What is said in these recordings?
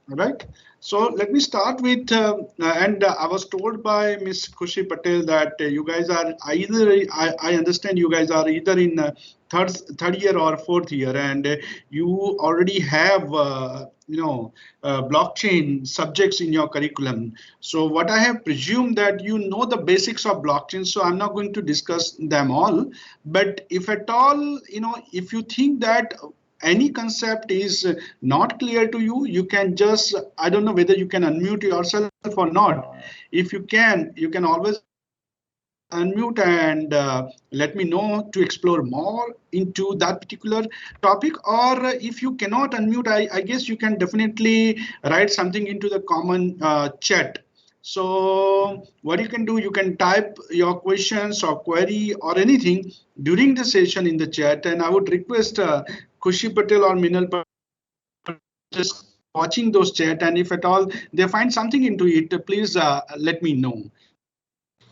All right. So let me start with, and I was told by Miss Khushi Patel that you guys are either, I understand you guys are either in third year or fourth year, and you already have, blockchain subjects in your curriculum. So what I have presumed that you know the basics of blockchain, so I'm not going to discuss them all. But if at all, if you think that any concept is not clear to you, you can just, I don't know whether you can unmute yourself or not. If you can always unmute and let me know to explore more into that particular topic. Or if you cannot unmute, I guess you can definitely write something into the common chat. So what you can do, you can type your questions or query or anything during the session in the chat. And I would request Khushi Patel or Minal just watching those chat, and if at all they find something into it, please let me know.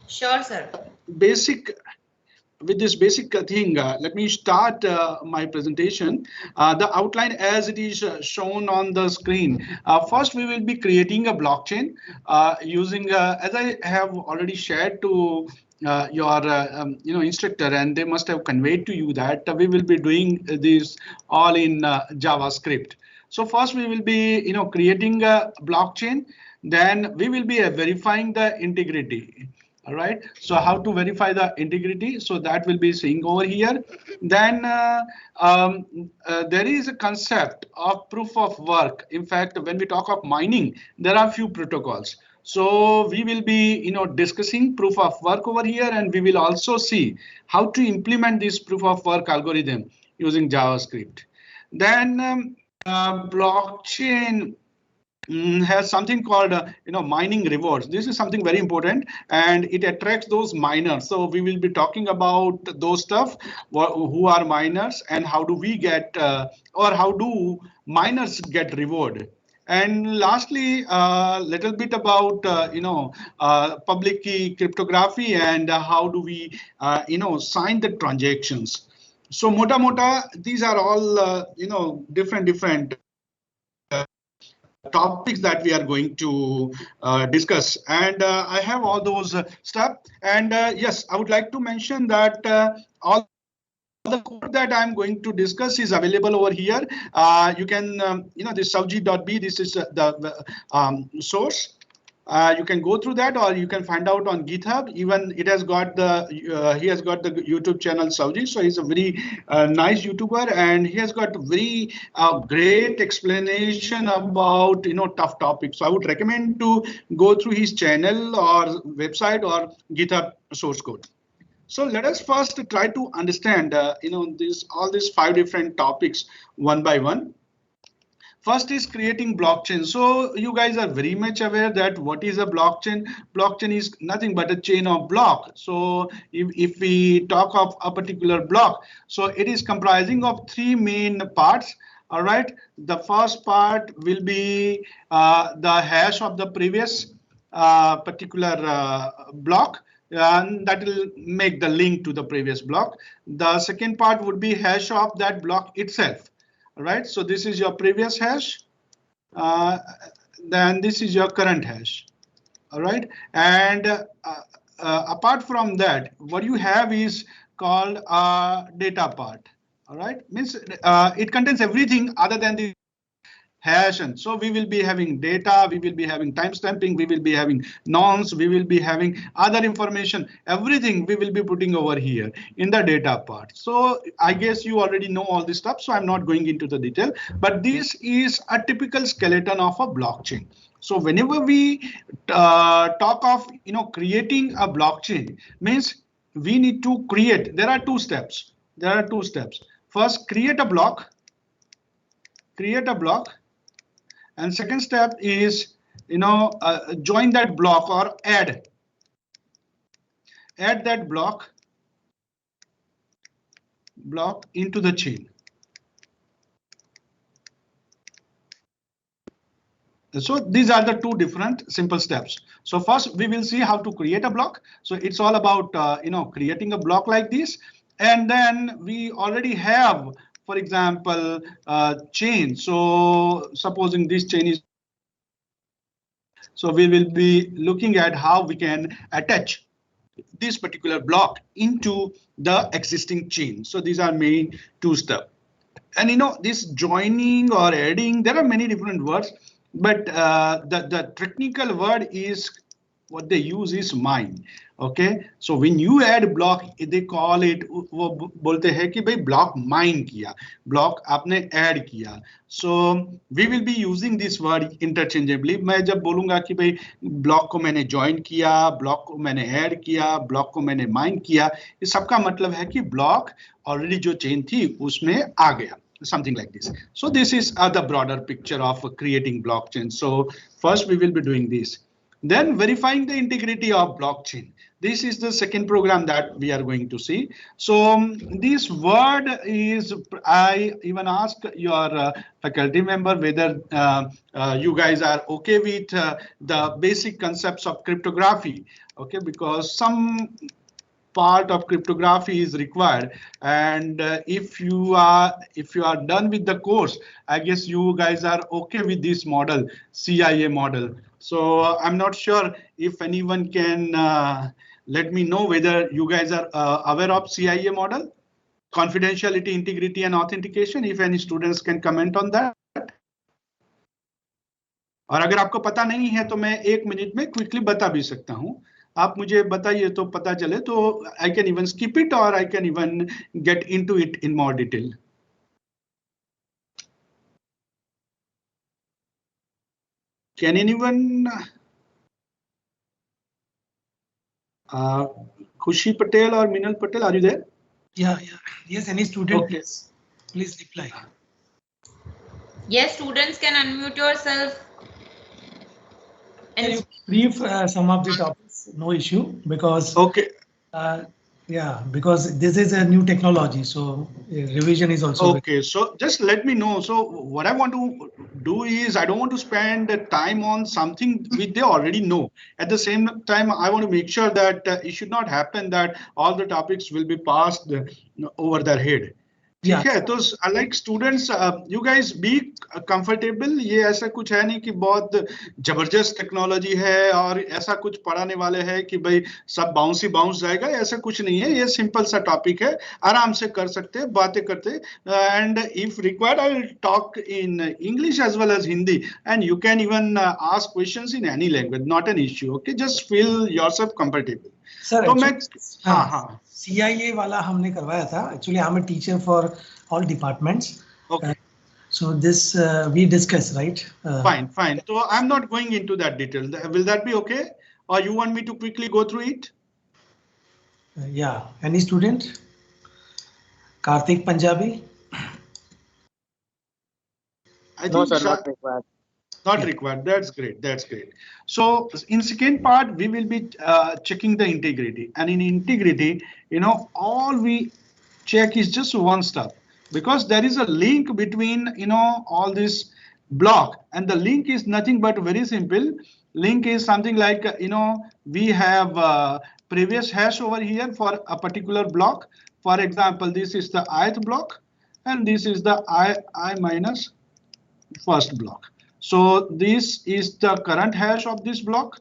Sure, sir. Basic with this basic thing, let me start my presentation. The outline as it is shown on the screen. First, we will be creating a blockchain using, as I have already shared to your instructor, and they must have conveyed to you that we will be doing this all in JavaScript. So first we will be creating a blockchain, then we will be verifying the integrity. All right, so how to verify the integrity, so that will be seeing over here. Then there is a concept of proof of work. In fact, when we talk of mining, there are few protocols. So we will be discussing proof of work over here, and we will also see how to implement this proof of work algorithm using JavaScript. Then blockchain has something called mining rewards. This is something very important, and it attracts those miners. So we will be talking about those stuff, who are miners and how do we get or how do miners get reward. And lastly, a little bit about public key cryptography and how do we sign the transactions. So mota, these are all different topics that we are going to discuss, and I have all those stuff. And yes, I would like to mention that all the code that I'm going to discuss is available over here. You can, this savji.b, this is the source. You can go through that, or you can find out on GitHub. Even it has got the he has got the YouTube channel Savji, so he's a very nice YouTuber, and he has got very great explanation about tough topics. So I would recommend to go through his channel or website or GitHub source code. So let us first try to understand all these 5 different topics one by one. First is creating blockchain. So you guys are very much aware that what is a blockchain? Blockchain is nothing but a chain of block. So if we talk of a particular block, so it is comprising of 3 main parts. All right. The first part will be the hash of the previous particular block, and that will make the link to the previous block. The second part would be hash of that block itself. All right, so this is your previous hash, then this is your current hash. All right, and apart from that, what you have is called a data part. All right, means it contains everything other than the hash. And so we will be having data, we will be having timestamping, we will be having nonce, we will be having other information, everything we will be putting over here in the data part. So I guess you already know all this stuff, so I'm not going into the detail, but this is a typical skeleton of a blockchain. So whenever we talk of creating a blockchain, means we need to create, there are 2 steps. First, create a block, and second step is join that block or add that block into the chain. So these are the 2 different simple steps. So first we will see how to create a block. So it's all about creating a block like this, and then we already have, for example, chain. So supposing this chain is So we will be looking at how we can attach this particular block into the existing chain. So these are main two steps. And this joining or adding, there are many different words, but the technical word is what they use is mine. Okay, so when you add block, they call it, वो बोलते हैं कि भाई block mine किया, block आपने add किया. So we will be using this word interchangeably. मैं जब बोलूंगा कि भाई block को मैंने join किया, block को मैंने add किया, block को मैंने mine किया, ये सबका मतलब है कि block already जो chain थी उसमें आ गया. Something like this. So this is the broader picture of creating blockchain. So first we will be doing this. Then verifying the integrity of blockchain. This is the second program that we are going to see. So this word is, I even asked your faculty member whether you guys are okay with the basic concepts of cryptography. Okay, because some part of cryptography is required, and if you are done with the course, I guess you guys are okay with this model, CIA model. So I'm not sure if anyone can let me know whether you guys are aware of CIA model, confidentiality, integrity, and authentication. If any students can comment on that. और अगर आपको पता नहीं है तो मैं 1 minute में quickly बता भी सकता हूं. आप मुझे बताइए तो पता चले, तो I can even skip it or I can even get into it in more detail. Can anyone? Khushi Patel or Minal Patel, are you there? Yeah. Yes, any student, Okay. please reply. Yes, students can unmute yourself. Can you brief some of the topics? No issue, because Okay. Yeah, because this is a new technology, so revision is also okay. So just let me know. So what I want to do is, I don't want to spend time on something which they already know. At the same time, I want to make sure that it should not happen that all the topics will be passed over their head. ठीक है, तो like students you guys be comfortable. ये ऐसा कुछ है नहीं कि बहुत जबरदस्त टेक्नोलॉजी है और ऐसा कुछ पढ़ाने वाले हैं कि भाई सब बाउंस जाएगा, ऐसा कुछ नहीं है. ये सिंपल सा टॉपिक है, आराम से कर सकते हैं, बातें करते. And if required I will talk in English as well as Hindi, and you can even ask questions in any language, not an issue. Okay, just feel yourself comfortable. तो मैं हाँ CIA वाला हमने करवाया था. Actually, I'm a teacher for all departments. Okay. So this we discuss, right? Fine. So I'm not going into that detail. Will that be okay? Or you want me to quickly go through it? Yeah. Any student? Karthik Punjabi? I think no, sir, not required. Not required. That's great. So in second part, we will be checking the integrity. And in integrity, all we check is just one stuff, because there is a link between, all this block, and the link is nothing but very simple. Link is something like, we have previous hash over here for a particular block. For example, this is the ith block, and this is the I minus first block. So this is the current hash of this block,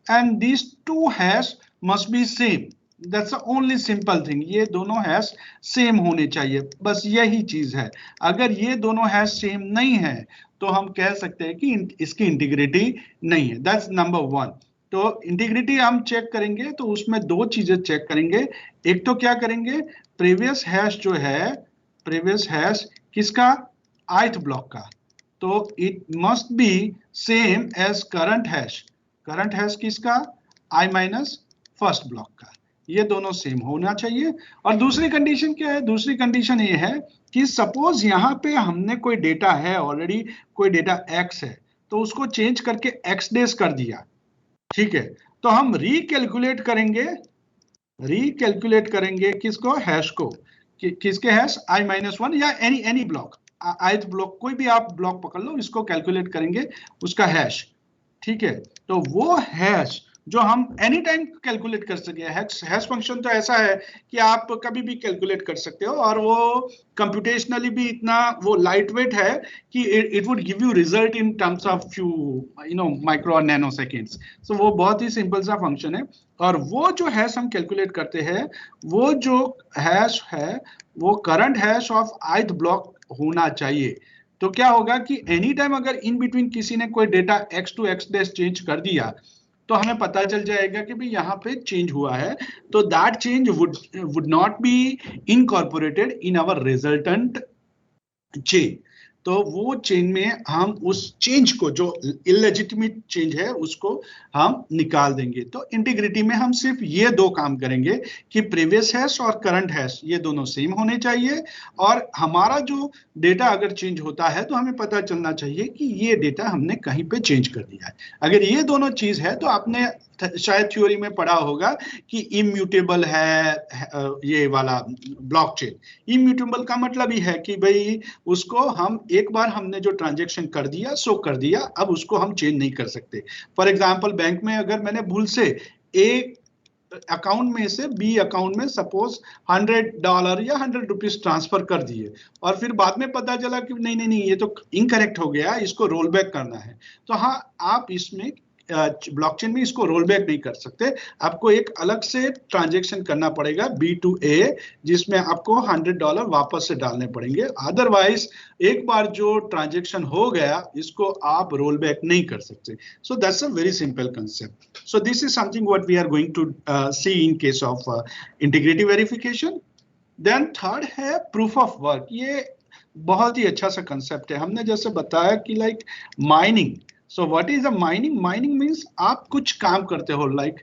and these two hash must be same. That's the only simple thing. ये दोनों hash same होने चाहिए, बस यही चीज है. अगर ये दोनों hash same नहीं है तो हम कह सकते हैं कि इसकी इंटीग्रिटी नहीं है. That's number one. तो इंटीग्रिटी हम चेक करेंगे तो उसमें दो चीजें चेक करेंगे. एक तो क्या करेंगे, प्रीवियस हैश जो है, प्रीवियस हैश किसका, ith ब्लॉक का, तो it must be same as current hash. Current hash किसका, I माइनस फर्स्ट ब्लॉक का. ये दोनों सेम होना चाहिए. और दूसरी कंडीशन क्या है, दूसरी कंडीशन ये है कि सपोज यहाँ पे हमने कोई डेटा है ऑलरेडी, कोई डेटा x है, तो उसको चेंज करके x डेज कर दिया. ठीक है, तो हम रिकैलकुलेट करेंगे किसको, हैश को. किसके हैश, I माइनस वन या एनी ब्लॉक, ith ब्लॉक, कोई भी आप ब्लॉक पकड़ लो, इसको कैलकुलेट करेंगे उसका हैश. ठीक है, तो वो हैश जो हम एनी टाइम कैलकुलेट कर सके। हैश फंक्शन तो ऐसा है कि आप कभी भी कैलकुलेट कर सकते हो, और वो कंप्यूटेशनली भी इतना वो लाइट वेट है कि it would give you result in terms of few micro और नैनो सेकेंड्स। सो वो बहुत ही सिंपल सा फंक्शन है। और वो जो हैश हम कैलकुलेट करते हैं, वो जो हैश है वो current hash of ith block होना चाहिए। तो क्या होगा कि एनी टाइम अगर इन बिटवीन किसी ने कोई data x to x dash change कर दिया, तो हमें पता चल जाएगा कि भाई यहाँ पे चेंज हुआ है। तो that change would not be incorporated in our resultant chain. तो वो चेन में हम उस चेंज को, जो इलेजिटिमेट चेंज है, उसको हम निकाल देंगे। तो इंटीग्रिटी में हम सिर्फ ये दो काम करेंगे कि प्रीवियस हैश और करंट हैश ये दोनों सेम होने चाहिए, और हमारा जो डेटा अगर चेंज होता है तो हमें पता चलना चाहिए कि ये डेटा हमने कहीं पे चेंज कर दिया है। अगर ये दोनों चीज है तो आपने शायद थ्योरी में पढ़ा होगा कि इम्यूटेबल है ये वाला ब्लॉकचेन। इम्यूटेबल का मतलब ही है कि भाई उसको हम एक बार हमने जो ट्रांजैक्शन कर दिया सो कर दिया, अब उसको हम चेंज नहीं कर सकते। फॉर एग्जांपल बैंक में अगर मैंने भूल से एक अकाउंट में से बी अकाउंट में सपोज $100 या ₹100 ट्रांसफर कर दिए, और फिर बाद में पता चला कि नहीं नहीं नहीं ये तो इनकरेक्ट हो गया, इसको रोल बैक करना है। तो हाँ, आप इसमें ब्लॉकचेन में इसको रोल बैक नहीं कर सकते, आपको एक अलग से ट्रांजैक्शन करना पड़ेगा B2A, जिसमें आपको $100 वापस से डालने पड़ेंगे। अदरवाइज एक बार जो ट्रांजैक्शन हो गया इसको आप रोल बैक नहीं कर सकते। So that's a very simple concept. So this is something what we are going to see in case of integrity verification. Then third है प्रूफ ऑफ वर्क। ये बहुत ही अच्छा सा कंसेप्ट है। हमने जैसे बताया कि like mining. So what is a mining? Mining means आप कुछ काम करते हो, लाइक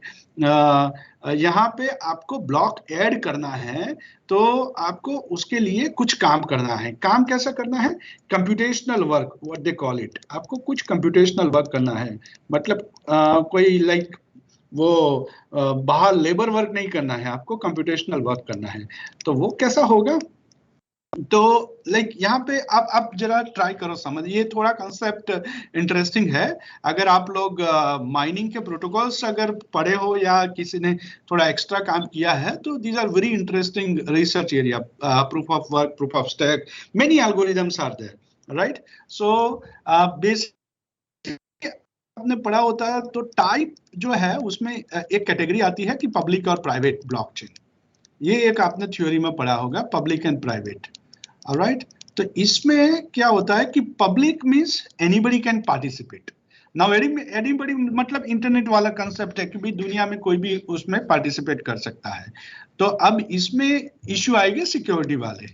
यहाँ पे आपको ब्लॉक ऐड करना है, तो आपको उसके लिए कुछ काम करना है। काम कैसा करना है? Computational work, what they call it. आपको कुछ कंप्यूटेशनल वर्क करना है, मतलब कोई लाइक वो बाहर लेबर वर्क नहीं करना है, आपको कंप्यूटेशनल वर्क करना है। तो वो कैसा होगा? तो लाइक यहाँ पे आप जरा ट्राई करो समझ, ये थोड़ा कंसेप्ट इंटरेस्टिंग है। अगर आप लोग माइनिंग के प्रोटोकॉल्स अगर पढ़े हो या किसी ने थोड़ा एक्स्ट्रा काम किया है, तो these are very interesting research area. Proof of work, proof of stack, many algorithms are there, right? So basic आपने पढ़ा होता है तो टाइप जो है उसमें एक कैटेगरी आती है कि पब्लिक और प्राइवेट ब्लॉकचेन। ये एक आपने थ्योरी में पढ़ा होगा, पब्लिक एंड प्राइवेट। ऑलराइट, तो इसमें क्या होता है कि public means anybody can participate. Now anybody मतलब इंटरनेट वाला कंसेप्ट है कि भाई दुनिया में कोई भी उसमें पार्टिसिपेट कर सकता है। तो अब इसमें इश्यू आएंगे सिक्योरिटी वाले,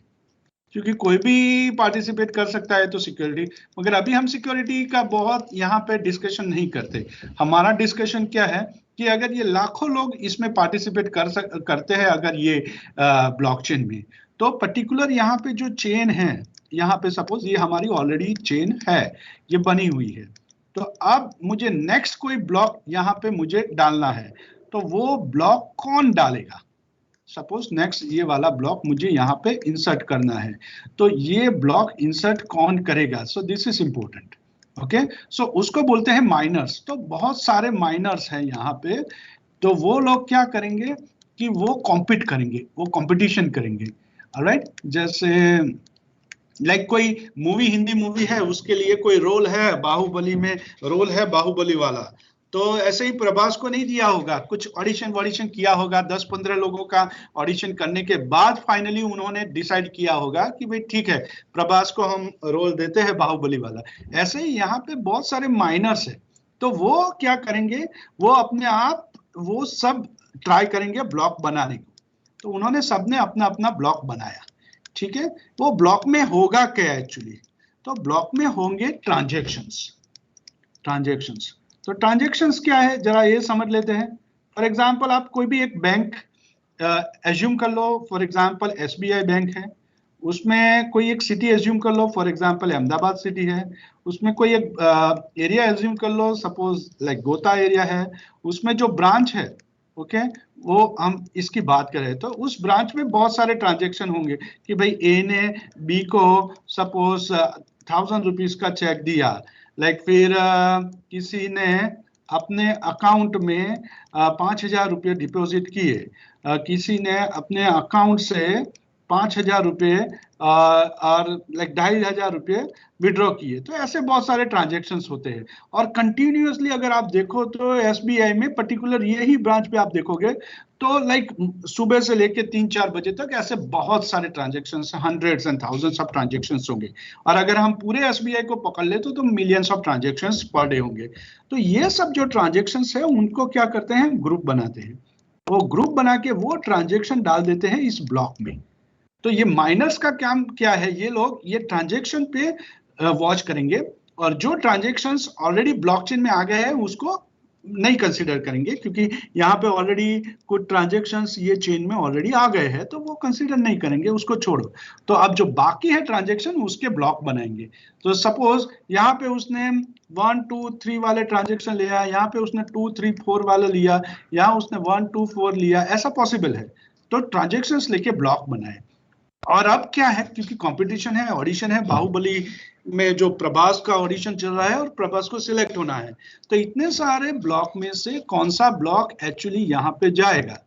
क्योंकि कोई भी पार्टिसिपेट कर सकता है तो सिक्योरिटी। मगर अभी हम सिक्योरिटी का बहुत यहाँ पे डिस्कशन नहीं करते। हमारा डिस्कशन क्या है कि अगर ये लाखों लोग इसमें पार्टिसिपेट करते हैं अगर ये ब्लॉकचेन में, तो पर्टिकुलर यहाँ पे जो चेन है, यहाँ पे सपोज ये हमारी ऑलरेडी चेन है, ये बनी हुई है। तो अब मुझे नेक्स्ट कोई ब्लॉक यहाँ पे मुझे डालना है, तो वो ब्लॉक कौन डालेगा? सपोज नेक्स्ट ये वाला ब्लॉक मुझे यहाँ पे इंसर्ट करना है, तो ये ब्लॉक इंसर्ट कौन करेगा? So this is important. Okay, so उसको बोलते हैं माइनर्स। तो बहुत सारे माइनर्स हैं यहाँ पे, तो वो लोग क्या करेंगे कि वो कॉम्पीट करेंगे, वो कंपटीशन करेंगे। ऑलराइट, जैसे लाइक कोई मूवी, हिंदी मूवी है, उसके लिए कोई रोल है, बाहुबली में रोल है बाहुबली वाला, तो ऐसे ही प्रभास को नहीं दिया होगा, कुछ ऑडिशन किया होगा, 10-15 लोगों का ऑडिशन करने के बाद फाइनली उन्होंने डिसाइड किया होगा कि भाई ठीक है, प्रभास को हम रोल देते हैं बाहुबली वाला। ऐसे ही यहाँ पे बहुत सारे माइनर्स है, तो वो क्या करेंगे, वो अपने आप वो सब ट्राई करेंगे ब्लॉक बनाने को। तो उन्होंने सबने अपना अपना ब्लॉक बनाया, ठीक है। वो ब्लॉक में होगा क्या एक्चुअली? तो ब्लॉक में होंगे ट्रांजैक्शंस। तो ट्रांजैक्शंस क्या है जरा ये समझ लेते हैं। फॉर एग्जांपल आप कोई भी एक बैंक एज्यूम कर लो, फॉर एग्जांपल SBI बैंक है, उसमें कोई एक सिटी एज्यूम कर लो, फॉर एग्जांपल अहमदाबाद सिटी है, उसमें कोई एक एरिया एज्यूम कर लो, सपोज लाइक गोता एरिया है, उसमें जो ब्रांच है, ओके, वो हम इसकी बात करें तो उस ब्रांच में बहुत सारे ट्रांजैक्शन होंगे कि भाई A ने B को सपोज ₹1000 का चेक दिया, लाइक फिर किसी ने अपने अकाउंट में 5,000 रुपये डिपॉजिट किए, किसी ने अपने अकाउंट से 5,000 रुपये और लाइक 2,500 रुपये विड्रॉ किए, तो ऐसे बहुत सारे ट्रांजेक्शन्स होते हैं। और कंटिन्यूअसली अगर आप देखो तो एसबीआई में पर्टिकुलर यही ब्रांच पे आप देखोगे तो लाइक सुबह से लेके 3-4 बजे तक ऐसे बहुत सारे transactions, hundreds and thousands of transactions होंगे। और अगर हम पूरे एसबीआई को पकड़ ले तो millions of transactions per day होंगे। तो ये सब जो ट्रांजेक्शन्स है उनको क्या करते हैं, ग्रुप बनाते हैं। वो ग्रुप बना के वो ट्रांजेक्शन डाल देते हैं इस ब्लॉक में। तो ये माइनर्स का काम क्या है, ये लोग ये ट्रांजेक्शन पे वॉच करेंगे और जो ट्रांजेक्शन्स ऑलरेडी ब्लॉकचेन में आ गए हैं उसको नहीं कंसीडर करेंगे, क्योंकि यहाँ पे ऑलरेडी कुछ ट्रांजेक्शन्स ये चेन में ऑलरेडी आ गए हैं तो वो कंसीडर नहीं करेंगे, उसको छोड़ो। तो अब जो बाकी है ट्रांजेक्शन उसके ब्लॉक बनाएंगे। तो सपोज यहाँ पे उसने 1, 2, 3 वाले ट्रांजेक्शन लिया, यहाँ पे उसने 2, 3, 4 वाला लिया, यहाँ उसने 1, 2, 4 लिया, ऐसा पॉसिबल है। तो ट्रांजेक्शन्स लेके ब्लॉक बनाए। और अब क्या है, क्योंकि कंपटीशन है, ऑडिशन है, बाहुबली में जो प्रभास का ऑडिशन चल रहा है और प्रभास को सिलेक्ट होना है, तो इतने सारे ब्लॉक में से कौन सा ब्लॉक एक्चुअली यहाँ पे जाएगा,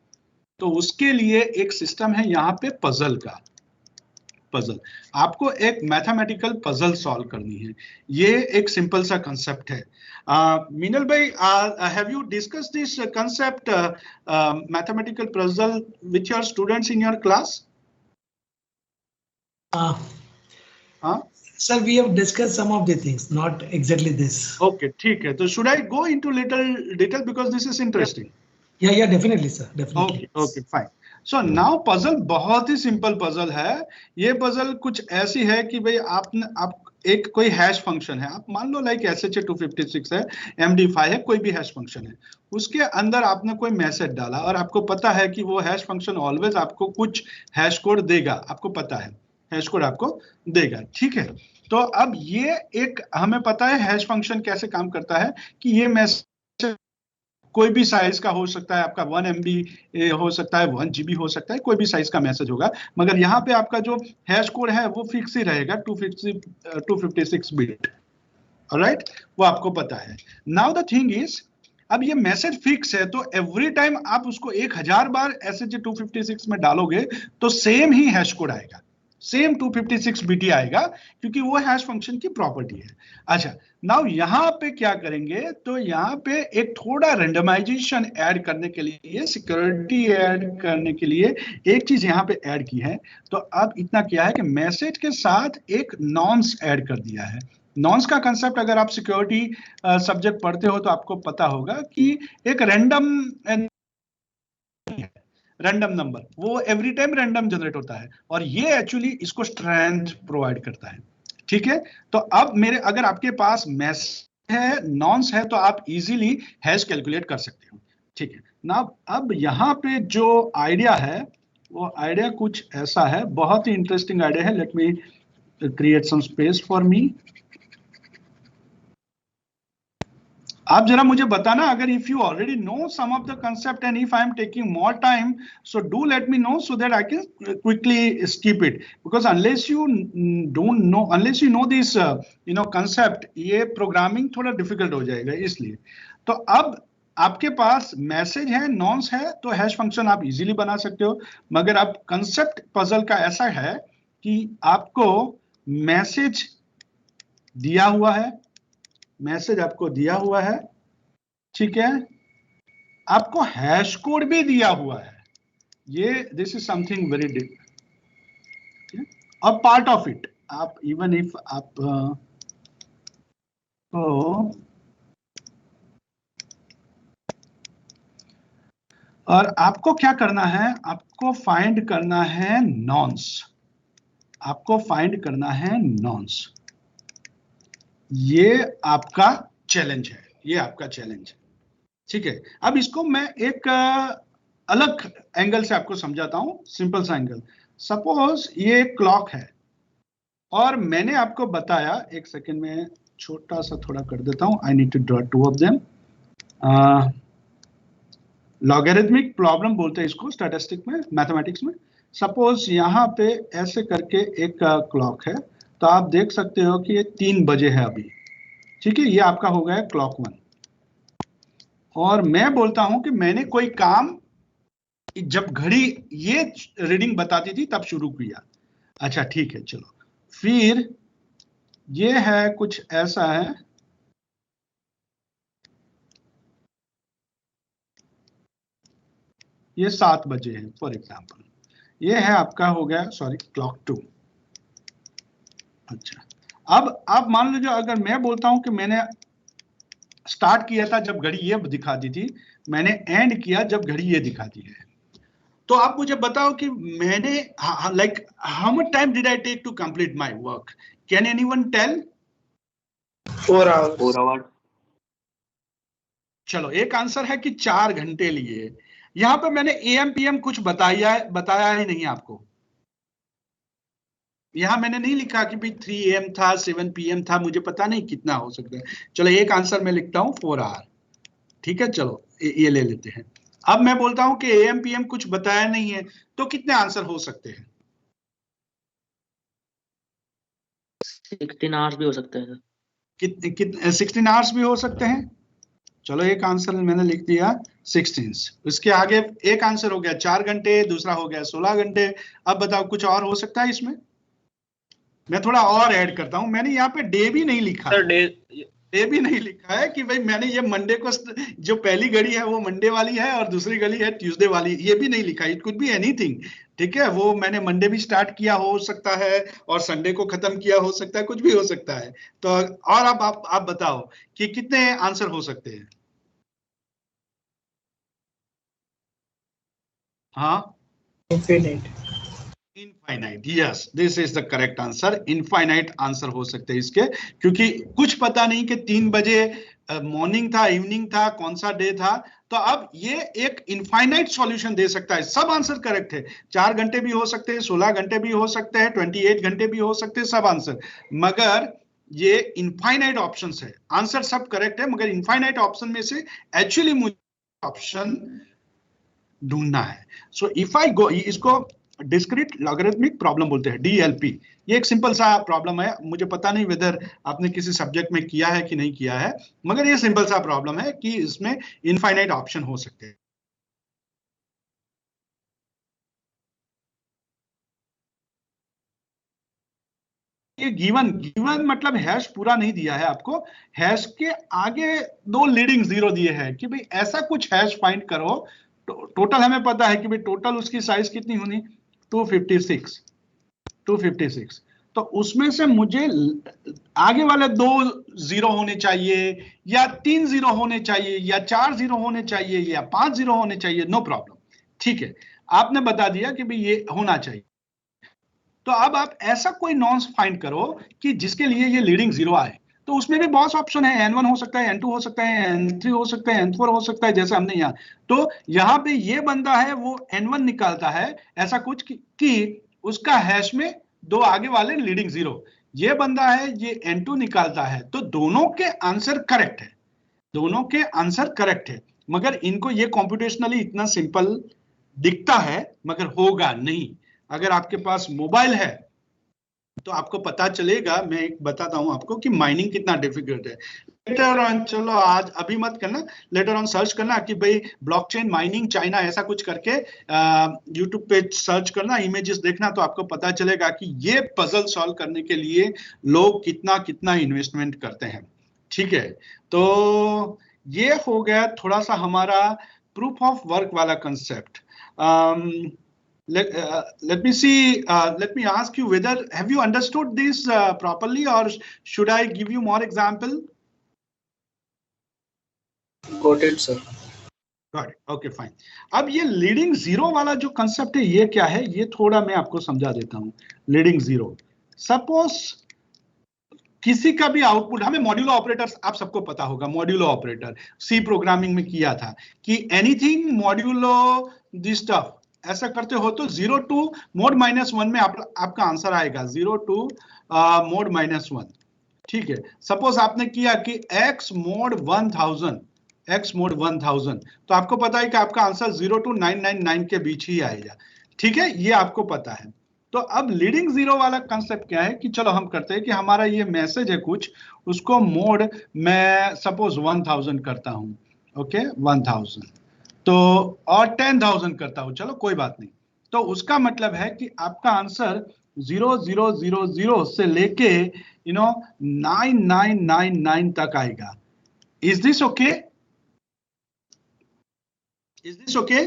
तो उसके लिए एक सिस्टम है यहाँ पे पजल का। पजल, आपको एक मैथमेटिकल पजल सॉल्व करनी है। ये एक सिंपल सा कंसेप्ट है। मीनल भाई, have you discussed this concept mathematical puzzle with your students in your class? Sir, we have discussed some of the things, not exactly this. Okay, ठीक है। तो should I go into little detail because this is interesting? Yeah, definitely, sir, definitely. Okay, fine. So now puzzle बहुत ही simple puzzle है। ये puzzle कुछ ऐसी है कि भाई आप एक कोई हैश फंक्शन है, आप मान लो लाइक SHA-256 है, MD5 है, कोई भी हैश फंक्शन है, उसके अंदर आपने कोई मैसेज डाला और आपको पता है कि वो हैश फंक्शन ऑलवेज आपको कुछ हैश कोड देगा, आपको पता है हैश कोड आपको देगा, ठीक है। तो अब ये एक हमें पता है हैश फंक्शन कैसे काम करता है कि ये मैसेज कोई भी साइज का हो सकता है, आपका 1 MB हो सकता है, 1 GB हो सकता है, कोई भी साइज का मैसेज होगा, मगर यहाँ पे आपका जो हैश कोड है वो फिक्स ही रहेगा, 256 बिट, ऑलराइट, वो आपको पता है। नाउ द थिंग इज, अब ये मैसेज फिक्स है तो एवरी टाइम आप उसको 1000 बार SHA-256 में डालोगे तो सेम ही हैश कोड आएगा, सेम 256 BT आएगा, क्योंकि वो हैश फंक्शन की प्रॉपर्टी है। अच्छा, नाउ यहाँ पे क्या करेंगे, तो यहाँ पे एक थोड़ा रेंडमाइजेशन ऐड करने के लिए, सिक्योरिटी ऐड करने के लिए एक चीज यहाँ पे ऐड की है। तो अब इतना किया है कि मैसेज के साथ एक नॉन्स ऐड कर दिया है। नॉन्स का कंसेप्ट अगर आप सिक्योरिटी सब्जेक्ट पढ़ते हो तो आपको पता होगा कि एक रैंडम नंबर, वो एवरी टाइम रैंडम जनरेट होता है और ये एक्चुअली इसको स्ट्रेंथ प्रोवाइड करता है, ठीक है। तो अब मेरे अगर आपके पास मैसेज है, नॉन्स है, तो आप इजीली हैश कैलकुलेट कर सकते हो, ठीक है ना। अब यहाँ पे जो आइडिया है वो आइडिया कुछ ऐसा है, बहुत ही इंटरेस्टिंग आइडिया है। Let me create some space for me. आप जरा मुझे बताना, अगर if you already know some of the concept and if I am taking more time, so do let me know so that I can quickly skip it, because unless you know this concept, ये programming थोड़ा difficult हो जाएगा, इसलिए। तो अब आपके पास message है, नॉन्स है, तो हैश फंक्शन आप इजीली बना सकते हो। मगर अब कंसेप्ट पजल का ऐसा है कि आपको मैसेज दिया हुआ है, मैसेज आपको दिया हुआ है, ठीक है, आपको हैश कोड भी दिया हुआ है। ये this is something very different. A part of it, आप इवन इफ आप तो और आपको क्या करना है, आपको फाइंड करना है नॉन्स, आपको फाइंड करना है नॉन्स। ये आपका चैलेंज है, ये आपका चैलेंज है, ठीक है। अब इसको मैं एक अलग एंगल से आपको समझाता हूं, सिंपल सा एंगल। सपोज ये क्लॉक है और मैंने आपको बताया, एक सेकेंड में छोटा सा थोड़ा कर देता हूं, I need to draw two of them. Logarithmic problem बोलते हैं इसको स्टैटिस्टिक में, मैथमेटिक्स में। सपोज यहाँ पे ऐसे करके एक क्लॉक है, तो आप देख सकते हो कि ये 3 बजे है अभी, ठीक है, ये आपका हो गया क्लॉक 1। और मैं बोलता हूं कि मैंने कोई काम जब घड़ी ये रीडिंग बताती थी तब शुरू किया। अच्छा ठीक है, चलो फिर ये है कुछ ऐसा है, ये 7 बजे है फॉर एग्जाम्पल, ये है आपका हो गया सॉरी क्लॉक 2। अच्छा अब मान लीजिए अगर मैं बोलता हूं कि मैंने स्टार्ट किया था जब घड़ी ये दिखाती थी, मैंने एंड किया जब घड़ी ये दिखाती है, तो आप मुझे बताओ कि मैंने like how much time did I take to complete my work? Can anyone tell? 4 hours. 4 hours. चलो एक आंसर है कि 4 घंटे लिए। यहां पे मैंने एएम पीएम कुछ बताया ही नहीं आपको। यहां मैंने नहीं लिखा कि भाई 3 AM था, 7 PM था, मुझे पता नहीं कितना हो सकता है। चलो एक आंसर मैं लिखता हूं 4 आवर, ठीक है, चलो ये ले लेते हैं। अब मैं बोलता हूं कि एएम पीएम कुछ बताया नहीं है, तो कितने आंसर हो सकते हैं? 16 hours भी हो सकते हैं। कितने 16 आवर्स भी हो सकते हैं। चलो एक आंसर मैंने लिख दिया 16। उसके आगे एक आंसर हो गया 4 घंटे, दूसरा हो गया 16 घंटे। अब बताओ कुछ और हो सकता है इसमें? मैं थोड़ा और ऐड करता हूं, मैंने यहाँ पे डे भी नहीं लिखा, Sir, डे भी नहीं लिखा है कि भाई मैंने ये मंडे को, जो पहली घड़ी है वो मंडे वाली है और दूसरी घड़ी है ट्यूसडे वाली, ये भी नहीं लिखा। इट कुड बी एनीथिंग, ठीक है, वो मैंने मंडे भी स्टार्ट किया हो सकता है और संडे को खत्म किया हो सकता है, कुछ भी हो सकता है। तो और अब आप बताओ कि कितने आंसर हो सकते हैं? हाँ, infinite. Infinite, yes this is the correct answer. Infinite answer हो सकते हैं इसके, क्योंकि कुछ पता नहीं कि 3 बजे मॉर्निंग था, इवनिंग था, कौन सा डे था। तो अब ये एक इनफाइनाइट सॉल्यूशन दे सकता है। सब आंसर करेक्ट है, 4 घंटे भी हो सकते हैं, 16 घंटे भी हो सकते हैं, 28 घंटे भी हो सकते हैं, सब आंसर। मगर ये इनफाइनाइट ऑप्शन है, आंसर सब करेक्ट है, मगर इनफाइनाइट ऑप्शन में से एक्चुअली मुझे ऑप्शन ढूंढना है। सो इफ आई गो, इसको डिस्क्रीट लॉगरिथमिक प्रॉब्लम बोलते हैं, डीएलपी। ये एक सिंपल सा प्रॉब्लम है, मुझे पता नहीं वेदर आपने किसी सब्जेक्ट में किया है कि नहीं किया है, मगर ये सिंपल सा प्रॉब्लम है कि इसमें इनफाइनाइट ऑप्शन हो सकते हैं। ये गिवन मतलब हैश पूरा नहीं दिया है आपको, हैश के आगे 2 लीडिंग जीरो दिए हैं कि भाई ऐसा कुछ हैश फाइंड करो। टोटल हमें पता है कि भाई टोटल उसकी साइज कितनी होनी, 256, तो उसमें से मुझे आगे वाले 2 जीरो होने चाहिए, या 3 जीरो होने चाहिए, या 4 जीरो होने चाहिए, या 5 जीरो होने चाहिए, नो प्रॉब्लम, ठीक है, आपने बता दिया कि भाई ये होना चाहिए। तो अब आप ऐसा कोई नॉन्स फाइंड करो कि जिसके लिए ये लीडिंग जीरो आए। तो उसमें भी बहुत ऑप्शन है, N1 हो सकता है, N2 हो सकता है, N3 हो सकता है, N4 हो सकता है, जैसे हमने यहाँ। तो यहाँ पे ये बंदा है वो N1 निकालता है ऐसा कुछ कि उसका हैश में 2 आगे वाले लीडिंग जीरो, ये बंदा है ये N2 निकालता है। तो दोनों के आंसर करेक्ट है, दोनों के आंसर करेक्ट है, मगर इनको ये कॉम्प्यूटेशनली इतना सिंपल दिखता है मगर होगा नहीं। अगर आपके पास मोबाइल है तो आपको पता चलेगा। मैं एक बताता हूं आपको कि माइनिंग कितना डिफिकल्ट है। लेटर ऑन, चलो आज अभी मत करना, लेटर ऑन सर्च करना कि भाई ब्लॉकचेन माइनिंग चाइना ऐसा कुछ करके यूट्यूब पे सर्च करना, इमेजेस देखना, तो आपको पता चलेगा कि ये पजल सॉल्व करने के लिए लोग कितना कितना इन्वेस्टमेंट करते हैं, ठीक है। तो ये हो गया थोड़ा सा हमारा प्रूफ ऑफ वर्क वाला concept. let me see, let me ask you whether have you understood this properly, or should I give you more example? Got it, sir. Got it. Okay, fine. अब ये leading zero वाला जो concept है ये क्या है, ये थोड़ा मैं आपको समझा देता हूँ। लीडिंग जीरो, सपोज किसी का भी आउटपुट, हमें मॉड्यूलो ऑपरेटर्स आप सबको पता होगा, मॉड्यूलो ऑपरेटर सी प्रोग्रामिंग में किया था कि एनीथिंग मॉड्यूलो दिस स्टफ ऐसा करते हो तो 0 to mod -1 में आपका आंसर आएगा, 0 to mod -1, ठीक है। सपोज आपने किया कि x mod 1000, x mod 1000, तो आपको पता है कि आपका आंसर 0 to 999 के बीच ही आएगा, ठीक है, ये आपको पता है। तो अब लीडिंग जीरो वाला कंसेप्ट क्या है कि चलो हम करते हैं कि हमारा ये मैसेज है कुछ, उसको मोड मैं सपोज 1000 करता हूं, ओके 1000, तो और 10,000 करता हूं, चलो कोई बात नहीं। तो उसका मतलब है कि आपका आंसर 0000 से लेके 9999 तक आएगा। Is this okay? Is this okay?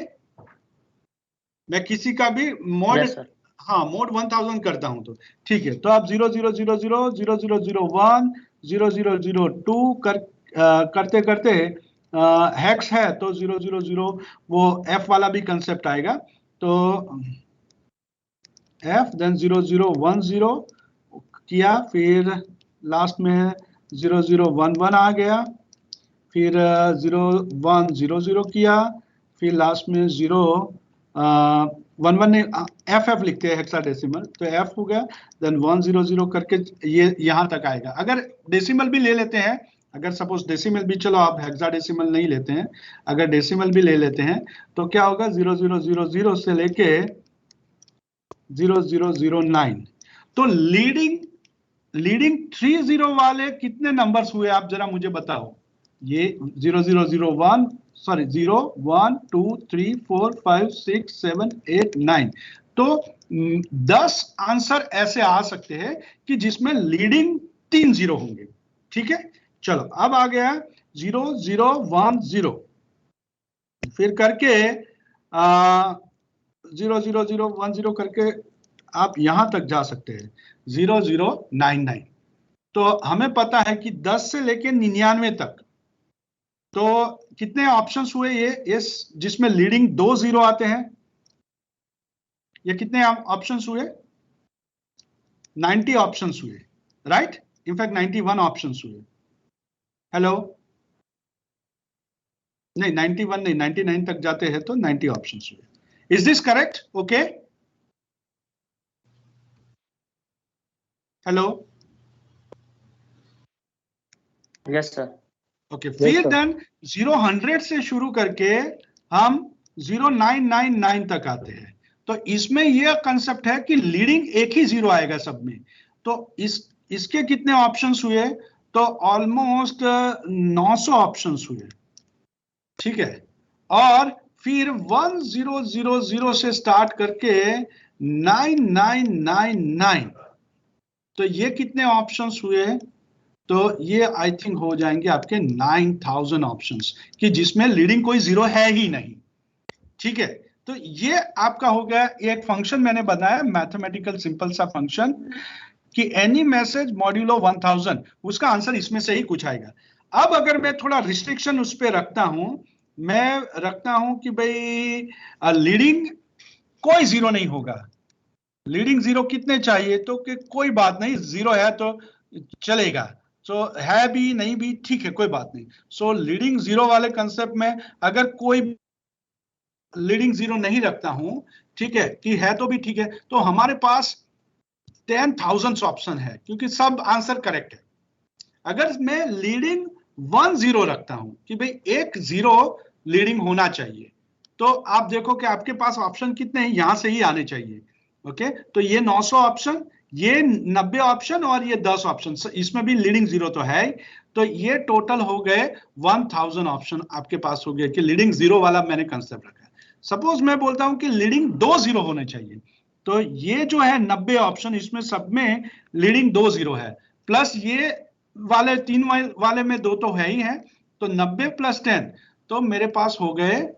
मैं किसी का भी मोड, यस सर। हाँ मोड 1000 करता हूं तो ठीक है। तो आप 0000 0001 0002 करते करते हेक्स है तो 000 वो एफ वाला भी कंसेप्ट आएगा, तो एफ देन 0010 किया, फिर लास्ट में 0011 आ गया, फिर 0100 किया, फिर लास्ट में 011 ने एफ लिखते हैं हेक्साडेसिमल, तो एफ हो गया, देन 100 करके ये यहाँ तक आएगा। अगर डेसिमल भी ले लेते हैं, अगर सपोज डेसिमल भी, चलो आप हेक्साडेसिमल नहीं लेते हैं, अगर डेसिमल भी ले लेते हैं तो क्या होगा 0000 से लेके 0009। तो लीडिंग 30 वाले कितने नंबर्स हुए आप जरा मुझे बताओ। ये 0001 सॉरी 0 1 2 3 4 5 6 7 8 9, तो 10 आंसर ऐसे आ सकते हैं कि जिसमें लीडिंग 3 0 होंगे। ठीक है, चलो अब आ गया 0010, फिर करके 00010 करके आप यहां तक जा सकते हैं 0099। तो हमें पता है कि 10 से लेके 99 तक, तो कितने ऑप्शंस हुए ये जिसमें लीडिंग 2 0 आते हैं? ये कितने ऑप्शंस हुए? 90 ऑप्शंस हुए, राइट? इनफैक्ट 91 ऑप्शंस हुए। हेलो, नहीं 91 नहीं, 99 तक जाते हैं तो 90 ऑप्शंस हुए। Is this correct? Okay, hello, yes sir. Okay. फिर देन 0 से शुरू करके हम 0999 तक आते हैं। तो इसमें यह कंसेप्ट है कि लीडिंग एक ही 0 आएगा सब में। तो इसके कितने ऑप्शंस हुए? तो ऑलमोस्ट 900 ऑप्शंस हुए। ठीक है, और फिर 1000 से स्टार्ट करके 9999, तो ये कितने ऑप्शंस हुए? तो ये आई थिंक हो जाएंगे आपके 9000 ऑप्शंस, कि जिसमें लीडिंग कोई 0 है ही नहीं। ठीक है, तो ये आपका हो गया एक फंक्शन मैंने बनाया, मैथमेटिकल सिंपल सा फंक्शन, कि एनी मैसेज मॉड्यूलो 1000, उसका आंसर इसमें से ही कुछ आएगा। अब अगर मैं थोड़ा रिस्ट्रिक्शन उस पर रखता हूं, मैं रखता हूं कि भाई लीडिंग कोई 0 नहीं होगा। लीडिंग 0 कितने चाहिए? तो कि कोई बात नहीं, 0 है तो चलेगा, सो है भी नहीं भी ठीक है, कोई बात नहीं। सो लीडिंग 0 वाले कंसेप्ट में अगर कोई लीडिंग 0 नहीं रखता हूं, ठीक है, कि है तो भी ठीक है, तो हमारे पास 10,000 ऑप्शन है, क्योंकि सब आंसर करेक्ट है। अगर मैं लीडिंग 10 रखता हूं कि भाई एक 0 लीडिंग होना चाहिए, तो आप देखो कि आपके पास ऑप्शन कितने हैं, यहां से ही आने चाहिए। ओके, तो ये 900 ऑप्शन, ये 90 ऑप्शन और ये 10 ऑप्शन, इसमें भी लीडिंग 0 तो है ही, तो ये टोटल हो गए 1000 ऑप्शन आपके पास हो गए कि लीडिंग 0 वाला मैंने कंसेप्ट रखा है। सपोज मैं बोलता हूं कि लीडिंग 2 0 होने चाहिए, तो ये जो है 90 ऑप्शन, इसमें सब में लीडिंग 2 0 है, प्लस ये वाले 3 वाले में 2 तो है ही है, तो 90 + 10, तो मेरे पास हो गए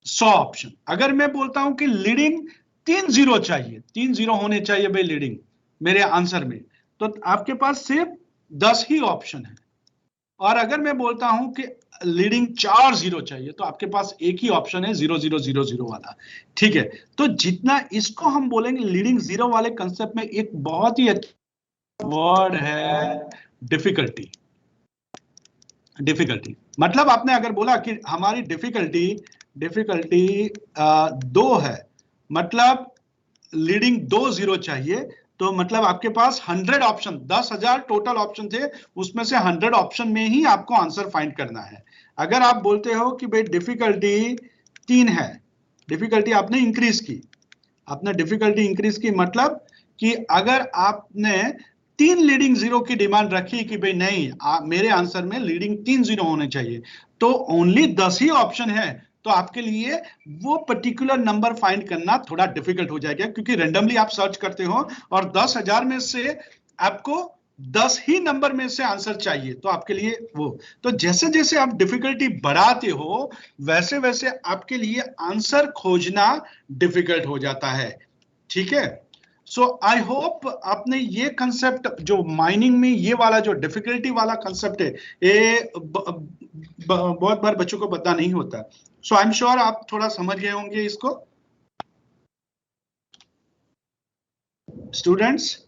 100 ऑप्शन। अगर मैं बोलता हूं कि लीडिंग 3 0 चाहिए, 3 0 होने चाहिए भाई लीडिंग मेरे आंसर में, तो आपके पास सिर्फ 10 ही ऑप्शन है। और अगर मैं बोलता हूं कि लीडिंग 4 0 चाहिए, तो आपके पास एक ही ऑप्शन है 0000 वाला। ठीक है, तो जितना इसको हम बोलेंगे लीडिंग 0 वाले कंसेप्ट में एक बहुत ही अच्छा वर्ड है डिफिकल्टी। डिफिकल्टी मतलब आपने अगर बोला कि हमारी डिफिकल्टी 2 है, मतलब लीडिंग 2 0 चाहिए, तो मतलब आपके पास 100 ऑप्शन, 10,000 टोटल ऑप्शन थे, उसमें से 100 ऑप्शन में ही आपको आंसर फाइंड करना है। अगर आप बोलते हो कि भाई डिफिकल्टी 3 है, डिफिकल्टी आपने इंक्रीज की, आपने डिफिकल्टी इंक्रीज की, मतलब कि अगर आपने 3 लीडिंग जीरो की डिमांड रखी कि भाई नहीं मेरे आंसर में लीडिंग 3 जीरो होने चाहिए, तो ओनली 10 ही ऑप्शन है, तो आपके लिए वो पर्टिकुलर नंबर फाइंड करना थोड़ा डिफिकल्ट हो जाएगा, क्योंकि रेंडमली आप सर्च करते हो और 10,000 में से आपको 10 ही नंबर में से आंसर चाहिए, तो आपके लिए वो, तो जैसे जैसे आप डिफिकल्टी बढ़ाते हो वैसे वैसे आपके लिए आंसर खोजना डिफिकल्ट हो जाता है। ठीक है, सो आई होप आपने ये कंसेप्ट जो माइनिंग में ये वाला जो डिफिकल्टी वाला कंसेप्ट है, ये बहुत बार बच्चों को पता नहीं होता, सो आई एम श्योर आप थोड़ा समझ गए होंगे इसको students.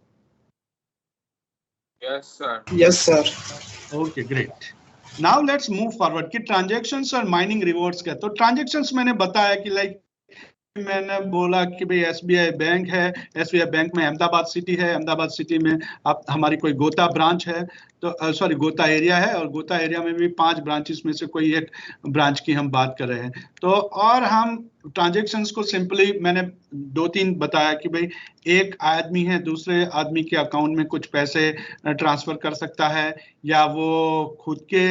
Yes, sir. Yes, sir. Okay great, now let's move forward कि ट्रांजैक्शंस और माइनिंग रिवॉर्ड्स क्या। तो ट्रांजैक्शंस मैंने बताया कि लाइक मैंने बोला कि भाई एसबीआई बैंक है, एसबीआई बैंक में अहमदाबाद सिटी है, अहमदाबाद सिटी में आप हमारी कोई गोता ब्रांच है, तो सॉरी गोता एरिया है, और गोता एरिया में भी 5 ब्रांचेस में से कोई एक ब्रांच की हम बात कर रहे हैं। तो और हम ट्रांजैक्शंस को सिंपली मैंने 2-3 बताया कि भाई एक आदमी है दूसरे आदमी के अकाउंट में कुछ पैसे ट्रांसफर कर सकता है, या वो खुद के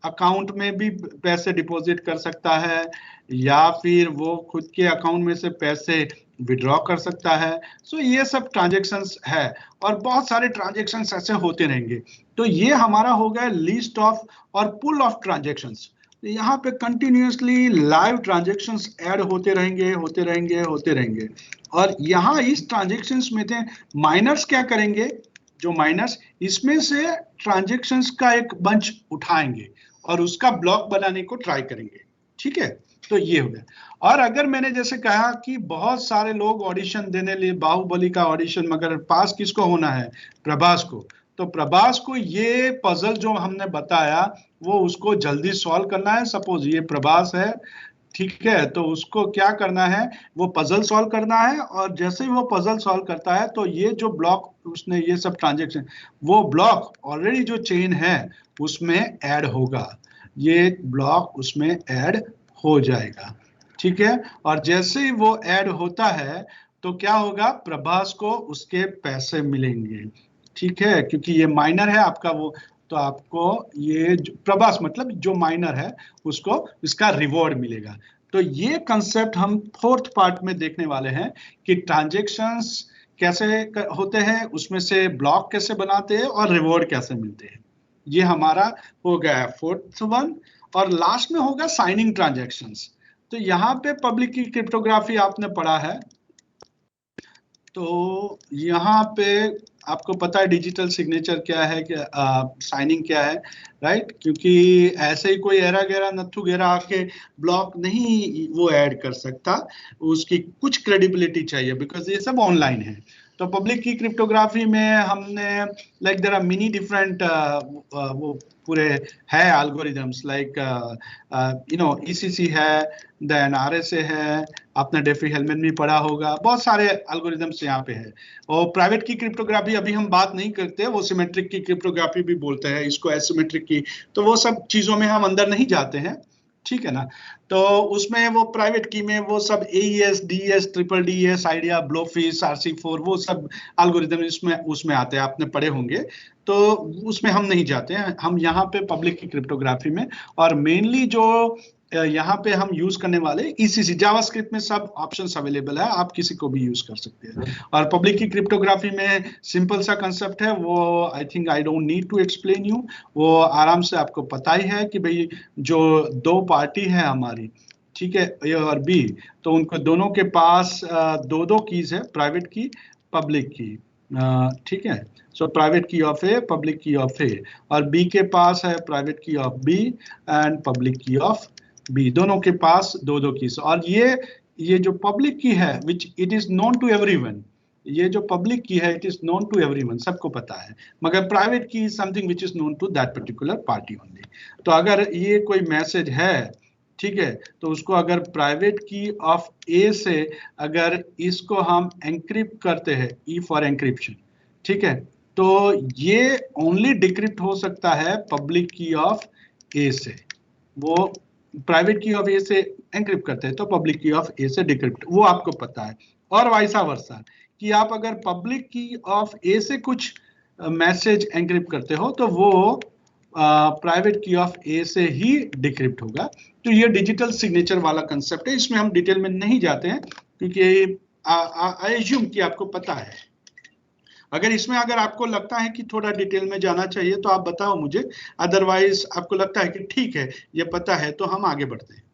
अकाउंट में भी पैसे डिपॉजिट कर सकता है, या फिर वो खुद के अकाउंट में से पैसे विड्रॉ कर सकता है। सो ये सब ट्रांजैक्शंस है, और बहुत सारे ट्रांजैक्शंस ऐसे होते रहेंगे। तो ये हमारा हो गया लिस्ट ऑफ और पुल ऑफ ट्रांजैक्शंस। यहाँ पे कंटिन्यूअसली लाइव ट्रांजैक्शंस ऐड होते रहेंगे होते रहेंगे होते रहेंगे। और यहाँ इस ट्रांजैक्शंस में थे माइनर्स क्या करेंगे, जो माइनर्स इसमें से ट्रांजैक्शंस का एक बंच उठाएंगे और उसका ब्लॉक बनाने को ट्राई करेंगे। ठीक है, तो ये हो गया। और अगर मैंने जैसे कहा कि बहुत सारे लोग ऑडिशन देने लिए बाहुबली का ऑडिशन, मगर पास किसको होना है, प्रभास को, तो प्रभास को ये पजल जो हमने बताया वो उसको जल्दी सॉल्व करना है। सपोज ये प्रभास है, ठीक है, तो उसको क्या करना है, वो पजल सॉल्व करना है, और जैसे ही वो पजल सॉल्व करता है तो ये जो ब्लॉक उसने ये सब ट्रांजैक्शन, वो ब्लॉक ऑलरेडी जो चेन है उसमें ऐड होगा, ये ब्लॉक उसमें ऐड हो जाएगा। ठीक है, और जैसे ही वो ऐड होता है तो क्या होगा, प्रभास को उसके पैसे मिलेंगे। ठीक है, क्योंकि ये माइनर है आपका वो, तो आपको ये प्रभास मतलब जो माइनर है उसको इसका रिवॉर्ड मिलेगा। तो ये कंसेप्ट हम 4th पार्ट में देखने वाले हैं कि ट्रांजैक्शंस कैसे होते हैं, उसमें से ब्लॉक कैसे बनाते हैं और रिवॉर्ड कैसे मिलते हैं। ये हमारा हो गया 4th वन। और लास्ट में होगा साइनिंग ट्रांजैक्शंस। तो यहाँ पे पब्लिक की क्रिप्टोग्राफी आपने पढ़ा है, तो यहाँ पे आपको पता है डिजिटल सिग्नेचर क्या है, साइनिंग क्या है, राइट, क्योंकि ऐसे ही कोई एरा गेरा नथु गेरा आके ब्लॉक नहीं वो ऐड कर सकता, उसकी कुछ क्रेडिबिलिटी चाहिए, बिकॉज ये सब ऑनलाइन है। तो पब्लिक की क्रिप्टोग्राफी में हमने like there are many different वो पूरे है एल्गोरिदम्स, लाइक ईसीसी है, देन आरएसए है, आपने डेफी हेलमेट भी पढ़ा होगा, बहुत सारे एल्गोरिदम्स यहाँ पे है। और प्राइवेट की क्रिप्टोग्राफी अभी हम बात नहीं करते, वो सिमेट्रिक की क्रिप्टोग्राफी भी बोलते हैं इसको, एसिमेट्रिक की, तो वो सब चीजों में हम अंदर नहीं जाते हैं। ठीक है ना, तो उसमें वो प्राइवेट की में वो सब AES, DES, triple DES, idea, blowfish, RC4, वो सब एल्गोरिदम उसमें आते हैं, आपने पढ़े होंगे, तो उसमें हम नहीं जाते हैं, हम यहाँ पे पब्लिक की क्रिप्टोग्राफी में। और मेनली जो यहाँ पे हम यूज करने वाले ECC, जावास्क्रिप्ट में सब ऑप्शंस अवेलेबल है, आप किसी को भी यूज कर सकते हैं। और पब्लिक की क्रिप्टोग्राफी में सिंपल सा कंसेप्ट है, वो I think I don't need to explain you, वो आराम से आपको पता ही है कि भाई जो 2 पार्टी है हमारी, ठीक है, A और B, तो उनको दोनों के पास 2 कीज है, प्राइवेट की, पब्लिक की। ठीक है, सो प्राइवेट की ऑफ A, पब्लिक की ऑफ A, और B के पास है प्राइवेट की ऑफ B एंड पब्लिक की ऑफ B, दोनों के पास 2 कीज। और ये जो पब्लिक की है which it is known to everyone, ये जो पब्लिक की है it is known to everyone, सबको पता है, मगर private key is something which is known to that particular party only. तो अगर ये कोई मैसेज है, ठीक है, तो उसको अगर प्राइवेट की ऑफ A से अगर इसको हम एंक्रिप्ट करते हैं, E फॉर एंक्रिप्शन, ठीक है, तो ये ओनली डिक्रिप्ट हो सकता है पब्लिक की ऑफ A से, वो प्राइवेट की ऑफ A से एंक्रिप्ट करते हैं तो पब्लिक की ऑफ A से डिक्रिप्ट, वो आपको पता है। और वाइसा वर्सा कि आप अगर पब्लिक की ऑफ A से कुछ मैसेज एनक्रिप्ट करते हो तो वो प्राइवेट की ऑफ ए से ही डिक्रिप्ट होगा। तो ये डिजिटल सिग्नेचर वाला कंसेप्ट है, इसमें हम डिटेल में नहीं जाते हैं क्योंकि आई एज्यूम कि आपको पता है। अगर इसमें अगर आपको लगता है कि थोड़ा डिटेल में जाना चाहिए तो आप बताओ मुझे, अदरवाइज आपको लगता है कि ठीक है ये पता है तो हम आगे बढ़ते हैं।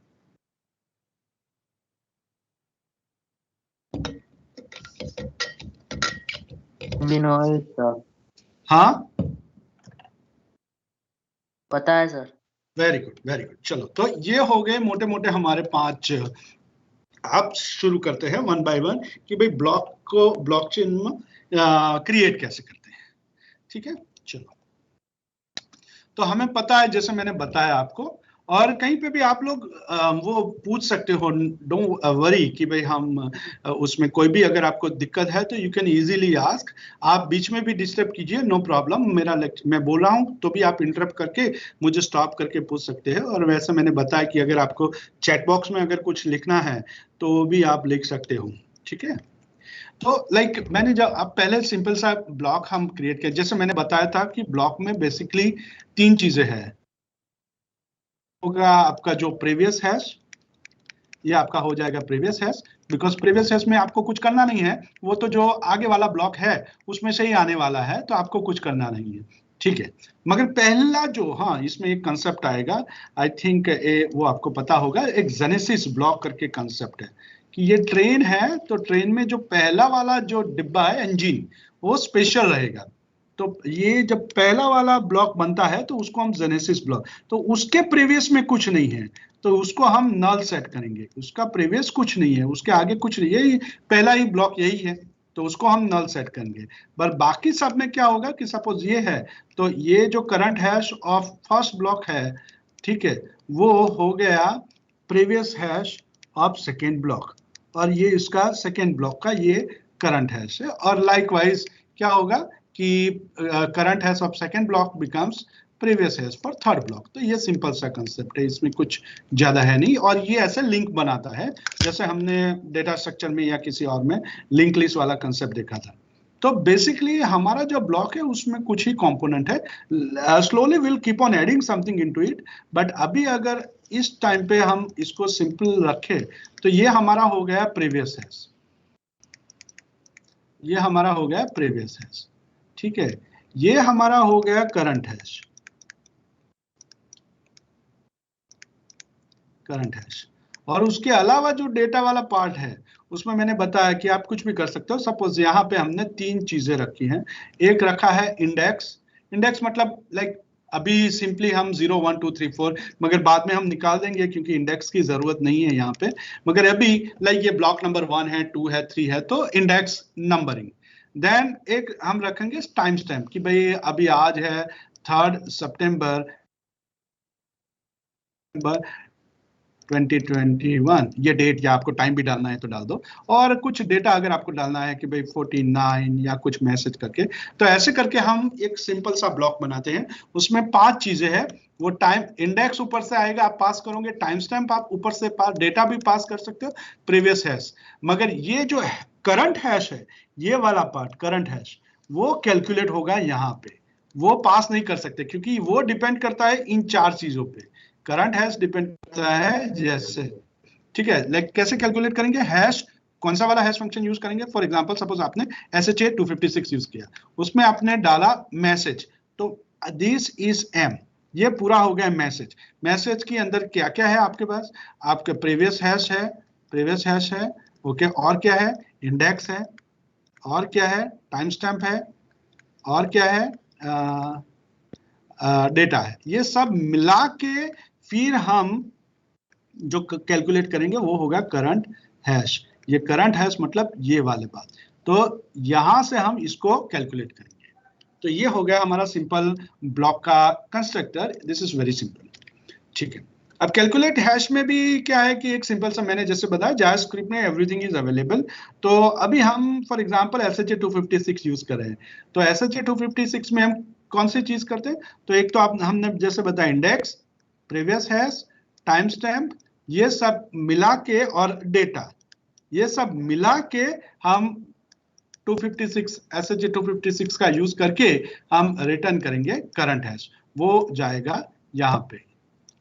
सर हाँ पता है sir. Very good very good. चलो तो ये हो गए मोटे मोटे हमारे 5। आप शुरू करते हैं वन बाय वन कि भाई ब्लॉक को ब्लॉकचेन में क्रिएट कैसे करते हैं। ठीक है, चलो तो हमें पता है जैसे मैंने बताया आपको, और कहीं पे भी आप लोग वो पूछ सकते हो, डोंट वरी कि भाई हम उसमें कोई भी अगर आपको दिक्कत है तो यू कैन इजीली आस्क। आप बीच में भी डिस्टर्ब कीजिए, नो प्रॉब्लम। मेरा मैं बोल रहा हूँ तो भी आप इंटरप्ट करके मुझे स्टॉप करके पूछ सकते हैं। और वैसे मैंने बताया कि अगर आपको चैट बॉक्स में अगर कुछ लिखना है तो भी आप लिख सकते हो। ठीक है, तो मैंने जब आप पहले सिंपल सा ब्लॉक हम क्रिएट किया, जैसे मैंने बताया था कि ब्लॉक में बेसिकली 3 चीजें हैं। होगा आपका जो प्रीवियस हैश, ये आपका हो जाएगा previous hash, because previous hash में आपको कुछ करना नहीं है, वो तो जो आगे वाला ब्लॉक है उसमें से ही आने वाला है, तो आपको कुछ करना नहीं है। ठीक है, मगर पहला जो, हाँ इसमें एक कंसेप्ट आएगा, आई थिंक वो आपको पता होगा, एक जेनेसिस ब्लॉक करके कंसेप्ट है कि ये ट्रेन है, तो ट्रेन में जो पहला वाला जो डिब्बा है इंजन, वो स्पेशल रहेगा। तो ये जब पहला वाला ब्लॉक बनता है तो उसको हम जेनेसिस ब्लॉक, तो उसके प्रीवियस में कुछ नहीं है तो उसको हम नल सेट करेंगे। उसका प्रीवियस कुछ नहीं है, उसके आगे कुछ नहीं, यही पहला ही ब्लॉक यही है, तो उसको हम नल सेट करेंगे। पर बाकी सब में क्या होगा कि सपोज ये है, तो ये जो current hash of first block है, ठीक है, वो हो गया previous hash of second block, और ये इसका सेकेंड ब्लॉक का ये करंट हैश है। और लाइकवाइज क्या होगा कि current hash of second block becomes previous hash for third block. तो ये सिंपल सा कंसेप्ट है, इसमें कुछ ज्यादा है नहीं। और ये ऐसे लिंक बनाता है जैसे हमने डेटा स्ट्रक्चर में या किसी और में लिंक लिस्ट वाला कंसेप्ट देखा था। तो बेसिकली हमारा जो ब्लॉक है उसमें कुछ ही कंपोनेंट है, slowly will keep on adding something into it, but अभी अगर इस टाइम पे हम इसको सिंपल रखें तो ये हमारा हो गया प्रीवियस हैश, ये हमारा हो गया प्रीवियस हैश। ठीक है, ये हमारा हो गया करंट हैश, करंट हैश। और उसके अलावा जो डेटा वाला पार्ट है उसमें मैंने बताया कि आप कुछ भी कर सकते हो। सपोज यहाँ पे हमने 3 चीजें रखी हैं, एक रखा है इंडेक्स। इंडेक्स मतलब अभी सिंपली हम 0 1 2 3 4, मगर बाद में हम निकाल देंगे क्योंकि इंडेक्स की जरूरत नहीं है यहाँ पे। मगर अभी ये ब्लॉक नंबर 1 है, 2 है, 3 है, तो इंडेक्स नंबरिंग। देन एक हम रखेंगे टाइम स्टैम्प कि भाई अभी आज है 3 सितंबर 2021, ये डेट, या आपको टाइम भी डालना है तो डाल दो। और कुछ डेटा अगर आपको डालना है कि भाई 49 या कुछ मैसेज करके, तो ऐसे करके हम एक सिंपल सा ब्लॉक बनाते हैं। उसमें 5 चीजें हैं, वो टाइम इंडेक्स ऊपर से आएगा, आप पास करोगे, टाइम स्टैम्प आप ऊपर से पास, डेटा भी पास कर सकते हो, प्रीवियस हैश। मगर ये जो करंट हैश है, ये वाला पार्ट करंट हैश, वो कैलकुलेट होगा यहाँ पे, वो पास नहीं कर सकते क्योंकि वो डिपेंड करता है इन 4 चीजों पे। करंट हैश डिपेंड करता है जैसे, ठीक है, कैसे कैलकुलेट करेंगे हैश, कौन सा वाला हैश फंक्शन यूज करेंगे। फॉर एग्जांपल सपोज आपने SHA 256 यूज किया, उसमें आपने डाला मैसेज, तो दिस इज M, ये पूरा हो गया मैसेज। मैसेज के अंदर क्या क्या है आपके पास, आपके प्रीवियस हैश है, प्रीवियस हैश है, ओके, और क्या है, इंडेक्स है, और क्या है, टाइम स्टैम्प है, और क्या है, डेटा है। ये सब मिला के फिर हम जो कैलकुलेट करेंगे वो होगा करंट हैश। ये करंट हैश मतलब ये वाले बात, तो यहां से हम इसको कैलकुलेट करेंगे। तो ये हो गया हमारा सिंपल ब्लॉक का constructor, this is very simple. ठीक है, अब कैलकुलेट हैश में भी क्या है कि एक सिंपल सा, मैंने जैसे बताया जावास्क्रिप्ट में एवरीथिंग इज अवेलेबल। तो अभी हम फॉर एग्जांपल SHA 256 यूज कर रहे हैं, तो SHA 256 में हम कौन सी चीज करते हैं, तो एक तो हमने जैसे बताया index, previous hash, time stamp, ये सब मिला के, और डेटा, ये सब मिला के हम 256 SHA 256 का यूज करके हम रिटर्न करेंगे करंट हैश, वो जाएगा यहाँ पे।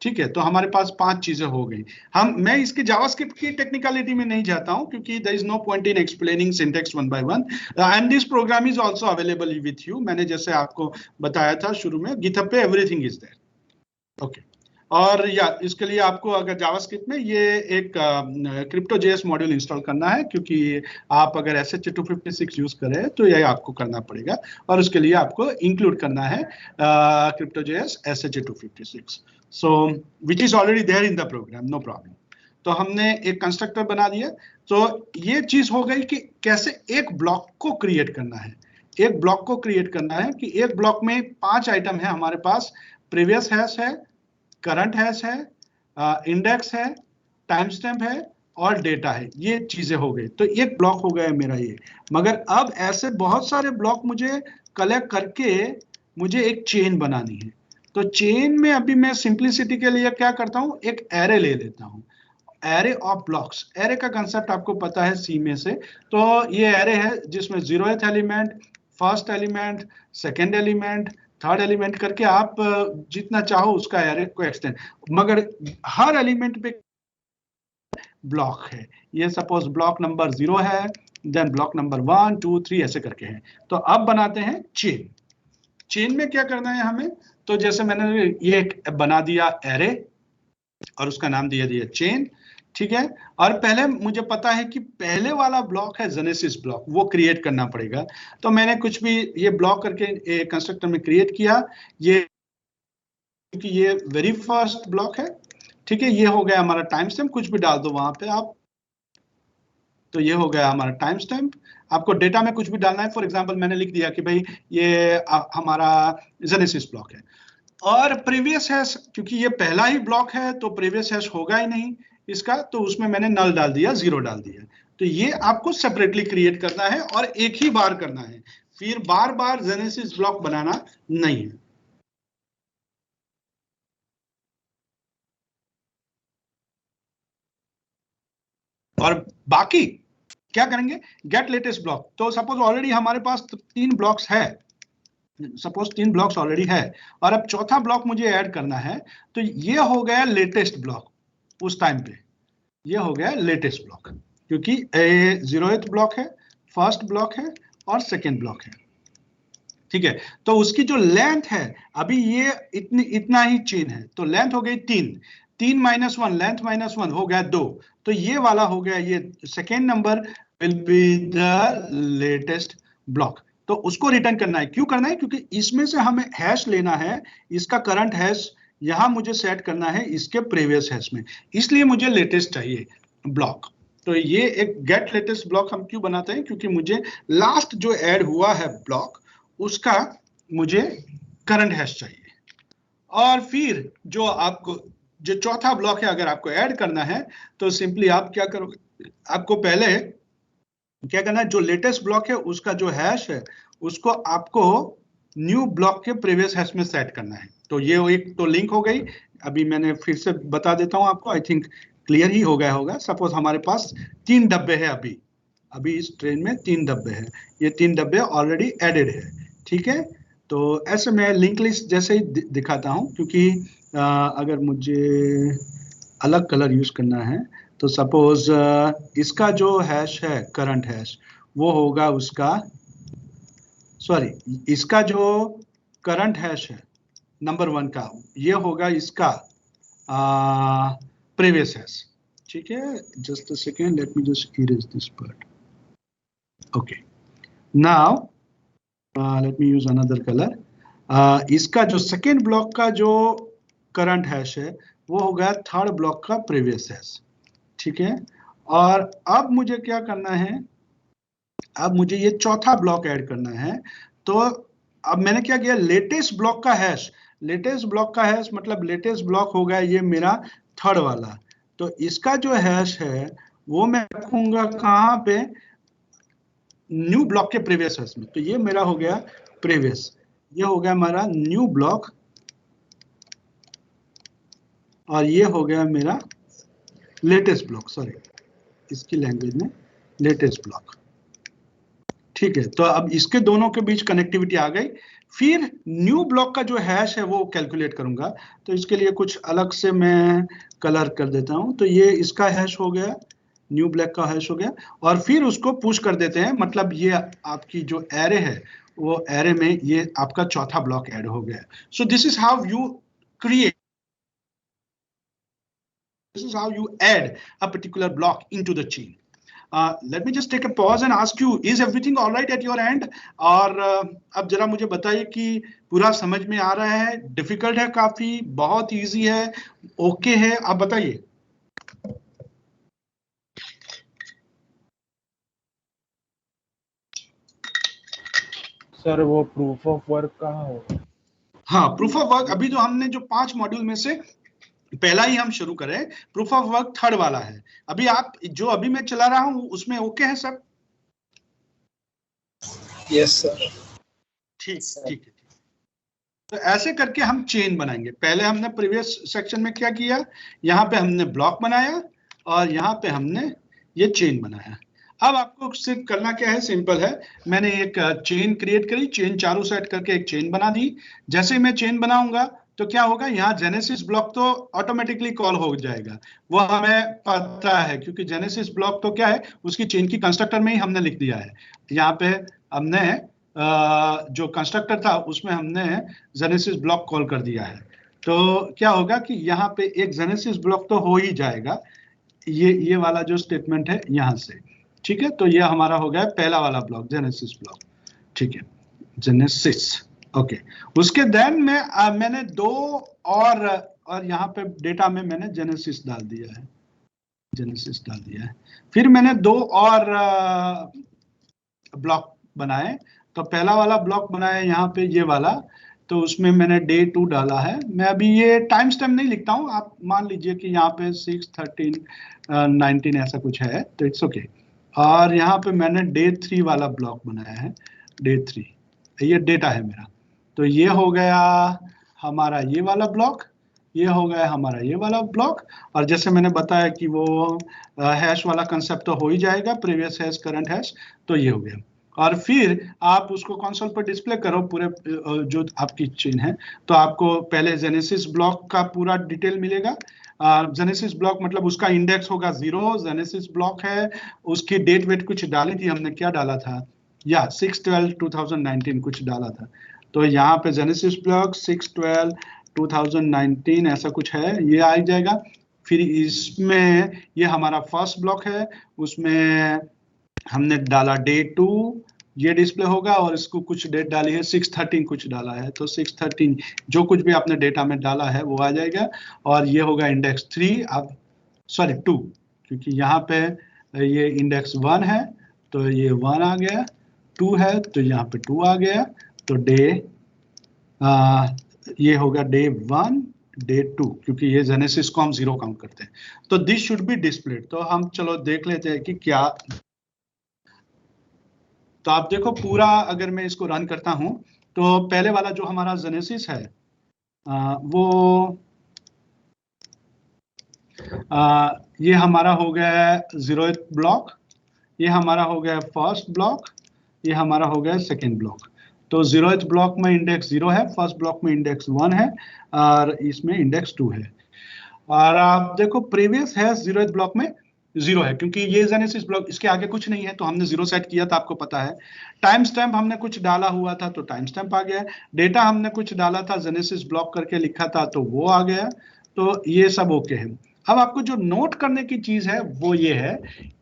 ठीक है, तो हमारे पास 5 चीजें हो गई। मैं इसके जावास्क्रिप्ट की टेक्निकलिटी में नहीं जाता हूं क्योंकि there is no point in explaining syntax one by one, and this program is also available with you. मैंने जैसे आपको बताया था शुरू में, गिटहब पे एवरीथिंग इज देयर। ओके, और या इसके लिए आपको अगर जावास्क्रिप्ट में ये एक CryptoJS मॉड्यूल इंस्टॉल करना है, क्योंकि आप अगर SHA 256 यूज करें तो ये आपको करना पड़ेगा, और उसके लिए आपको इंक्लूड करना है CryptoJS SHA 256, so which is already there in the program, no problem। तो हमने एक कंस्ट्रक्टर बना दिया। तो ये चीज हो गई कि कैसे एक ब्लॉक को क्रिएट करना है। एक ब्लॉक को क्रिएट करना है कि एक ब्लॉक में 5 आइटम है हमारे पास, प्रीवियस हैश है, करंट हैश है, इंडेक्स है, टाइम स्टैम्प है और डेटा है। ये चीजें हो गई, तो एक ब्लॉक हो गया मेरा ये। मगर अब ऐसे बहुत सारे ब्लॉक मुझे कलेक्ट करके मुझे एक चेन बनानी है। तो चेन में अभी मैं सिंप्लिसिटी के लिए क्या करता हूं, एक एरे ले लेता हूं, एरे ऑफ ब्लॉक्स। एरे का कंसेप्ट आपको पता है सी में से। तो ये एरे है जिसमें 0th element, first element, second element, third element करके आप जितना चाहो उसका एरे को एक्सटेंड, मगर हर एलिमेंट पे ब्लॉक है। ये सपोज ब्लॉक नंबर 0 है, देन ब्लॉक नंबर 1 2 3 ऐसे करके है। तो अब बनाते हैं चेन। चेन में क्या करना है हमें, तो जैसे मैंने ये एक बना दिया एरे और उसका नाम दिया चेन। ठीक है, और पहले मुझे पता है कि पहले वाला ब्लॉक है जेनेसिस ब्लॉक, वो क्रिएट करना पड़ेगा। तो मैंने कुछ भी ये ब्लॉक करके कंस्ट्रक्टर में क्रिएट किया, ये क्योंकि ये वेरी फर्स्ट ब्लॉक है। ठीक है, ये हो गया हमारा टाइम स्टैम्प, कुछ भी डाल दो वहां पे आप। तो ये हो गया हमारा टाइम स्टैम्प। आपको डेटा में कुछ भी डालना है, फॉर एग्जांपल मैंने लिख दिया कि भाई ये हमारा जेनेसिस ब्लॉक है। और प्रीवियस हैश, क्योंकि ये पहला ही ब्लॉक है तो प्रीवियस हैश होगा ही नहीं इसका, तो उसमें मैंने नल डाल दिया, 0 डाल दिया। तो ये आपको सेपरेटली क्रिएट करना है और एक ही बार करना है, फिर बार बार जेनेसिस ब्लॉक बनाना नहीं है। और बाकी क्या करेंगे, गेट लेटेस्ट ब्लॉक। तो सपोज ऑलरेडी हमारे पास 3 ब्लॉक्स है, सपोज 3 ब्लॉक्स ऑलरेडी है, और अब चौथा ब्लॉक मुझे ऐड करना है। तो ये हो गया लेटेस्ट ब्लॉक उस टाइम पे, ये हो गया लेटेस्ट ब्लॉक, क्योंकि 0th ब्लॉक है, फर्स्ट ब्लॉक है और सेकेंड ब्लॉक है। ठीक है, तो उसकी जो लेंथ है, अभी ये इतना ही चेन है, तो लेंथ हो गई 3 माइनस 1, लेंथ माइनस 1 हो गया 2। तो ये वाला हो गया, ये second number will be the latest block. तो उसको रिटर्न करना है। क्यों करना है, क्योंकि इसमें से हमें हैश लेना है, इसका करंट हैश यहां मुझे सेट करना है इसके प्रीवियस हैश में, इसलिए मुझे लेटेस्ट चाहिए ब्लॉक। तो ये एक गेट लेटेस्ट ब्लॉक हम क्यों बनाते हैं, क्योंकि मुझे लास्ट जो ऐड हुआ है ब्लॉक उसका मुझे करंट हैश चाहिए। और फिर जो आपको जो चौथा ब्लॉक है अगर आपको ऐड करना है तो सिंपली आप क्या करोगे, आपको पहले क्या करना है, जो लेटेस्ट ब्लॉक है उसका जो हैश है उसको आपको न्यू ब्लॉक के प्रीवियस हैश में सेट करना है। तो ये एक तो लिंक हो गई। अभी मैंने फिर से बता देता हूं आपको, आई थिंक क्लियर ही हो गया होगा। सपोज हमारे पास 3 डब्बे हैं, अभी इस ट्रेन में 3 डब्बे हैं, ये 3 डब्बे ऑलरेडी एडेड है। ठीक है, तो ऐसे मैं लिंक लिस्ट जैसे ही दिखाता हूं, क्योंकि अगर मुझे अलग कलर यूज करना है तो सपोज इसका जो हैश है करंट हैश, वो होगा उसका, सॉरी इसका जो करंट हैश है नंबर 1 का, ये होगा इसका प्रीवियस हैश। ठीक है, just a second, late me just erase this part. Okay, now let me use another colour. इसका जो सेकेंड ब्लॉक का जो करंट हैश है वो हो गया थर्ड ब्लॉक का प्रीवियस हैश। ठीक है, और अब मुझे क्या करना है, अब मुझे ये चौथा ब्लॉक ऐड करना है। तो अब मैंने क्या किया, लेटेस्ट ब्लॉक का हैश, लेटेस्ट ब्लॉक का हैश मतलब लेटेस्ट ब्लॉक हो गया ये मेरा थर्ड वाला। तो इसका जो हैश है वो मैं रखूंगा कहाँ पे, न्यू ब्लॉक के प्रीवियस हैश में। तो ये मेरा हो गया प्रीवियस, ये हो गया हमारा न्यू ब्लॉक, और ये हो गया मेरा लेटेस्ट ब्लॉक, सॉरी इसकी लैंग्वेज में लेटेस्ट ब्लॉक। ठीक है, तो अब इसके दोनों के बीच कनेक्टिविटी आ गई। फिर न्यू ब्लॉक का जो हैश है वो कैलकुलेट करूंगा, तो इसके लिए कुछ अलग से मैं कलर कर देता हूं। तो ये इसका हैश हो गया, न्यू ब्लैक का हैश हो गया, और फिर उसको पुश कर देते हैं। मतलब ये आपकी जो एरे है वो एरे में ये आपका चौथा ब्लॉक ऐड हो गया। सो this is how you create, this is how you add a particular block into the chain. Let me just take a pause and ask you, is everything all right at your end? और अब जरा मुझे बताइए कि पूरा समझ में आ रहा है, डिफिकल्ट है, काफी बहुत इजी है, ओके है, आप बताइए। सर वो प्रूफ ऑफ वर्क कहाँ होगा? हाँ, प्रूफ ऑफ वर्क अभी जो हमने जो 5 मॉड्यूल में से पहला ही हम शुरू करें, प्रूफ ऑफ वर्क थर्ड वाला है। अभी आप जो अभी मैं चला रहा हूं उसमें ओके है सब? Yes sir. ठीक ठीक है। तो ऐसे करके हम चेन बनाएंगे। पहले हमने प्रीवियस सेक्शन में क्या किया, यहाँ पे हमने ब्लॉक बनाया और यहाँ पे हमने ये चेन बनाया। अब आपको सिर्फ करना क्या है, सिंपल है। मैंने एक चेन क्रिएट करी, चेन चारों सेट करके एक चेन बना दी। जैसे ही मैं चेन बनाऊंगा तो क्या होगा, यहाँ जेनेसिस ब्लॉक तो ऑटोमेटिकली कॉल हो जाएगा, वो हमें पता है, क्योंकि जेनेसिस ब्लॉक तो क्या है, उसकी चेन की कंस्ट्रक्टर में ही हमने लिख दिया है। यहाँ पे हमने जो कंस्ट्रक्टर था उसमें हमने जेनेसिस ब्लॉक कॉल कर दिया है। तो क्या होगा कि यहाँ पे एक जेनेसिस ब्लॉक तो हो ही जाएगा, ये वाला जो स्टेटमेंट है यहाँ से, ठीक है। तो ये हमारा हो गया पहला वाला ब्लॉक, जेनेसिस ब्लॉक, ठीक है, जेनेसिस, ओके। उसके देन में मैंने 2 और यहाँ पे डेटा में मैंने जेनेसिस डाल दिया है, जेनेसिस डाल दिया है। फिर मैंने 2 और ब्लॉक बनाए। तो पहला वाला ब्लॉक बनाया यहाँ पे ये वाला, तो उसमें मैंने डे 2 डाला है। मैं अभी ये टाइम स्टैम्प नहीं लिखता हूँ, आप मान लीजिए कि यहाँ पे 6, 13, 19 ऐसा कुछ है, तो इट्स ओके। और यहाँ पे मैंने डे 3 वाला ब्लॉक बनाया है, डे 3, ये डेटा है मेरा। तो ये हो गया हमारा ये वाला ब्लॉक, ये हो गया हमारा ये वाला ब्लॉक। और जैसे मैंने बताया कि वो हैश वाला कंसेप्ट तो हो ही जाएगा, प्रीवियस हैश, करंट हैश, तो ये हो गया। और फिर आप उसको कंसोल पर डिस्प्ले करो पूरे जो आपकी चेन है, तो आपको पहले जेनेसिस ब्लॉक का पूरा डिटेल मिलेगा। जेनेसिस ब्लॉक मतलब उसका इंडेक्स होगा 0, जेनेसिस ब्लॉक है, उसकी डेट वेट कुछ डाली थी हमने, क्या डाला था, या 6/12/2019 कुछ डाला था। तो यहाँ पे जेनेसिस ब्लॉक 6/12/2019 ऐसा कुछ है, ये आ जाएगा। फिर इसमें ये हमारा फर्स्ट ब्लॉक है, उसमें हमने डाला डे 2, ये डिस्प्ले होगा, और इसको कुछ डेट डाली है 6/13 कुछ डाला है, तो 6/13 जो कुछ भी आपने डेटा में डाला है वो आ जाएगा। और ये होगा इंडेक्स 3, अब सॉरी 2, क्योंकि यहाँ पे ये इंडेक्स 1 है तो ये 1 आ गया, 2 है तो यहाँ पे 2 आ गया। तो डे ये होगा डे 1, डे 2, क्योंकि ये जेनेसिस को हम 0 काउंट करते हैं। तो दिस शुड बी डिस्प्लेड। तो हम चलो देख लेते हैं कि क्या। तो आप देखो पूरा, अगर मैं इसको रन करता हूं तो पहले वाला जो हमारा जेनेसिस है वो ये हमारा हो गया 0th ब्लॉक, ये हमारा हो गया फर्स्ट ब्लॉक, ये हमारा हो गया सेकेंड ब्लॉक। तो 0th ब्लॉक में इंडेक्स 0 है, फर्स्ट ब्लॉक में इंडेक्स 1 है, और इसमें इंडेक्स 2 है। और आप देखो प्रीवियस है 0th ब्लॉक में 0 है, क्योंकि ये जेनेसिस ब्लॉक, इसके आगे कुछ नहीं है, तो हमने 0 सेट किया था, आपको पता है। टाइम स्टैम्प हमने कुछ डाला हुआ था तो टाइम स्टैम्प आ गया। डेटा हमने कुछ डाला था, जेनेसिस ब्लॉक करके लिखा था, तो वो आ गया। तो ये सब ओके है। अब आपको जो नोट करने की चीज है वो ये है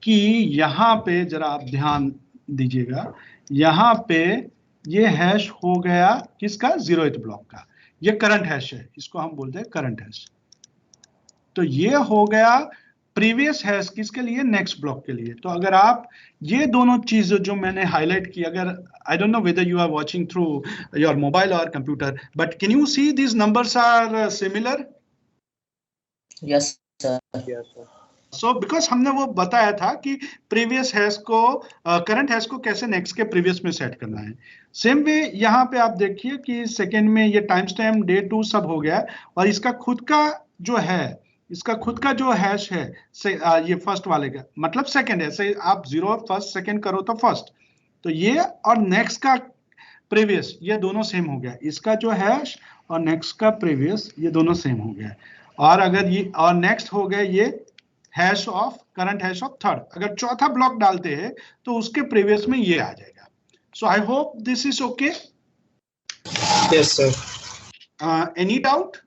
कि यहाँ पे जरा आप ध्यान दीजिएगा, यहाँ पे ये हैश हो गया किसका, 0th ब्लॉक का। ये करंट हैश है, इसको हम बोलते हैं करंट हैश। तो ये हो गया प्रीवियस हैश किसके लिए, नेक्स्ट ब्लॉक के लिए। तो अगर आप ये दोनों चीजें जो मैंने हाईलाइट की, अगर I don't know whether you are watching through your mobile और computer, but can you see these numbers are similar? Yes sir. So because हमने वो बताया था कि प्रीवियस हैश को करंट हैश को कैसे नेक्स्ट के प्रीवियस में सेट करना है। सेम वे यहाँ पे आप देखिए कि सेकेंड में ये टाइम स्टैम्प डे 2 सब हो गया, और इसका खुद का जो है, इसका खुद का जो हैश है ये फर्स्ट वाले का मतलब सेकंड है। से आप 0 फर्स्ट सेकंड करो तो फर्स्ट, तो ये और नेक्स्ट का प्रीवियस ये दोनों सेम हो गया, इसका जो हैश और नेक्स्ट का प्रीवियस ये दोनों सेम हो गया। और अगर ये और नेक्स्ट हो गया ये hash of current hash of third, अगर चौथा ब्लॉक डालते हैं तो उसके प्रीवियस में ये आ जाएगा। So I hope this is okay. Yes, sir. Any doubt?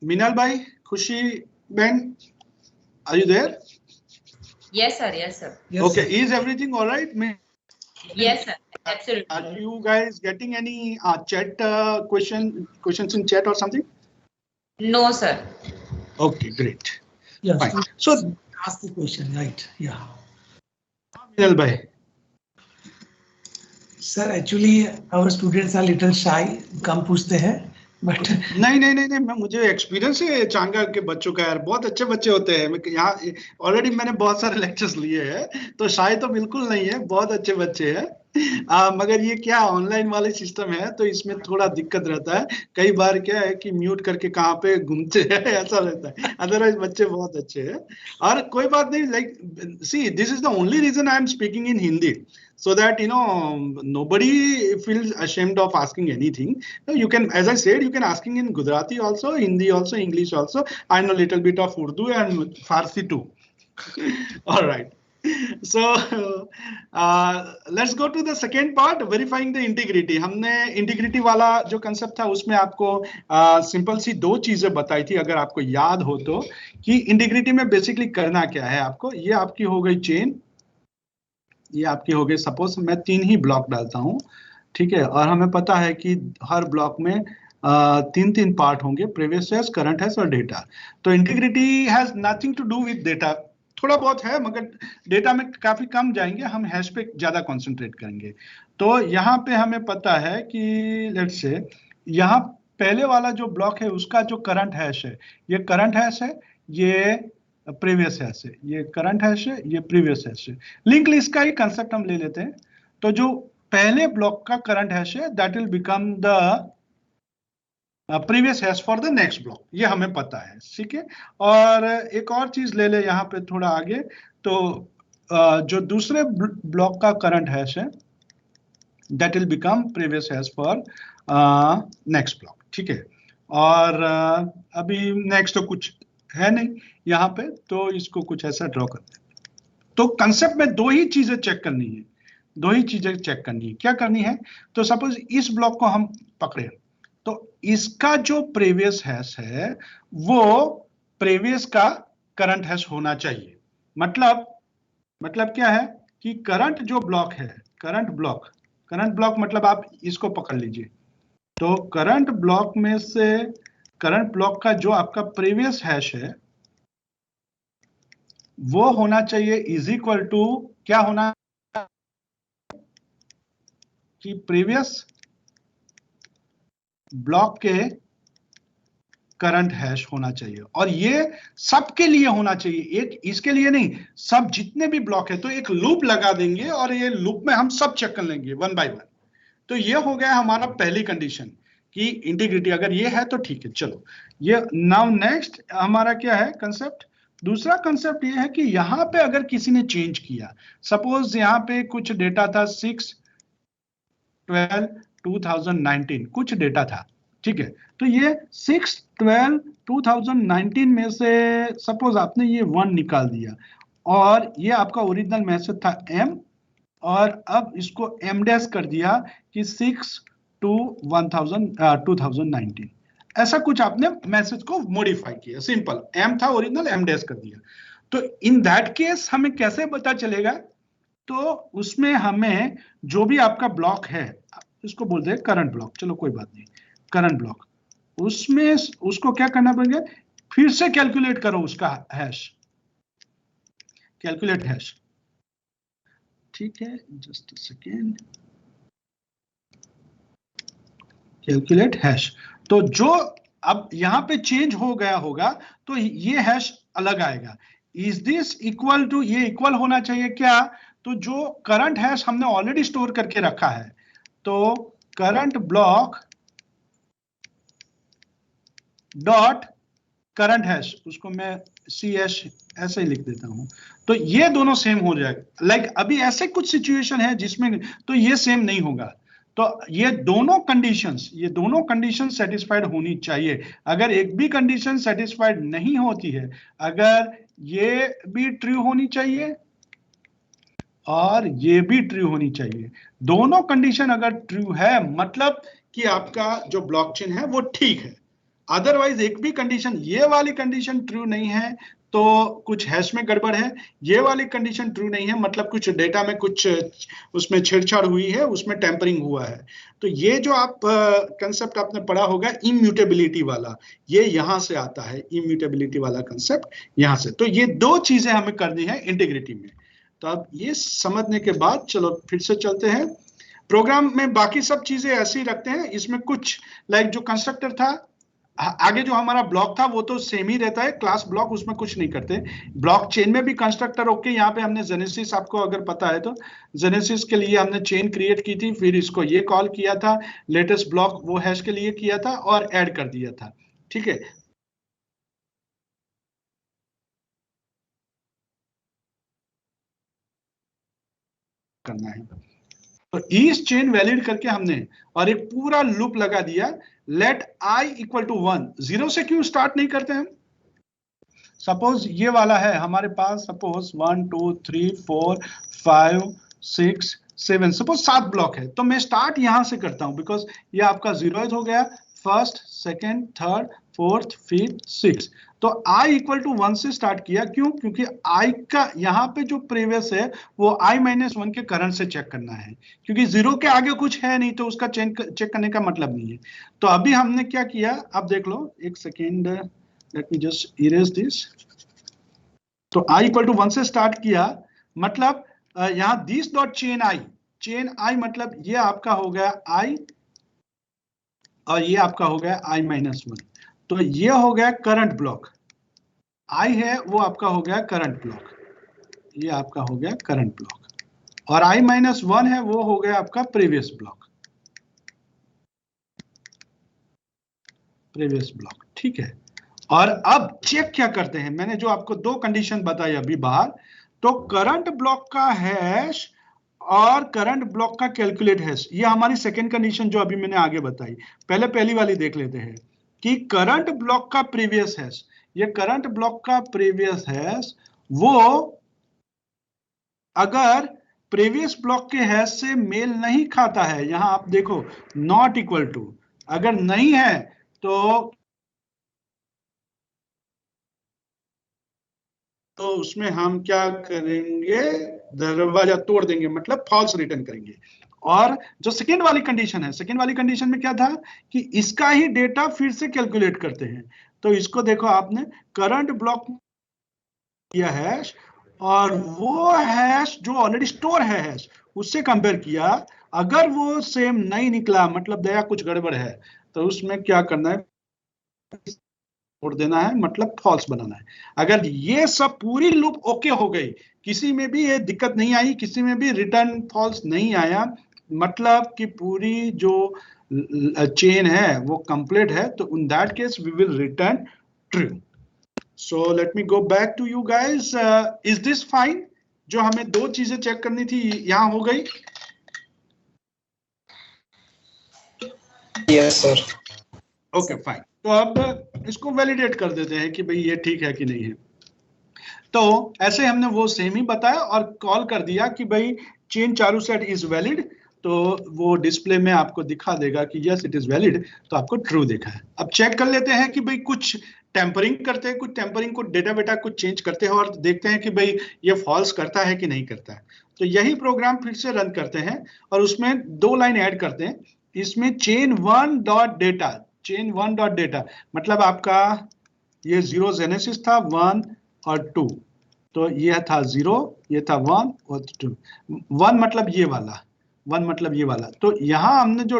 Meenal भाई, खुशी बहन, are you there? Yes, sir. Yes, sir. Yes, Okay, sir. is everything all right? Yes, sir. Absolutely. Are you guys getting any chat questions in chat or something? No, sir. Okay, great. Yes. Fine. So, Ask the question, right? Yeah. Minal bhai, Sir, actually, our students are little shy. कम पूछते हैं, but नहीं, मैं मुझे experience है चांगा के बच्चों का यार, बहुत अच्छे बच्चे होते हैं। मैं यहाँ ऑलरेडी मैंने बहुत सारे लेक्चर्स लिए हैं, तो शायद तो बिल्कुल नहीं है, बहुत अच्छे बच्चे हैं। मगर ये क्या ऑनलाइन वाले सिस्टम है, तो इसमें थोड़ा दिक्कत रहता है। कई बार क्या है कि म्यूट करके कहाँ पे घूमते हैं, ऐसा रहता है। अदरवाइज बच्चे बहुत अच्छे हैं और कोई बात नहीं। Like see, this is the only reason I am speaking in Hindi, so that nobody feels ashamed of asking anything. You can, as I said, you can asking in Gujarati also, Hindi also, English also. I know little bit of Urdu and Farsi too. All right. So let's go to the second part, verifying the integrity. हमने integrity वाला जो concept था उसमें आपको simple सी दो चीजें बताई थी, अगर आपको याद हो तो, कि integrity में बेसिकली करना क्या है आपको। ये आपकी हो गई चेन, ये आपकी हो गई, सपोज मैं 3 ही ब्लॉक डालता हूं, ठीक है, और हमें पता है कि हर ब्लॉक में 3 पार्ट होंगे, प्रीवियस हैश, करंट हैश और डेटा। तो integrity has nothing to do with data, थोड़ा बहुत है मगर डेटा में काफी कम जाएंगे, हम हैश पे ज्यादा कंसंट्रेट करेंगे। तो यहाँ पे हमें पता है कि लेट्स से यहाँ पहले वाला जो ब्लॉक है उसका जो करंट हैश है, ये करंट हैश है, ये प्रीवियस हैश है, ये करंट हैश है, ये प्रीवियस हैश है। लिंक लिस्ट का ही कंसेप्ट हम ले लेते हैं। तो जो पहले ब्लॉक का करंट हैश है that will become the previous hash for the next block, ये हमें पता है, ठीक है। और एक और चीज ले ले यहाँ पे थोड़ा आगे, तो जो दूसरे ब्लॉक का करंट हैश है that will become previous hash for next block, ठीक है। और अभी नेक्स्ट तो कुछ है नहीं यहाँ पे, तो इसको कुछ ऐसा ड्रॉ करते हैं। तो कंसेप्ट में दो ही चीजें चेक करनी है, दो ही चीजें चेक करनी है। क्या करनी है? तो सपोज इस ब्लॉक को हम पकड़े, तो इसका जो प्रीवियस हैश है वो प्रीवियस का करंट हैश होना चाहिए। मतलब क्या है कि करंट जो ब्लॉक है, करंट ब्लॉक मतलब आप इसको पकड़ लीजिए, तो करंट ब्लॉक में से करंट ब्लॉक का जो आपका प्रीवियस हैश है वो होना चाहिए इज इक्वल टू, क्या होना कि प्रीवियस ब्लॉक के करंट हैश होना चाहिए। और ये सबके लिए होना चाहिए, एक इसके लिए नहीं, सब जितने भी ब्लॉक है। तो एक लूप लगा देंगे और ये लूप में हम सब चेक कर लेंगे 1 बाय 1। तो ये हो गया हमारा पहली कंडीशन कि इंटीग्रिटी अगर ये है तो ठीक है। चलो ये नाउ नेक्स्ट हमारा क्या है कंसेप्ट? दूसरा कंसेप्ट ये है कि यहाँ पे अगर किसी ने चेंज किया, सपोज यहाँ पे कुछ डेटा था 6/12/2019 कुछ डेटा था, ठीक है। तो ये 6/12/2019 में से सपोज आपने ये 1 निकाल दिया और ये आपका ओरिजिनल मैसेज था M, और अब इसको M डैश कर दिया कि 6/2019, ऐसा कुछ आपने मैसेज को मॉडिफाई किया, सिंपल M था ओरिजिनल, M डैश कर दिया। तो इन दैट केस हमें कैसे पता चलेगा? तो उसमें हमें जो भी आपका ब्लॉक है, इसको बोलते हैं करंट ब्लॉक, चलो कोई बात नहीं, करंट ब्लॉक, उसमें उसको क्या करना पड़ेगा? फिर से कैलकुलेट करो उसका हैश, कैलकुलेट हैश, ठीक है, just a second, calculate hash. तो जो अब यहाँ पे चेंज हो गया होगा तो ये हैश अलग आएगा। इज दिस इक्वल टू, ये इक्वल होना चाहिए क्या? तो जो करंट हैश हमने ऑलरेडी स्टोर करके रखा है, तो current block dot current hash, उसको मैं सी एच ऐसे ही लिख देता हूं, तो ये दोनों सेम हो जाएगा। लाइक अभी ऐसे कुछ सिचुएशन है जिसमें तो ये सेम नहीं होगा। तो ये दोनों कंडीशन सेटिस्फाइड होनी चाहिए। अगर एक भी कंडीशन सेटिस्फाइड नहीं होती है, अगर ये भी ट्रू होनी चाहिए और ये भी ट्रू होनी चाहिए, दोनों कंडीशन अगर ट्रू है मतलब कि आपका जो ब्लॉकचेन है वो ठीक है। अदरवाइज एक भी कंडीशन, ये वाली कंडीशन ट्रू नहीं है तो कुछ हैश में गड़बड़ है, ये वाली कंडीशन ट्रू नहीं है मतलब कुछ डेटा में कुछ उसमें छेड़छाड़ हुई है, उसमें टेम्परिंग हुआ है। तो ये जो आप कंसेप्ट आपने पढ़ा होगा इम्यूटेबिलिटी वाला, ये यहां से आता है, इम्यूटेबिलिटी वाला कंसेप्ट यहां से। तो ये दो चीजें हमें करनी है इंटीग्रिटी में। तो अब ये समझने के बाद चलो फिर से चलते हैं प्रोग्राम में। बाकी सब चीजें ऐसे ही रखते हैं, इसमें कुछ लाइक जो कंस्ट्रक्टर था, आगे जो हमारा ब्लॉक था वो तो सेम ही रहता है, क्लास ब्लॉक, उसमें कुछ नहीं करते। ब्लॉक चेन में भी कंस्ट्रक्टर ओके, यहाँ पे हमने जेनेसिस, आपको अगर पता है तो जेनेसिस के लिए हमने चेन क्रिएट की थी, फिर इसको ये कॉल किया था, लेटेस्ट ब्लॉक वो हैश के लिए किया था और ऐड कर दिया था। ठीक है, करना है तो ईच चेन वैलिड करके हमने और एक पूरा लूप लगा दिया, लेट आई इक्वल टू 1। 0 से क्यों स्टार्ट नहीं करते हम? सपोज ये वाला है हमारे पास, सपोज 1 2 3 4 5 6 7, सपोज 7 ब्लॉक है, तो मैं स्टार्ट यहां से करता हूं बिकॉज ये आपका 0th हो गया, first, second, third, fourth, fifth, six. तो i इक्वल टू 1 से स्टार्ट किया, क्यों? क्योंकि i का यहाँ पे जो प्रीवियस है वो i माइनस 1 के करंट से चेक करना है, क्योंकि 0 के आगे कुछ है नहीं तो उसका चेक करने का मतलब नहीं है। तो अभी हमने क्या किया, अब देख लो, एक second, late me just erase this. तो i इक्वल टू 1 से स्टार्ट किया, मतलब यहाँ दिस डॉट चेन i मतलब ये आपका हो गया i और ये आपका हो गया i माइनस 1। तो ये हो गया करंट ब्लॉक, i है वो आपका हो गया करंट ब्लॉक, ये आपका हो गया करंट ब्लॉक, और i माइनस 1 है वो हो गया आपका प्रीवियस ब्लॉक, ठीक है। और अब चेक क्या करते हैं, मैंने जो आपको दो कंडीशन बताई अभी बाहर, तो करंट ब्लॉक का हैश और करंट ब्लॉक का कैलकुलेट हैश, ये हमारी सेकेंड कंडीशन जो अभी मैंने आगे बताई। पहले पहली वाली देख लेते हैं कि करंट ब्लॉक का प्रीवियस हैश, ये करंट ब्लॉक का प्रीवियस हैश वो अगर प्रीवियस ब्लॉक के हैश से मेल नहीं खाता है, यहां आप देखो नॉट इक्वल टू, अगर नहीं है तो उसमें हम क्या करेंगे, दरवाजा तोड़ देंगे, मतलब फॉल्स रिटर्न करेंगे। और जो सेकेंड वाली कंडीशन है, सेकेंड वाली कंडीशन में क्या था कि इसका ही डेटा फिर से कैलकुलेट करते हैं। तो इसको देखो, आपने करंट ब्लॉक किया हैश और वो हैश जो ऑलरेडी स्टोर है हैश उससे कंपेयर किया, अगर वो सेम नहीं निकला मतलब दया कुछ गड़बड़ है, तो उसमें क्या करना है, छोड़ देना है, मतलब फॉल्स बनाना है। अगर ये सब पूरी लूप ओके हो गई, किसी में भी ये दिक्कत नहीं आई, किसी में भी रिटर्न फॉल्स नहीं आया, मतलब कि पूरी जो चेन है वो कंप्लीट है, तो in that case we will return true. So let me go back to you guys, is this fine? जो हमें दो चीजें चेक करनी थी यहां हो गई। Yes sir. ओके फाइन, तो अब इसको वैलिडेट कर देते हैं कि भाई ये ठीक है कि नहीं है। तो ऐसे हमने वो सेम ही बताया और कॉल कर दिया कि भाई chain Charu set is valid, तो वो डिस्प्ले में आपको दिखा देगा कि यस इट इज वैलिड, तो आपको ट्रू देखा है। अब चेक कर लेते हैं कि भाई कुछ टेम्परिंग करते हैं, कुछ टेम्परिंग को डेटा बेटा कुछ चेंज करते हैं और देखते हैं कि भाई ये फॉल्स करता है कि नहीं करता है। तो यही प्रोग्राम फिर से रन करते हैं और उसमें दो लाइन ऐड करते हैं। इसमें चेन 1 डॉट डेटा मतलब आपका ये 0 जेनेसिस था, 1 और 2, तो ये था 0, ये था 1 और 2। 1 मतलब ये वाला, 1 मतलब ये वाला। तो यहाँ हमने जो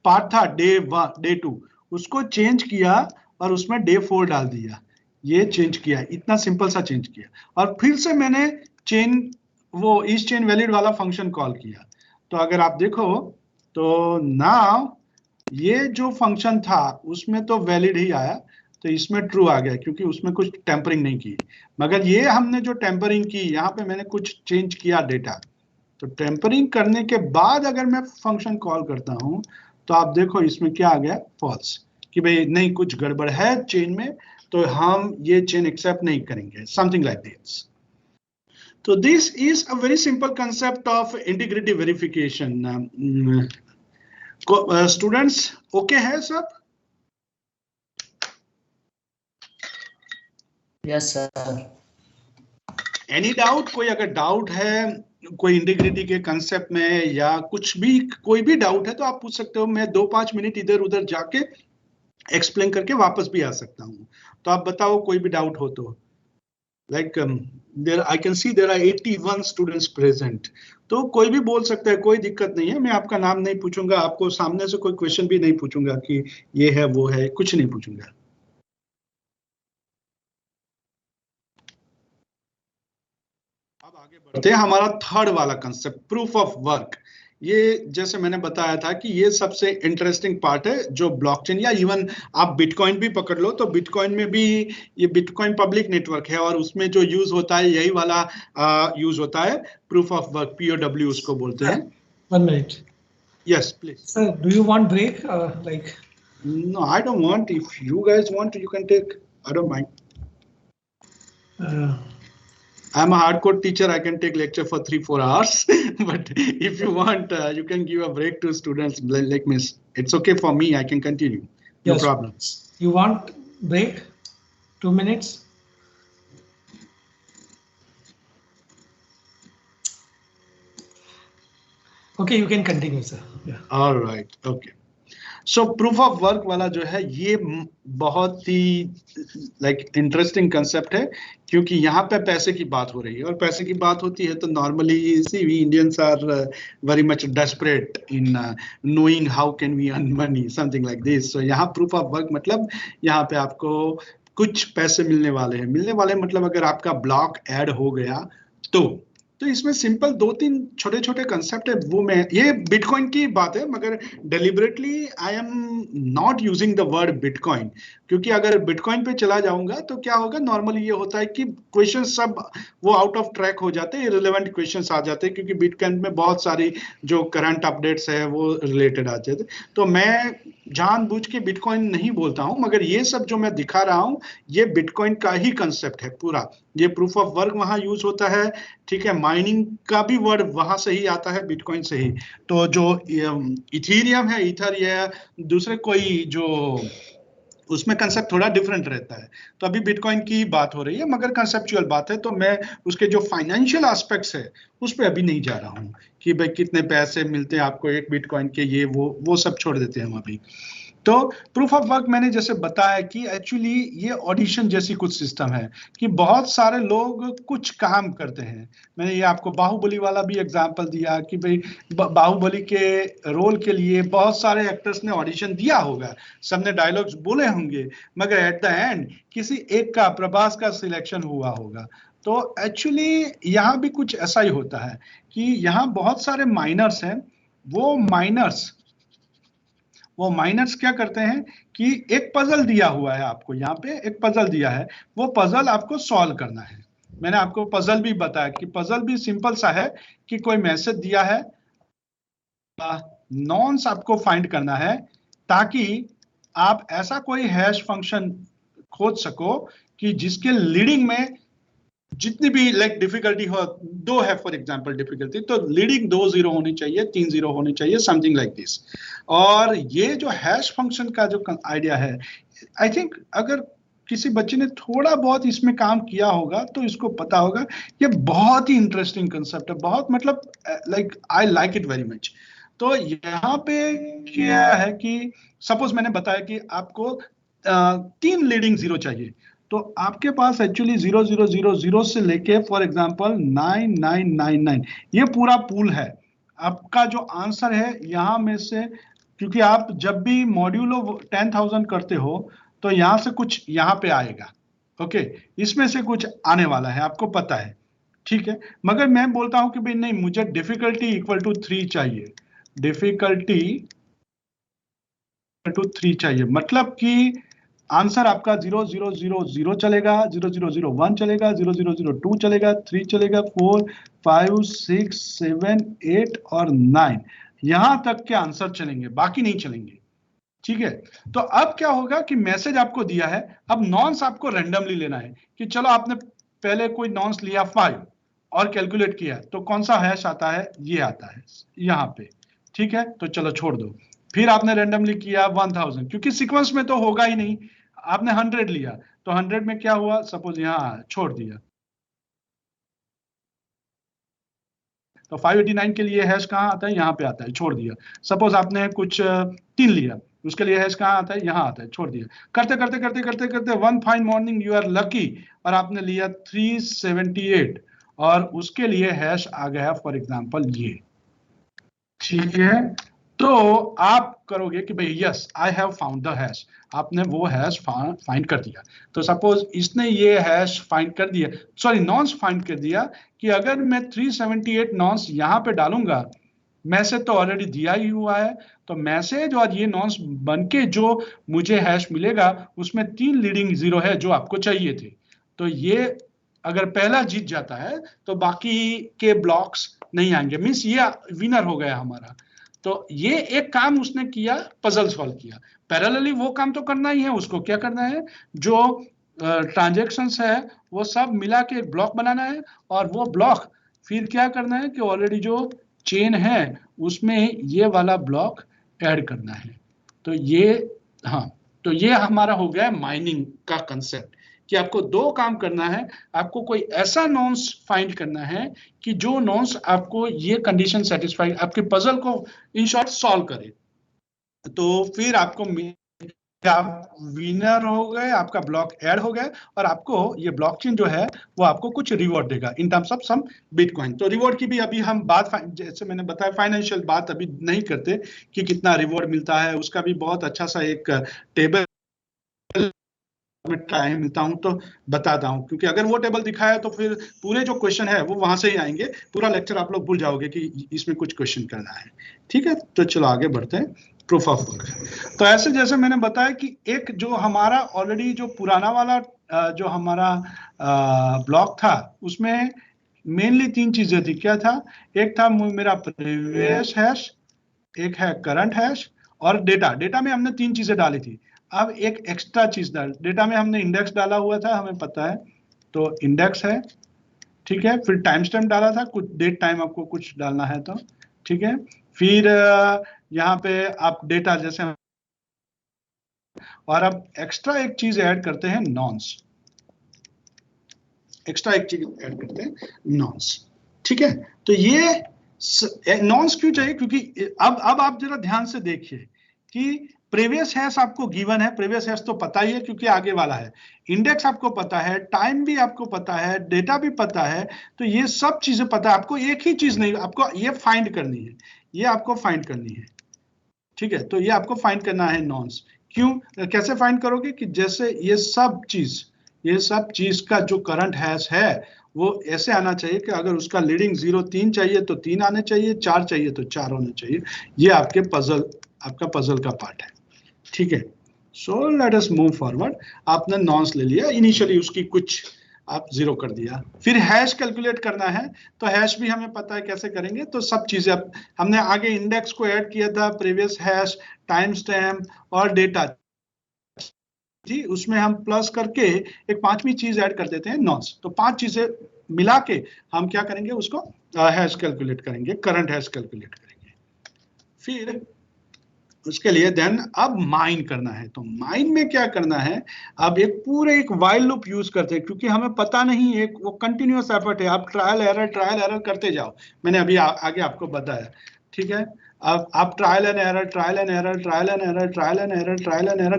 पार्ट था डे 2 उसको चेंज किया और उसमें डे 4 डाल दिया, ये चेंज किया, इतना सिंपल सा चेंज किया। और फिर से मैंने चेन वो इस चेन वैलिड वाला फंक्शन कॉल किया। तो अगर आप देखो तो नाउ ये जो फंक्शन था उसमें तो वैलिड ही आया, तो इसमें ट्रू आ गया क्योंकि उसमें कुछ टेम्परिंग नहीं की। मगर ये हमने जो टेम्परिंग की, यहाँ पे मैंने कुछ चेंज किया डेटा, तो टेम्परिंग करने के बाद अगर मैं फंक्शन कॉल करता हूँ तो आप देखो इसमें क्या आ गया, फॉल्स, कि भाई नहीं कुछ गड़बड़ है चेन में, तो हम ये चेन एक्सेप्ट नहीं करेंगे, समथिंग लाइक दिस। तो this is a very simple concept of integrity verification. Students okay है सब? Yes, sir. Any doubt? कोई अगर डाउट है कोई इंटीग्रिटी के कंसेप्ट में या कुछ भी, कोई भी डाउट है तो आप पूछ सकते हो। मैं 2-5 मिनट इधर उधर जाके एक्सप्लेन करके वापस भी आ सकता हूँ। तो आप बताओ कोई भी डाउट हो तो। Like there I can see there are 81 students present, तो कोई भी बोल सकता है, कोई दिक्कत नहीं है। मैं आपका नाम नहीं पूछूंगा, आपको सामने से कोई क्वेश्चन भी नहीं पूछूंगा कि ये है वो है, कुछ नहीं पूछूंगा। अब आगे बढ़ते हैं, हमारा थर्ड वाला कंसेप्ट प्रूफ ऑफ वर्क। ये जैसे मैंने बताया था कि ये सबसे इंटरेस्टिंग पार्ट है जो ब्लॉकचेन, या इवन आप बिटकॉइन भी पकड़ लो तो बिटकॉइन में भी ये बिटकॉइन पब्लिक नेटवर्क है और उसमें जो यूज होता है यही वाला यूज होता है, प्रूफ ऑफ वर्क, POW उसको बोलते हैं। 1 minute. Yes please. Sir, do you want break? Like, no I don't want, if you guys want you can take, I don't mind. I'm a hardcore teacher. I can take lecture for 3-4 hours. But if you want, you can give a break to students like Miss. It's okay for me. I can continue. No Yes. problem. you want break? 2 minutes? Okay, you can continue, sir. Yeah. All right. Okay. So proof of work वाला जो है ये बहुत ही like interesting concept है, क्योंकि यहाँ पे पैसे की बात हो रही है, और पैसे की बात होती है तो normally see we Indians are very much desperate in knowing how can we earn money, something like this. So यहाँ प्रूफ ऑफ वर्क मतलब यहाँ पे आपको कुछ पैसे मिलने वाले हैं। मिलने वाले मतलब अगर आपका ब्लॉक ऐड हो गया तो इसमें सिंपल 2-3 छोटे छोटे कंसेप्ट है, वो मैं, ये बिटकॉइन की बात है मगर deliberately I am not using the word bitcoin, क्योंकि अगर बिटकॉइन पे चला जाऊंगा तो क्या होगा, नॉर्मली ये होता है कि क्वेश्चन सब वो आउट ऑफ ट्रैक हो जाते हैं, इररिलेवेंट क्वेश्चंस आ जाते हैं, क्योंकि बिटकॉइन में बहुत सारी जो करंट अपडेट्स है वो रिलेटेड आ जाते। तो मैं जानबूझ के बिटकॉइन नहीं बोलता हूं, मगर ये सब जो मैं दिखा रहा हूं ये बिटकॉइन का ही कंसेप्ट है पूरा। ये प्रूफ ऑफ वर्क वहां यूज होता है, ठीक है, माइनिंग का भी वर्ड वहां से ही आता है, बिटकॉइन से ही। तो जो इथेरियम है, ईथर या दूसरे कोई जो उसमें कंसेप्ट थोड़ा डिफरेंट रहता है। तो अभी बिटकॉइन की बात हो रही है मगर कंसेप्चुअल बात है, तो मैं उसके जो फाइनेंशियल एस्पेक्ट्स है उस पर अभी नहीं जा रहा हूँ कि भाई कितने पैसे मिलते हैं आपको एक बिटकॉइन के, ये वो सब छोड़ देते हैं हम अभी। तो प्रूफ ऑफ वर्क मैंने जैसे बताया कि एक्चुअली ये ऑडिशन जैसी कुछ सिस्टम है कि बहुत सारे लोग कुछ काम करते हैं। मैंने ये आपको बाहुबली वाला भी एग्जांपल दिया कि भाई बाहुबली के रोल के लिए बहुत सारे एक्टर्स ने ऑडिशन दिया होगा, सबने डायलॉग्स बोले होंगे, मगर एट द एंड किसी एक का, प्रभास का सिलेक्शन हुआ होगा। तो एक्चुअली यहाँ भी कुछ ऐसा ही होता है कि यहाँ बहुत सारे माइनर्स हैं, वो माइनर्स क्या करते हैं कि एक पजल दिया हुआ है आपको, यहाँ पे एक पजल दिया है, वो पजल आपको सॉल्व करना है। मैंने आपको पजल भी बताया कि पजल भी सिंपल सा है कि कोई मैसेज दिया है, नॉन्स आपको फाइंड करना है ताकि आप ऐसा कोई हैश फंक्शन खोज सको कि जिसके लीडिंग में जितनी भी लाइक डिफिकल्टी हो, 2 है फॉर एग्जांपल डिफिकल्टी, तो लीडिंग 2 0 होनी चाहिए, 3 0 होनी चाहिए, समथिंग लाइक दिस। और ये जो हैश फंक्शन का जो आइडिया है, आई थिंक अगर किसी बच्चे ने थोड़ा बहुत इसमें काम किया होगा तो इसको पता होगा, ये बहुत ही इंटरेस्टिंग कंसेप्ट है, बहुत मतलब like I like it very much. तो यहाँ पे क्या है कि सपोज मैंने बताया कि आपको 3 लीडिंग 0 चाहिए, तो आपके पास एक्चुअली 0 0 0 0 से लेके फॉर एग्जांपल 9 9 9 9 ये पूरा पूल है। आपका जो आंसर है यहाँ में से, क्योंकि आप जब भी मॉड्यूलो 10,000 करते हो तो यहाँ से कुछ यहाँ पे आएगा, ओके, इसमें से कुछ आने वाला है, आपको पता है, ठीक है। मगर मैं बोलता हूँ कि भाई नहीं, मुझे डिफिकल्टी इक्वल टू 3 चाहिए, डिफिकल्टी टू 3 चाहिए, मतलब कि आंसर आपका 0000 चलेगा, 0001 चलेगा, 0002 चलेगा, 3 चलेगा, 4, 5, 6, 7, 8 और 9 यहां तक के आंसर चलेंगे, बाकी नहीं चलेंगे। ठीक है, तो अब क्या होगा कि मैसेज आपको दिया है, अब नॉन्स आपको रैंडमली लेना है कि चलो आपने पहले कोई नॉन्स लिया 5 और कैलकुलेट किया, तो कौन सा हैश आता है, ये आता है यहाँ पे। ठीक है, तो चलो छोड़ दो। फिर आपने रैंडमली किया 1000, क्योंकि सीक्वेंस में तो होगा ही नहीं। आपने 100 लिया, तो 100 में क्या हुआ, सपोज यहाँ छोड़ दिया, तो 589 के लिए हैश कहाँ आता है, यहाँ पे आता है, छोड़ दिया। सपोज आपने कुछ 3 लिया, उसके लिए हैश कहाँ आता है, यहाँ आता है, छोड़ दिया। करते करते करते करते करते one fine morning you are lucky और आपने लिया 378 और उसके लिए हैश आ गया फॉर एग्जांपल ये। ठीक है, तो आप करोगे कि भाई yes I have found the hash, आपने वो हैश फाइंड कर दिया। तो सपोज इसने ये हैश फाइंड कर दिया, सॉरी नॉन्स फाइंड कर दिया कि अगर मैं 378 नॉन्स यहाँ पे डालूंगा, मैसेज तो ऑलरेडी दिया ही हुआ है, तो मैसेज और ये नॉन्स बनके जो मुझे हैश मिलेगा उसमें 3 लीडिंग जीरो है जो आपको चाहिए थे। तो ये अगर पहला जीत जाता है तो बाकी के ब्लॉक्स नहीं आएंगे, मीन्स ये विनर हो गया हमारा। तो ये एक काम उसने किया, पजल सॉल्व किया। पैरेलली वो काम तो करना ही है, उसको क्या करना है, जो ट्रांजैक्शंस है वो सब मिला के एक ब्लॉक बनाना है, और वो ब्लॉक फिर क्या करना है कि ऑलरेडी जो चेन है उसमें ये वाला ब्लॉक ऐड करना है। तो ये, हाँ, तो ये हमारा हो गया माइनिंग का कंसेप्ट कि आपको 2 काम करना है। आपको कोई ऐसा नॉन्स फाइंड करना है कि जो नॉन्स आपको ये कंडीशन सेटिस्फाई, आपके पजल को इन शॉर्ट सॉल्व करे। तो फिर आपको आप विनर हो गए, आपका ब्लॉक ऐड हो गया, और आपको ये ब्लॉकचेन जो है वो आपको कुछ रिवॉर्ड देगा in terms of some bitcoin. तो रिवॉर्ड की भी अभी हम बात, जैसे मैंने बताया फाइनेंशियल बात अभी नहीं करते कि कितना रिवॉर्ड मिलता है, उसका भी बहुत अच्छा सा एक टेबल में टाइम मिलता हूं तो बताता हूं, क्योंकि अगर वो टेबल दिखाया तो फिर पूरे जो क्वेश्चन है वो वहां से ही आएंगे, पूरा लेक्चर आप लोग भूल जाओगे कि इसमें कुछ क्वेश्चन करना है। ठीक है, तो चलो आगे बढ़ते हैं। प्रूफ ऑफ वर्क, तो ऐसे जैसे मैंने बताया कि एक जो हमारा ऑलरेडी जो पुराना वाला जो हमारा ब्लॉक था उसमें मेनली 3 चीजें थी। क्या था, एक था मेरा प्रीवियस हैश, एक है करंट हैश, और डेटा। डेटा में हमने 3 चीजें डाली थी। अब एक एक्स्ट्रा चीज डाल, डेटा में हमने इंडेक्स डाला हुआ था, हमें पता है, तो इंडेक्स है। ठीक है, फिर टाइम स्टैम्प डाला था, कुछ डेट टाइम आपको कुछ डालना है तो। ठीक है, फिर यहाँ पे आप डेटा जैसे, और अब एक्स्ट्रा एक चीज ऐड करते हैं, नॉन्स। एक्स्ट्रा एक चीज ऐड करते हैं, नॉन्स। ठीक है, तो ये नॉन्स क्यों चाहिए, क्योंकि अब आप जरा ध्यान से देखिए कि प्रीवियस हैश आपको गिवन है, प्रीवियस हैश तो पता ही है क्योंकि आगे वाला है, इंडेक्स आपको पता है, टाइम भी आपको पता है, डेटा भी पता है, तो ये सब चीजें पता है आपको। एक ही चीज नहीं, आपको ये फाइंड करनी है, ये आपको फाइंड करनी है। ठीक है, तो ये आपको फाइंड करना है नॉन्स। क्यों, कैसे फाइंड करोगे कि जैसे ये सब चीज का जो करंट हैश है वो ऐसे आना चाहिए कि अगर उसका लीडिंग 0 3 चाहिए तो 3 आने चाहिए, 4 चाहिए तो 4 होने चाहिए। ये आपके आपका पजल का पार्ट है। ठीक है, so let us move forward. आपने नॉन्स ले लिया, इनिशियली उसकी कुछ आप 0 कर दिया, फिर हैश कैलकुलेट करना है, तो हैश भी हमें पता है कैसे करेंगे। तो सब चीजें हमने आगे इंडेक्स को ऐड किया था, प्रीवियस हैश, टाइम स्टैम्प और डेटा जी, उसमें हम प्लस करके एक 5वीं चीज ऐड कर देते हैं, नॉन्स। तो 5 चीजें मिला के हम क्या करेंगे, उसको हैश कैलकुलेट करेंगे, करंट हैश कैलकुलेट करेंगे। फिर उसके लिए देन अब माइन करना है। तो माइन में क्या करना है, अब एक वाइल लूप यूज करते हैं, क्योंकि हमें पता नहीं, एक वो कंटिन्यूअस एफर्ट है, आप ट्रायल एरर करते जाओ। मैंने अभी आगे आपको बताया। ठीक है, अब आप ट्रायल एंड एरर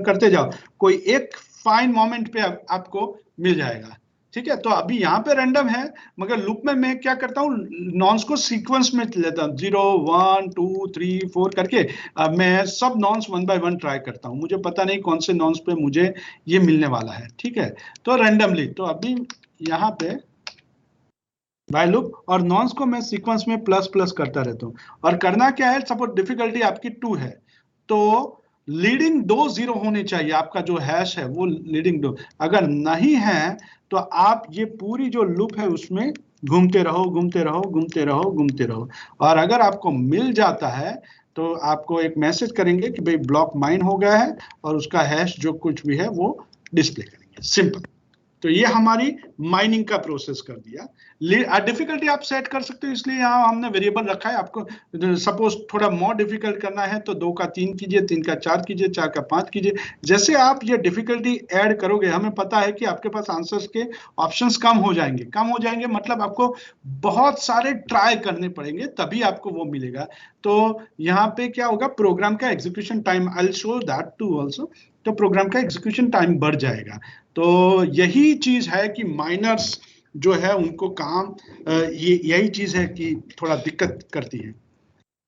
करते जाओ, कोई एक फाइन मोमेंट पे आपको मिल जाएगा। ठीक है, तो अभी यहाँ पे रैंडम है, मगर लूप में मैं क्या करता हूँ, नॉन्स को सीक्वेंस में लेता हूँ, 0 1 2 3 4 करके मैं सब नॉन्स 1 बाय 1 ट्राई करता हूँ। मुझे पता नहीं कौन से नॉन्स पे मुझे ये मिलने वाला है। ठीक है, तो रैंडमली, तो अभी यहाँ पे बाय लूप और नॉन्स को मैं सीक्वेंस में प्लस करता रहता हूँ। और करना क्या है, सपोज डिफिकल्टी आपकी 2 है, तो लीडिंग 2 जीरो होने चाहिए, आपका जो हैश है वो लीडिंग 2, अगर नहीं है तो आप ये पूरी जो लूप है उसमें घूमते रहो घूमते रहो घूमते रहो घूमते रहो, और अगर आपको मिल जाता है तो आपको एक मैसेज करेंगे कि भाई ब्लॉक माइन हो गया है, और उसका हैश जो कुछ भी है वो डिस्प्ले करेंगे, सिंपल। तो ये हमारी माइनिंग का प्रोसेस कर दिया। डिफिकल्टी आप सेट कर सकते हो, इसलिए यहाँ हमने वेरिएबल रखा है। आपको सपोज थोड़ा मोर डिफिकल्ट करना है तो 2 का 3 कीजिए, 3 का 4 कीजिए, 4 का 5 कीजिए। जैसे आप ये डिफिकल्टी ऐड करोगे, हमें पता है कि आपके पास आंसर्स के ऑप्शंस कम हो जाएंगे, मतलब आपको बहुत सारे ट्राई करने पड़ेंगे तभी आपको वो मिलेगा। तो यहाँ पे क्या होगा, प्रोग्राम का execution time, I will show that too also, तो प्रोग्राम का एग्जीक्यूशन टाइम बढ़ जाएगा। तो यही चीज है कि माइनर्स जो है उनको काम यही चीज है कि थोड़ा दिक्कत करती है,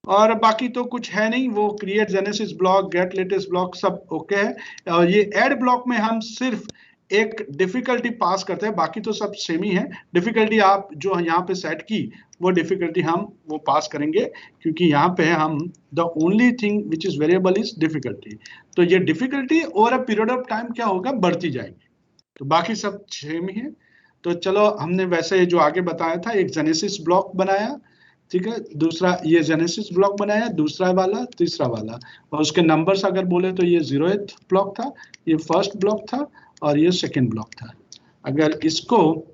और बाकी तो कुछ है नहीं। वो create genesis block, gate latest block सब ओके है। और ये ऐड ब्लॉक में हम सिर्फ एक डिफिकल्टी पास करते हैं, बाकी तो सब सेम ही है। डिफिकल्टी आप जो यहाँ पे सेट की वो डिफिकल्टी हम वो पास करेंगे, क्योंकि यहाँ पे हम the only thing which is variable is difficulty. तो ये difficulty over a period of time क्या होगा, बढ़ती जाएगी। तो बाकी सब सेम ही है। तो चलो, हमने वैसे जो आगे बताया था, एक जेनेसिस ब्लॉक बनाया, ठीक है, दूसरा ये जेनेसिस ब्लॉक बनाया, दूसरा वाला, तीसरा वाला, और उसके नंबर्स अगर बोले तो ये 0th ब्लॉक था, ये फर्स्ट ब्लॉक था, और ये सेकंड ब्लॉक था। अगर इसको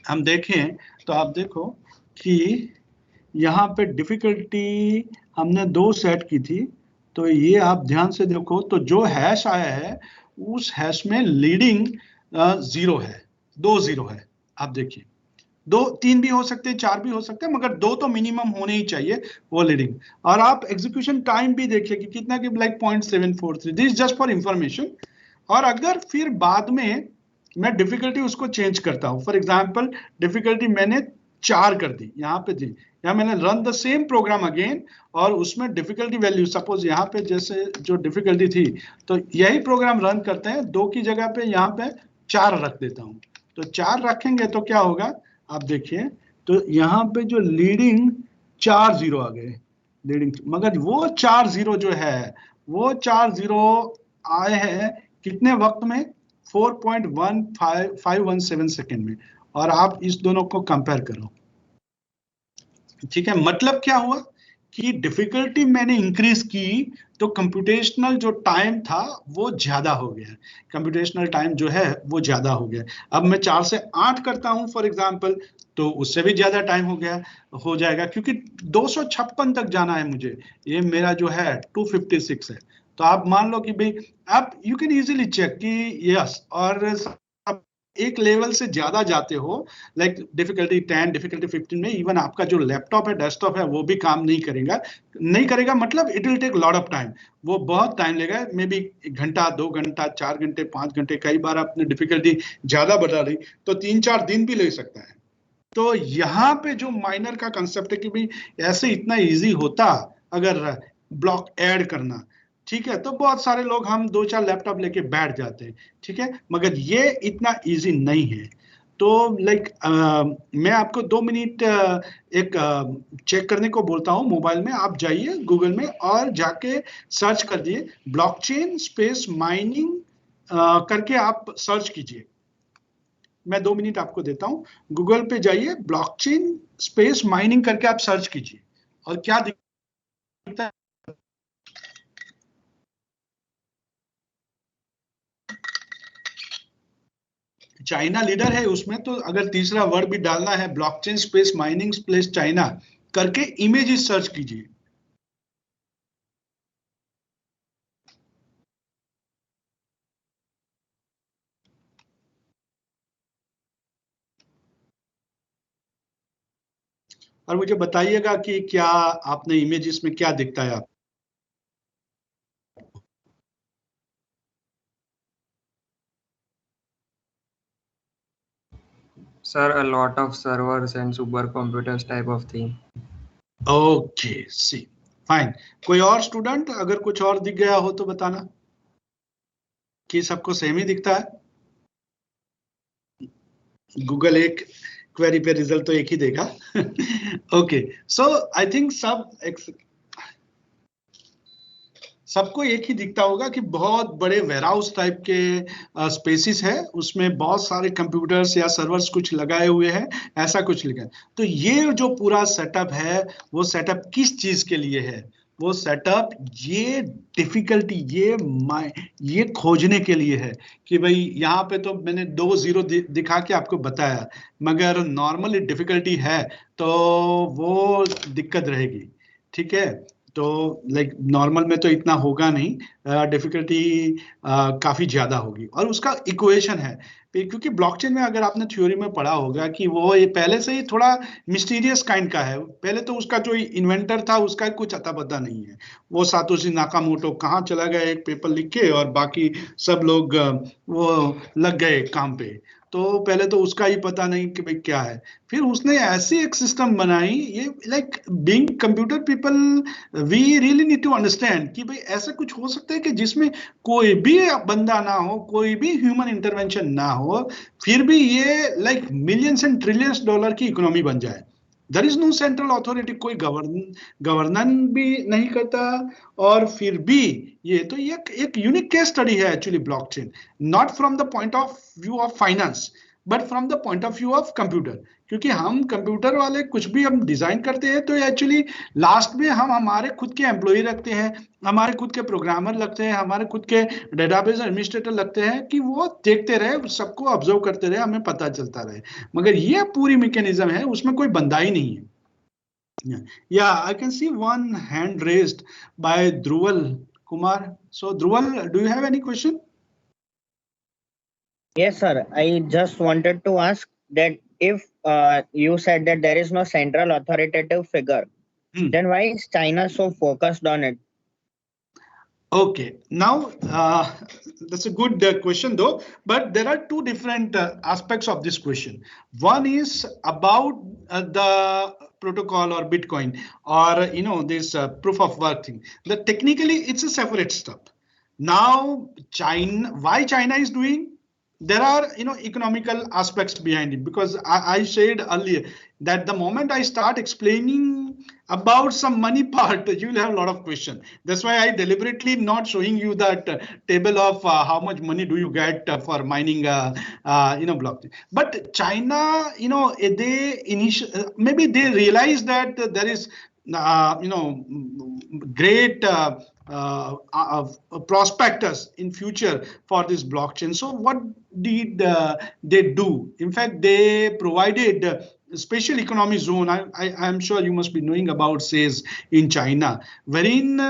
हम देखें तो आप देखो कि यहाँ पे डिफिकल्टी हमने 2 सेट की थी। तो ये आप ध्यान से देखो, तो जो हैश आया है उस हैश में लीडिंग 0 है, 2 0 है। आप देखिए 2 3 भी हो सकते हैं, 4 भी हो सकते हैं, मगर 2 तो मिनिमम होने ही चाहिए वो लीडिंग। और आप एग्जीक्यूशन टाइम भी देखिए कि कितना की, like 0.743, this just for information. और अगर फिर बाद में मैं डिफिकल्टी उसको चेंज करता हूं, फॉर एग्जांपल डिफिकल्टी मैंने 4 कर दी, यहाँ पे दी, यहाँ मैंने run the same programme again, और उसमें डिफिकल्टी वैल्यू सपोज यहाँ पे जैसे जो डिफिकल्टी थी, तो यही प्रोग्राम रन करते हैं, 2 की जगह पे यहाँ पे 4 रख देता हूँ। तो 4 रखेंगे तो क्या होगा, आप देखिए, तो यहाँ पे जो लीडिंग 4 0 आ गए लीडिंग, मगर वो 4 0 जो है वो 4 0 आए हैं कितने वक्त में, 4.1517 सेकेंड में। और आप इस दोनों को कंपेयर करो, ठीक है। मतलब क्या हुआ कि डिफिकल्टी मैंने इंक्रीज की तो कंप्यूटेशनल जो टाइम था वो ज्यादा हो गया, कंप्यूटेशनल टाइम जो है वो ज्यादा हो गया। अब मैं 4 से 8 करता हूं फॉर एग्जांपल, तो उससे भी ज्यादा टाइम हो जाएगा, क्योंकि 256 तक जाना है मुझे, ये मेरा जो है 256 है। तो आप मान लो कि भाई, आप यू कैन इजीली चेक कि यस, और एक लेवल से ज्यादा जाते हो, लाइक डिफिकल्टी 10, डिफिकल्टी 15 में इवन आपका जो लैपटॉप है, डेस्कटॉप है, वो भी काम नहीं करेगा, मतलब it will take lot of time, वो बहुत टाइम लेगा, मे बी 1 घंटा, 2 घंटा, 4 घंटे, 5 घंटे, कई बार आपने डिफिकल्टी ज्यादा बढ़ा दी तो 3-4 दिन भी ले सकता है। तो यहाँ पे जो माइनर का कंसेप्ट है कि भाई ऐसे इतना इजी होता अगर ब्लॉक ऐड करना, ठीक है, तो बहुत सारे लोग हम 2-4 लैपटॉप लेके बैठ जाते हैं, ठीक है, मगर ये इतना इजी नहीं है। तो लाइक मैं आपको 2 मिनट एक चेक करने को बोलता हूँ, मोबाइल में आप जाइए गूगल में और जाके सर्च कर दिए ब्लॉकचेन स्पेस माइनिंग करके आप सर्च कीजिए। मैं 2 मिनट आपको देता हूँ, गूगल पे जाइए, ब्लॉकचेन स्पेस माइनिंग करके आप सर्च कीजिए, और क्या दिखता है, चाइना लीडर है उसमें। तो अगर तीसरा वर्ड भी डालना है, blockchain space mining space China करके इमेजेस सर्च कीजिए। और मुझे बताइएगा कि क्या आपने इमेजेस में क्या दिखता है आप। Sir, a lot of servers and supercomputers type of thing. Okay, see fine. कोई और स्टूडेंट अगर कुछ और दिख गया हो तो बताना, कि सबको सेम ही दिखता है। गूगल एक क्वेरी पे रिजल्ट तो एक ही देगा। ओके, सो आई थिंक सबको एक ही दिखता होगा कि बहुत बड़े वेयरहाउस टाइप के स्पेसिस है, उसमें बहुत सारे कंप्यूटर्स या सर्वर्स कुछ लगाए हुए हैं, ऐसा कुछ लिखा है। तो ये जो पूरा सेटअप है वो सेटअप किस चीज के लिए है? वो सेटअप ये डिफिकल्टी ये खोजने के लिए है कि भाई यहाँ पे तो मैंने 2 जीरो दिखा के आपको बताया, मगर नॉर्मली डिफिकल्टी है तो वो दिक्कत रहेगी। ठीक है, तो लाइक नॉर्मल में तो इतना होगा नहीं, डिफिकल्टी काफी ज्यादा होगी। और उसका इक्वेशन है, क्योंकि ब्लॉकचेन में अगर आपने थ्योरी में पढ़ा होगा कि वो ये पहले से ही थोड़ा मिस्टीरियस काइंड का है। पहले तो उसका जो इन्वेंटर था उसका कुछ अता पता नहीं है, वो सातोशी नाकामोटो कहाँ चला गया एक पेपर लिख के, और बाकी सब लोग वो लग गए काम पे। तो पहले तो उसका ही पता नहीं कि भाई क्या है, फिर उसने ऐसी एक सिस्टम बनाई। ये like being computer people we really need to understand कि भाई ऐसा कुछ हो सकता है कि जिसमें कोई भी बंदा ना हो, कोई भी ह्यूमन इंटरवेंशन ना हो, फिर भी ये like millions and trillions dollar की इकोनॉमी बन जाए। There is no central authority, कोई गवर्नन भी नहीं करता, और फिर भी ये तो एक यूनिक केस स्टडी है actually blockchain, not from the point of view of finance but from the point of view of computer. क्योंकि हम कंप्यूटर वाले कुछ भी हम डिजाइन करते हैं तो एक्चुअली लास्ट में हम हमारे खुद के एम्प्लॉय रखते हैं, हमारे खुद के प्रोग्रामर लगते हैं, हमारे खुद के डेटाबेस एडमिनिस्ट्रेटर लगते हैं कि वो देखते रहे, सबको ऑब्जर्व करते रहे, हमें पता चलता रहे। मगर ये पूरी मैकेनिज्म है, उसमें कोई बंदा ही नहीं है। Yeah, I can see one hand raised by Dhruval Kumar. So Dhruval, do you have any question? Yes, sir. I just wanted to ask that if you said that there is no central authoritative figure, then why is China so focused on it? Okay, now that's a good question though, but there are two different aspects of this question. One is about the protocol or Bitcoin, or this proof of work thing. That technically it's a separate step. Now why China is doing? There are economical aspects behind it, because I said earlier that the moment I start explaining about some money part, you will have a lot of questions. That's why I deliberately not showing you that table of how much money do you get for mining blockchain. But China, they maybe they realize that there is great prospectus in future for this blockchain. So what did they do? In fact, they provided special economic zone. I'm sure you must be knowing about SEZ in China, wherein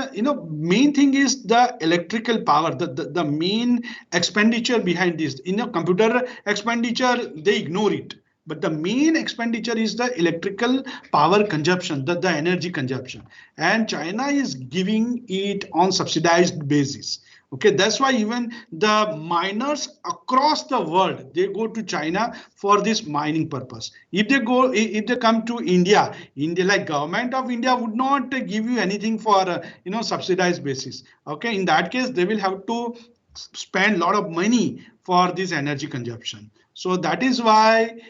main thing is the electrical power, the main expenditure behind this. Computer expenditure, they ignore it. But the main expenditure is the electrical power consumption, the energy consumption. And China is giving it on subsidized basis. Okay, that's why even the miners across the world, they go to China for this mining purpose. If they come to India, like government of India would not give you anything for subsidized basis. Okay, in that case, they will have to spend a lot of money for this energy consumption. So that is why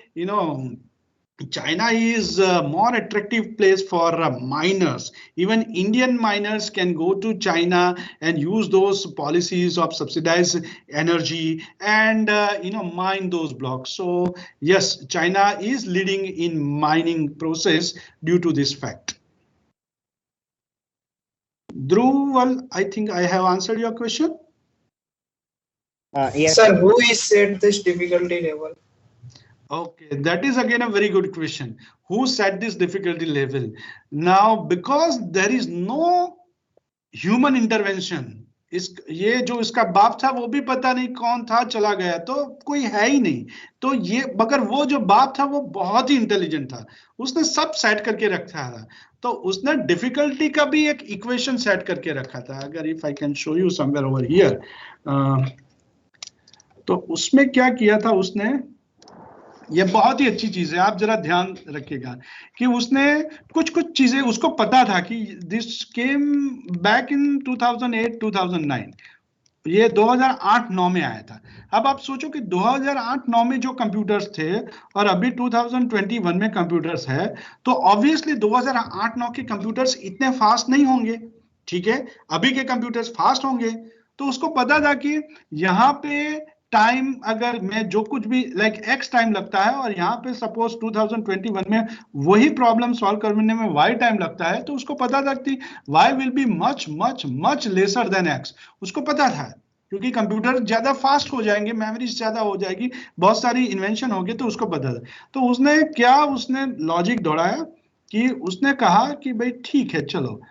China is a more attractive place for miners. Even Indian miners can go to China and use those policies of subsidized energy and mine those blocks. So yes, China is leading in mining process due to this fact. Dhruval, I think I have answered your question. Yes, Sir, who is set this difficulty level? Okay, that is again a very good question. Who set this difficulty level? Now, because there is no human intervention, ये जो इसका बाप था वो भी पता नहीं कौन था, चला गया, तो कोई है ही नहीं। तो ये मगर वो जो बाप था वो बहुत ही इंटेलिजेंट था, उसने सब सेट करके रखा था। तो उसने डिफिकल्टी का भी एक इक्वेशन सेट करके रखा था। अगर if I can show you somewhere over here, तो उसमें क्या किया था उसने, ये बहुत ही अच्छी चीज है, आप जरा ध्यान रखिएगा कि उसने कुछ चीजें उसको पता था कि दिस केम बैक इन 2008-2009, ये 2008-9 में आया था। अब आप सोचो कि 2008-9 में जो कंप्यूटर्स थे और अभी 2021 में कंप्यूटर्स है, तो ऑब्वियसली 2008-9 के कंप्यूटर्स इतने फास्ट नहीं होंगे, ठीक है, अभी के कंप्यूटर्स फास्ट होंगे। तो उसको पता था कि यहाँ पे टाइम अगर मैं जो कुछ भी लाइक एक्स टाइम लगता है और यहाँ पे सपोज 2021 में वही प्रॉब्लम सॉल्व करने में वाई टाइम लगता है, तो उसको पता था कि Y will be much much much lesser than X. उसको पता था क्योंकि कंप्यूटर ज्यादा फास्ट हो जाएंगे, मेमोरी ज्यादा हो जाएगी, बहुत सारी इन्वेंशन होगी, तो उसको पता था। तो उसने लॉजिक दौड़ाया कि उसने कहा कि भाई ठीक है चलो,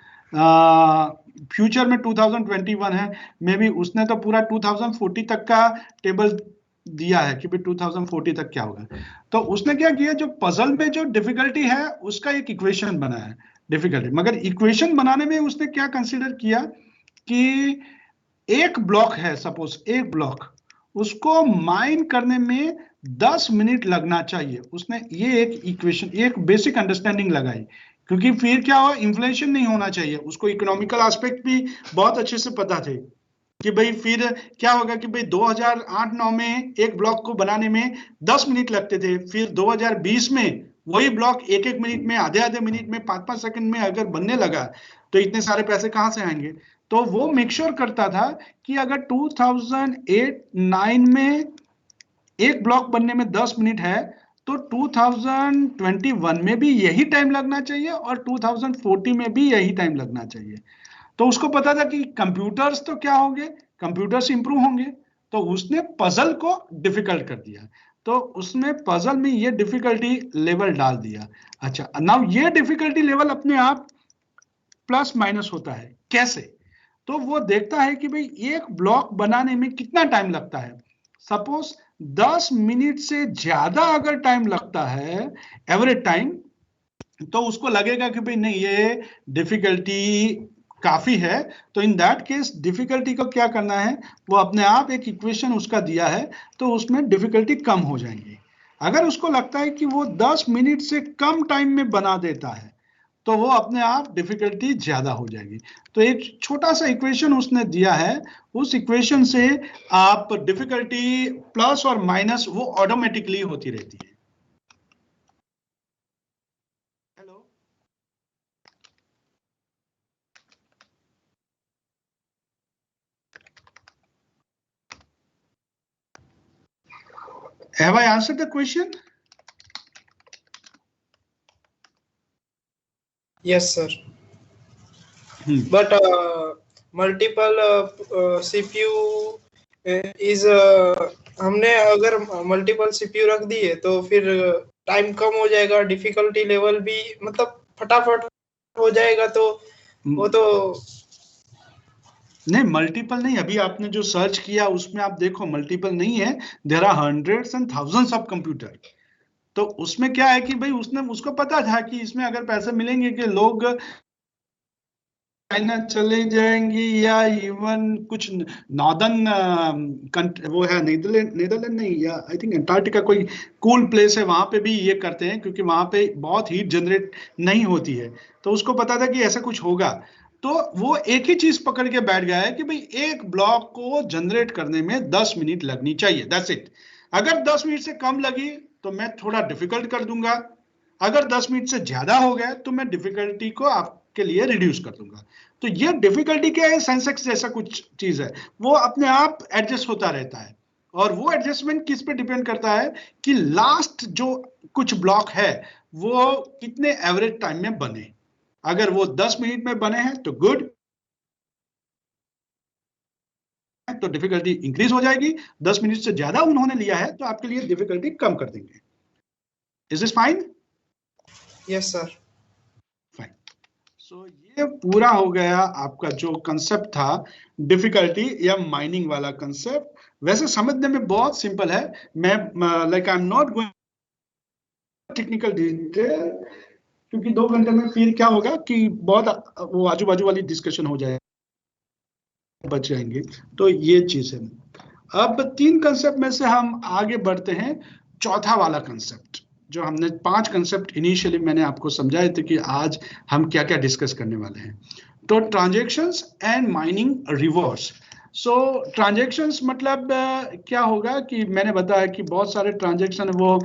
फ्यूचर में 2021 है, मे बी उसने तो पूरा 2040 तक का टेबल दिया है कि भाई 2040 तक क्या होगा। तो उसने क्या किया, जो पजल में जो डिफिकल्टी है उसका एक इक्वेशन बनाया है डिफिकल्टी, मगर इक्वेशन बनाने में उसने क्या कंसीडर किया कि एक ब्लॉक है, सपोज एक ब्लॉक, उसको माइन करने में 10 मिनट लगना चाहिए। उसने ये एक इक्वेशन, एक बेसिक अंडरस्टैंडिंग लगाई, क्योंकि फिर क्या हो, इन्फ्लेशन नहीं होना चाहिए। उसको इकोनॉमिकल एस्पेक्ट भी बहुत अच्छे से पता थे कि भाई फिर क्या होगा कि भाई 2008-9 में एक ब्लॉक को बनाने में 10 मिनट लगते थे, फिर 2020 में वही ब्लॉक एक एक मिनट में, आधे आधे मिनट में, 5-5 सेकंड में अगर बनने लगा, तो इतने सारे पैसे कहाँ से आएंगे। तो वो मेक श्योर करता था कि अगर 2008-9 में एक ब्लॉक बनने में 10 मिनट है, तो 2021 में भी यही टाइम लगना चाहिए और 2040 में भी यही टाइम लगना चाहिए। तो उसको पता था कि कंप्यूटर्स तो क्या होंगे, कंप्यूटर्स इंप्रूव होंगे, तो उसने पजल को डिफिकल्ट कर दिया। तो उसने पजल में ये डिफिकल्टी लेवल डाल दिया। अच्छा, नाउ ये डिफिकल्टी लेवल अपने आप प्लस माइनस होता है, कैसे? तो वो देखता है कि भाई एक ब्लॉक बनाने में कितना टाइम लगता है। सपोज 10 मिनट से ज्यादा अगर टाइम लगता है एवरेज टाइम, तो उसको लगेगा कि भाई नहीं, ये डिफिकल्टी काफी है। तो इन दैट केस डिफिकल्टी को क्या करना है, वो अपने आप एक इक्वेशन उसका दिया है, तो उसमें डिफिकल्टी कम हो जाएंगी। अगर उसको लगता है कि वो 10 मिनट से कम टाइम में बना देता है, तो वो अपने आप डिफिकल्टी ज्यादा हो जाएगी। तो एक छोटा सा इक्वेशन उसने दिया है, उस इक्वेशन से आप डिफिकल्टी प्लस और माइनस वो ऑटोमेटिकली होती रहती है। Hello, have I answered the question? Yes, sir. But multiple CPU is हमने अगर मल्टीपल CPU रख दिए तो फिर टाइम कम हो जाएगा, डिफिकल्टी लेवल भी मतलब फटाफट हो जाएगा। तो वो तो नहीं, मल्टीपल नहीं, अभी आपने जो सर्च किया उसमें आप देखो मल्टीपल नहीं है, there are hundreds and thousands of computer. तो उसमें क्या है कि भाई उसको पता था कि इसमें अगर पैसे मिलेंगे कि लोग चाइना चले जाएंगे, या इवन कुछ नॉर्दर्न वो है नीदरलैंड नहीं, या आई थिंक अंटार्कटिका कोई कूल प्लेस है, वहां पे भी ये करते हैं क्योंकि वहां पे बहुत हीट जनरेट नहीं होती है। तो उसको पता था कि ऐसा कुछ होगा, तो वो एक ही चीज पकड़ के बैठ गया है कि भाई एक ब्लॉक को जनरेट करने में 10 मिनट लगनी चाहिए, दैट्स इट। अगर 10 मिनट से कम लगी तो मैं थोड़ा डिफिकल्ट कर दूंगा, अगर 10 मिनट से ज्यादा हो गया तो मैं डिफिकल्टी को आपके लिए रिड्यूस कर दूंगा। तो ये डिफिकल्टी क्या है, सेंसेक्स जैसा कुछ चीज है, वो अपने आप एडजस्ट होता रहता है। और वो एडजस्टमेंट किस पे डिपेंड करता है कि लास्ट जो कुछ ब्लॉक है वो कितने एवरेज टाइम में बने। अगर वो 10 मिनट में बने हैं तो गुड, तो डिफिकल्टी इंक्रीज हो जाएगी। 10 मिनट से ज्यादा उन्होंने लिया है तो आपके लिए डिफिकल्टी कम कर देंगे। Is this fine? Yes sir, fine. So ये पूरा हो गया आपका जो कंसेप्ट था डिफिकल्टी या माइनिंग वाला कंसेप्ट। वैसे समझने में बहुत सिंपल है, मैं like I am not going technical detail, क्योंकि 2 घंटे में फिर क्या होगा कि बहुत वो आजू बाजू वाली डिस्कशन हो जाए, बच जाएंगे। तो ये चीज है। अब 3 कंसेप्ट में से हम आगे बढ़ते हैं, चौथा वाला कंसेप्ट जो हमने 5 कंसेप्ट इनिशियली मैंने आपको समझाए थे कि आज हम क्या क्या डिस्कस करने वाले हैं। तो transactions and mining rewards. So transactions मतलब क्या होगा कि मैंने बताया कि बहुत सारे ट्रांजेक्शन, वो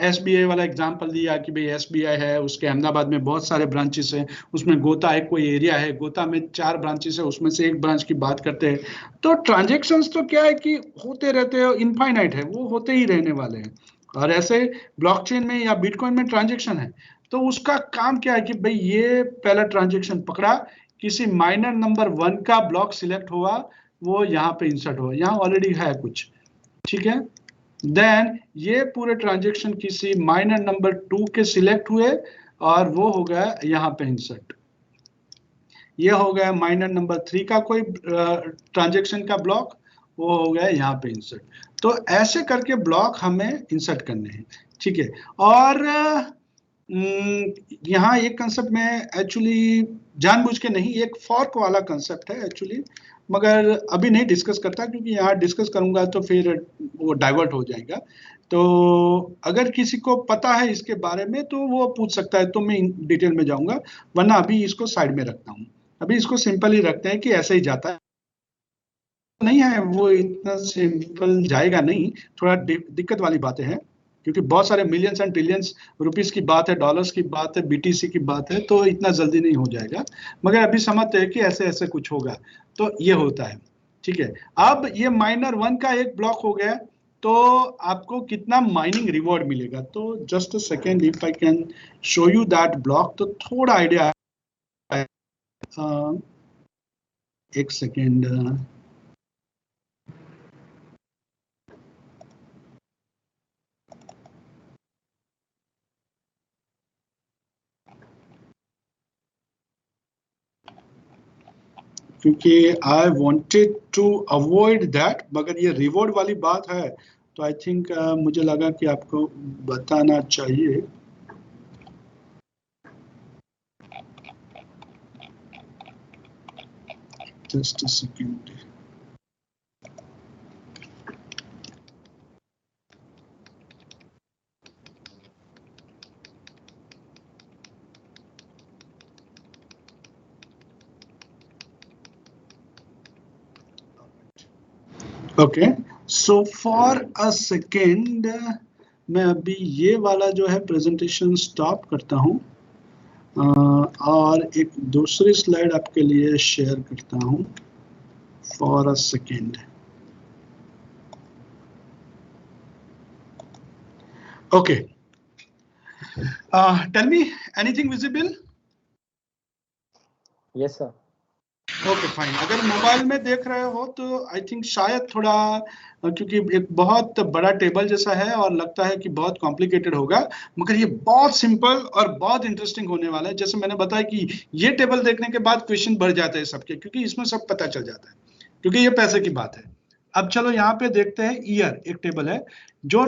SBI वाला एग्जांपल दिया कि भाई SBI है, उसके अहमदाबाद में बहुत सारे ब्रांचेस हैं, उसमें गोता एक कोई एरिया है, गोता में 4 ब्रांचेस है, उसमें से एक ब्रांच की बात करते हैं। तो ट्रांजेक्शन्स तो क्या है कि होते रहते हैं, इनफाइनाइट है, वो होते ही रहने वाले हैं। और ऐसे ब्लॉकचेन में या बिटकॉइन में ट्रांजेक्शन है तो उसका काम क्या है कि भाई ये पहला ट्रांजेक्शन पकड़ा, किसी माइनर नंबर 1 का ब्लॉक सिलेक्ट हुआ, वो यहाँ पे इंसर्ट हुआ, यहाँ ऑलरेडी है कुछ, ठीक है। देन ये पूरे ट्रांजेक्शन किसी माइनर नंबर 2 के सिलेक्ट हुए और वो हो गया यहाँ पे इंसर्ट। ये हो गया माइनर नंबर 3 का कोई ट्रांजेक्शन का ब्लॉक, वो हो गया यहाँ पे इंसर्ट। तो ऐसे करके ब्लॉक हमें इंसर्ट करने हैं, ठीक है। और यहाँ एक कंसेप्ट में एक्चुअली जानबूझ के नहीं, एक फॉर्क वाला कंसेप्ट है एक्चुअली, मगर अभी नहीं डिस्कस करता क्योंकि यहाँ डिस्कस करूंगा तो फिर वो डाइवर्ट हो जाएगा। तो अगर किसी को पता है इसके बारे में तो वो पूछ सकता है, तो मैं डिटेल में जाऊंगा, वरना अभी इसको साइड में रखता हूँ। अभी इसको सिंपल ही रखते हैं कि ऐसे ही जाता है, नहीं है वो इतना सिंपल जाएगा नहीं, थोड़ा दिक्कत वाली बातें हैं क्योंकि बहुत सारे मिलियंस एंड ट्रिलियंस रुपीस की बात है, डॉलर्स की बात है, BTC की बात है, तो इतना जल्दी नहीं हो जाएगा। मगर अभी समझते हैं कि ऐसे ऐसे कुछ होगा, तो ये होता है, ठीक है। अब ये माइनर 1 का एक ब्लॉक हो गया, तो आपको कितना माइनिंग रिवॉर्ड मिलेगा। तो just a second, if I can show you that block, तो थोड़ा आइडिया, एक सेकेंड, क्योंकि I wanted to avoid that, मगर ये रिवॉर्ड वाली बात है तो आई थिंक मुझे लगा कि आपको बताना चाहिए। Just a second, okay. So for a second मैं अभी ये वाला जो है प्रेजेंटेशन स्टॉप करता हूँ और एक दूसरी स्लाइड आपके लिए शेयर करता हूँ for a second. Okay, tell me anything visible? Yes, sir. Okay fine. अगर मोबाइल में देख रहे हो तो आई थिंक शायद थोड़ा, क्योंकि एक बहुत बड़ा टेबल जैसा है और लगता है कि बहुत कॉम्प्लिकेटेड होगा, मगर ये बहुत सिंपल और बहुत इंटरेस्टिंग होने वाला है। जैसे मैंने बताया कि ये टेबल देखने के बाद क्वेश्चन बढ़ जाते हैं सबके, क्योंकि इसमें सब पता चल जाता है, क्योंकि ये पैसे की बात है। अब चलो यहाँ पे देखते हैं, ईयर एक टेबल है जो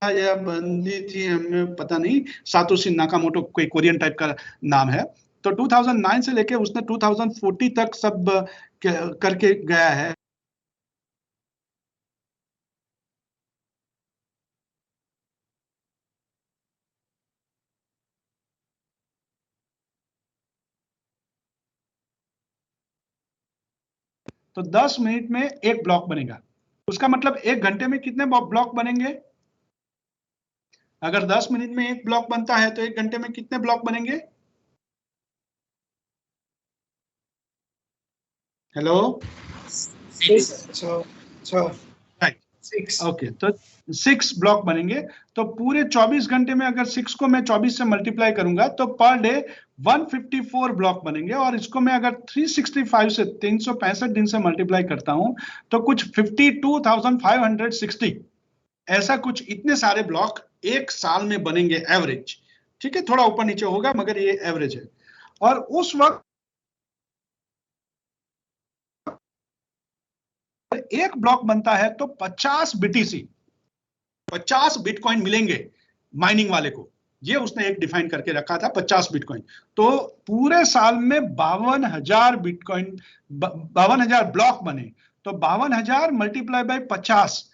या बंदी थी, हमें पता नहीं, सातोशी नाकामोटो कोई कोरियन टाइप का नाम है। तो 2009 से लेके उसने 2040 तक सब करके गया है। तो 10 मिनट में एक ब्लॉक बनेगा, उसका मतलब 1 घंटे में कितने ब्लॉक बनेंगे? अगर 10 मिनट में एक ब्लॉक बनता है तो 1 घंटे में कितने ब्लॉक बनेंगे? हेलो, 6 ओके, तो 6 ब्लॉक बनेंगे। तो पूरे 24 घंटे में अगर 6 को मैं 24 से मल्टीप्लाई करूंगा तो पर डे 154 ब्लॉक बनेंगे, और इसको मैं अगर 365 से 365 दिन से मल्टीप्लाई करता हूं तो कुछ 52,560 ऐसा कुछ, इतने सारे ब्लॉक एक साल में बनेंगे एवरेज। ठीक है, थोड़ा ऊपर नीचे होगा मगर ये एवरेज है। और उस वक्त एक ब्लॉक बनता है तो 50 BTC, 50 बिटकॉइन मिलेंगे माइनिंग वाले को। ये उसने एक डिफाइन करके रखा था, 50 बिटकॉइन। तो पूरे साल में 52,000 बिटकॉइन, 52,000 ब्लॉक बने, तो 52,000 मल्टीप्लाई बाय 50,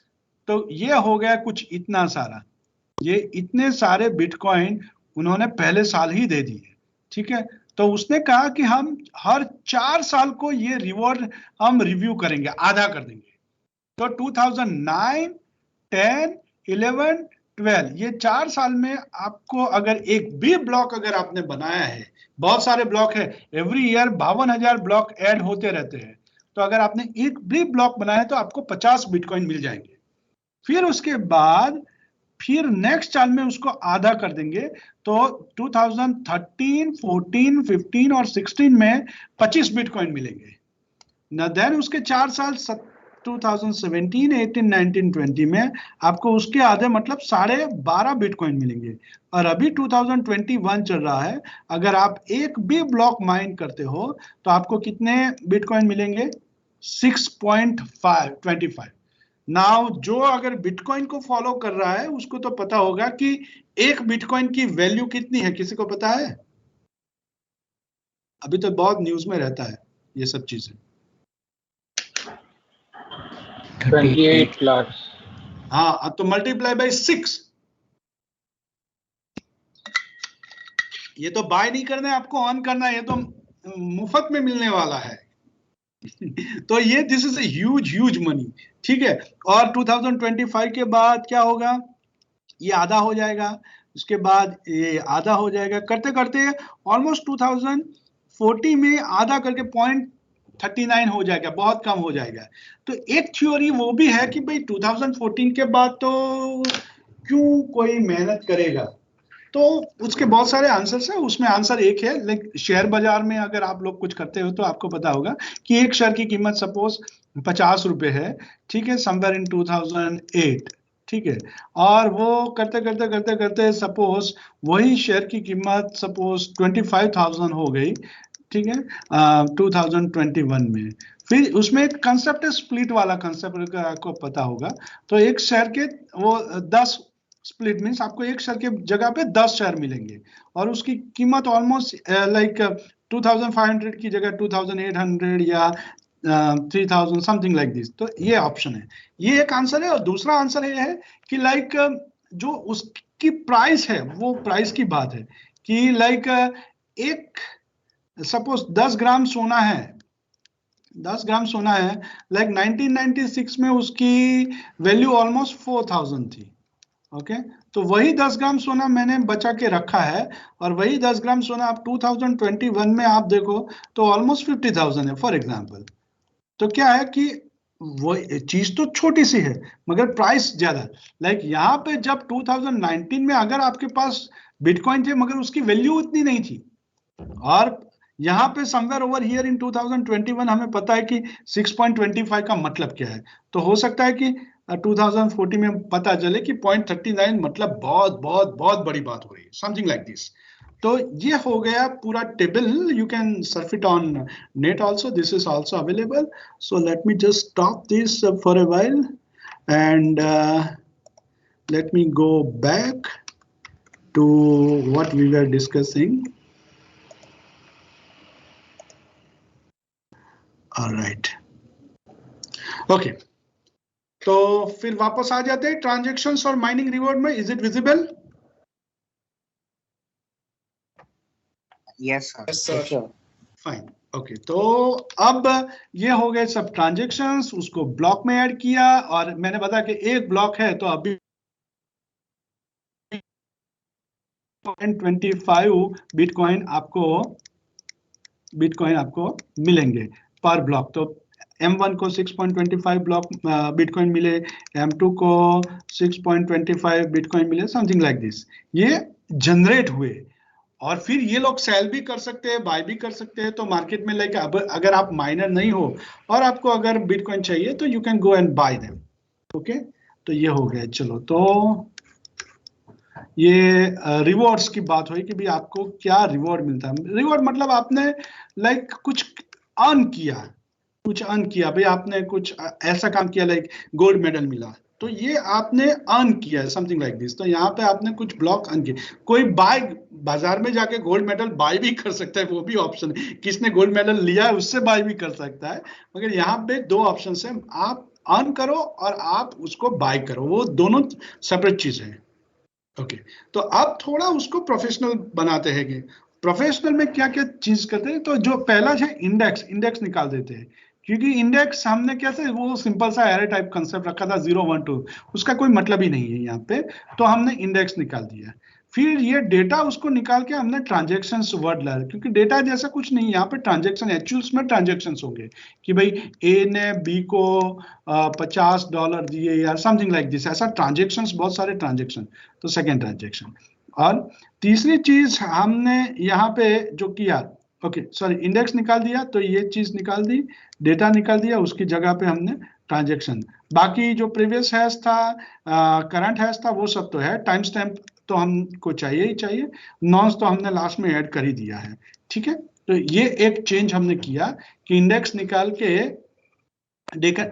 तो ये हो गया कुछ इतना सारा। ये इतने सारे बिटकॉइन उन्होंने पहले साल ही दे दिए। ठीक है, तो उसने कहा कि हम हर 4 साल को ये रिवॉर्ड हम रिव्यू करेंगे, आधा कर देंगे। तो 2009, 10, 11, 12 ये 4 साल में आपको अगर एक भी ब्लॉक अगर आपने बनाया है, बहुत सारे ब्लॉक है, एवरी ईयर 52,000 ब्लॉक ऐड होते रहते हैं, तो अगर आपने एक भी ब्लॉक बनाया है तो आपको 50 बिटकॉइन मिल जाएंगे। फिर उसके बाद फिर नेक्स्ट साल में उसको आधा कर देंगे, तो 2013, 14, 15 और 16 में 25 बिटकॉइन मिलेंगे ना। देन उसके 4 साल 2017, 18, 19, 20 में आपको उसके आधे मतलब 12.5 बिटकॉइन मिलेंगे। और अभी 2021 चल रहा है, अगर आप एक भी ब्लॉक माइन करते हो तो आपको कितने बिटकॉइन मिलेंगे? 6.25। नाउ जो अगर बिटकॉइन को फॉलो कर रहा है उसको तो पता होगा कि एक बिटकॉइन की वैल्यू कितनी है, किसी को पता है? अभी तो बहुत न्यूज में रहता है ये सब चीजें। 28 lakhs. हाँ, अब तो मल्टीप्लाई बाय 6। ये तो बाय नहीं करना है आपको, ऑन करना है, ये तो मुफ्त में मिलने वाला है। तो ये दिस इज ह्यूज मनी, ठीक है। और 2025 के बाद क्या होगा? ये आधा हो जाएगा, उसके बाद ये आधा हो जाएगा, करते करते ऑलमोस्ट 2040 में आधा करके 0.39 हो जाएगा, बहुत कम हो जाएगा। तो एक थ्योरी वो भी है कि भाई 2014 के बाद तो क्यों कोई मेहनत करेगा, तो उसके बहुत सारे आंसर्स हैं। उसमें आंसर एक है, लाइक शेयर बाजार में अगर आप लोग कुछ करते हो तो आपको पता होगा कि एक शेयर की कीमत सपोज 50 रुपए है, ठीक है, समवेयर इन 2008, ठीक है। और वो करते करते करते करते सपोज वही शेयर की कीमत सपोज 25,000 हो गई, ठीक है, 2021 में। फिर उसमें एक कंसेप्ट है स्प्लिट वाला कंसेप्ट, आपको पता होगा। तो एक शेयर के वो 10 स्प्लिट मीन्स आपको एक शेयर के जगह पे 10 शेयर मिलेंगे और उसकी कीमत ऑलमोस्ट लाइक 2,500 की जगह 2,800 या 3,000 समथिंग लाइक दिस। तो ये ऑप्शन है, ये एक आंसर है। और दूसरा आंसर ये है कि लाइक जो उसकी प्राइस है, वो प्राइस की बात है कि लाइक एक सपोज 10 ग्राम सोना है, 10 ग्राम सोना है, लाइक 1996 में उसकी वैल्यू ऑलमोस्ट 4,000 थी, ओके। तो वही 10 ग्राम सोना मैंने बचा के रखा है और वही 10 ग्राम सोना आप 2021 में आप देखो तो ऑलमोस्ट 50,000 है फॉर एग्जांपल। तो क्या है कि वो चीज तो छोटी सी है मगर प्राइस ज्यादा। लाइक यहाँ पे जब 2019 में अगर आपके पास बिटकॉइन थे मगर उसकी वैल्यू उतनी नहीं थी, और यहाँ पे समवेयर ओवर हियर इन 2021 हमें पता है कि 6.25 का मतलब क्या है। तो हो सकता है कि 2040 में पता चले कि 0.39 मतलब बहुत बहुत बहुत बड़ी बात हो रही है, समथिंग लाइक दिस। तो ये हो गया पूरा table, you can surf it on net also, this is also available. So let me just stop this for a while and let me go back to what we were discussing. Alright, okay, तो फिर वापस आ जाते हैं transactions और mining reward में। Is it visible? Yes sir. Fine, okay. तो अब ये हो गए सब ट्रांजैक्शंस, उसको ब्लॉक में ऐड किया और मैंने बताया कि एक ब्लॉक है तो अभी 25 बिटकॉइन आपको मिलेंगे पर ब्लॉक। तो M1 को 6.25 ब्लॉक बिटकॉइन मिले, M2 को 6.25 बिटकॉइन मिले, समथिंग लाइक दिस। ये जनरेट हुए और फिर ये लोग सेल भी कर सकते हैं, बाय भी कर सकते हैं। तो मार्केट में लाइक अब अगर आप माइनर नहीं हो और आपको अगर बिटकॉइन चाहिए तो you can go and bye them, okay. तो ये हो गया। चलो, तो ये रिवॉर्ड्स की बात हुई कि भी आपको क्या रिवॉर्ड मिलता है। रिवॉर्ड मतलब आपने लाइक कुछ अर्न किया भाई, आपने कुछ ऐसा काम किया लाइक गोल्ड मेडल मिला, तो ये आपने अर्न किया है, समथिंग लाइक दिस। तो यहाँ पे आपने कुछ ब्लॉक अर्न किए। कोई बाजार में जाके गोल्ड मेडल बाय भी कर सकता है, वो भी ऑप्शन है। किसने गोल्ड मेडल लिया है उससे बाय भी कर सकता है, मगर यहाँ पे 2 ऑप्शन है, आप अर्न करो और आप उसको बाय करो, वो दोनों सेपरेट चीजें हैं, ओके। तो अब थोड़ा उसको प्रोफेशनल बनाते हैं प्रोफेशनल में क्या क्या चीज करते हैं, तो जो पहला है इंडेक्स निकाल देते हैं, क्योंकि इंडेक्स हमने कैसे वो सिंपल सा एरे टाइप कंसेप्ट रखा था 0 1 2, उसका कोई मतलब ही नहीं है यहाँ पे, तो हमने इंडेक्स निकाल दिया। फिर ये डेटा उसको निकाल के हमने ट्रांजेक्शन्स वर्ड लाया, क्योंकि डेटा जैसा कुछ नहीं, यहाँ पे ट्रांजेक्शन एक्चुअल्स में ट्रांजेक्शन्स होंगे कि भाई ए ने बी को $50 दिए या समथिंग लाइक दिस, ऐसा ट्रांजेक्शन्स, बहुत सारे ट्रांजेक्शन, तो सेकेंड ट्रांजेक्शन। और तीसरी चीज हमने यहाँ पे जो किया, ओके सॉरी, इंडेक्स निकाल दिया तो ये चीज निकाल दी, डेटा निकाल दिया, उसकी जगह पे हमने ट्रांजेक्शन, बाकी जो प्रीवियस हैश था, करंट हैश था, वो सब तो है, टाइम स्टैम्प तो हमको चाहिए ही चाहिए, नॉन्स तो हमने लास्ट में ऐड कर ही दिया है, ठीक है। तो ये एक चेंज हमने किया कि इंडेक्स निकाल के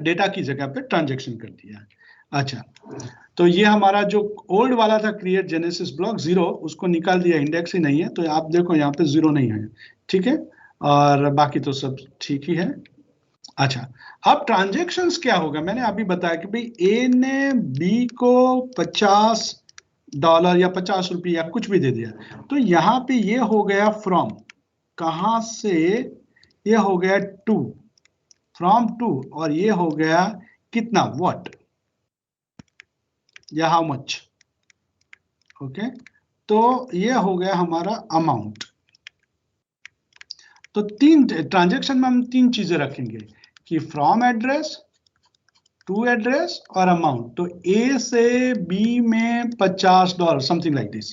डेटा की जगह पे ट्रांजेक्शन कर दिया। अच्छा, तो ये हमारा जो ओल्ड वाला था क्रिएट जेनेसिस ब्लॉक 0, उसको निकाल दिया, इंडेक्स ही नहीं है, तो आप देखो यहाँ पे 0 नहीं है, ठीक है, और बाकी तो सब ठीक ही है। अच्छा, अब ट्रांजेक्शन्स क्या होगा, मैंने अभी बताया कि भाई ए ने बी को $50 या ₹50 या कुछ भी दे दिया, तो यहाँ पे ये हो गया फ्रॉम, कहाँ से, ये हो गया टू, फ्रॉम टू, और ये हो गया कितना, व्हाट या हाउ मच, ओके, तो ये हो गया हमारा अमाउंट। तो तीन ट्रांजेक्शन में हम तीन चीजें रखेंगे कि फ्रॉम एड्रेस, टू एड्रेस और अमाउंट। तो ए से बी में $50 समथिंग लाइक दिस,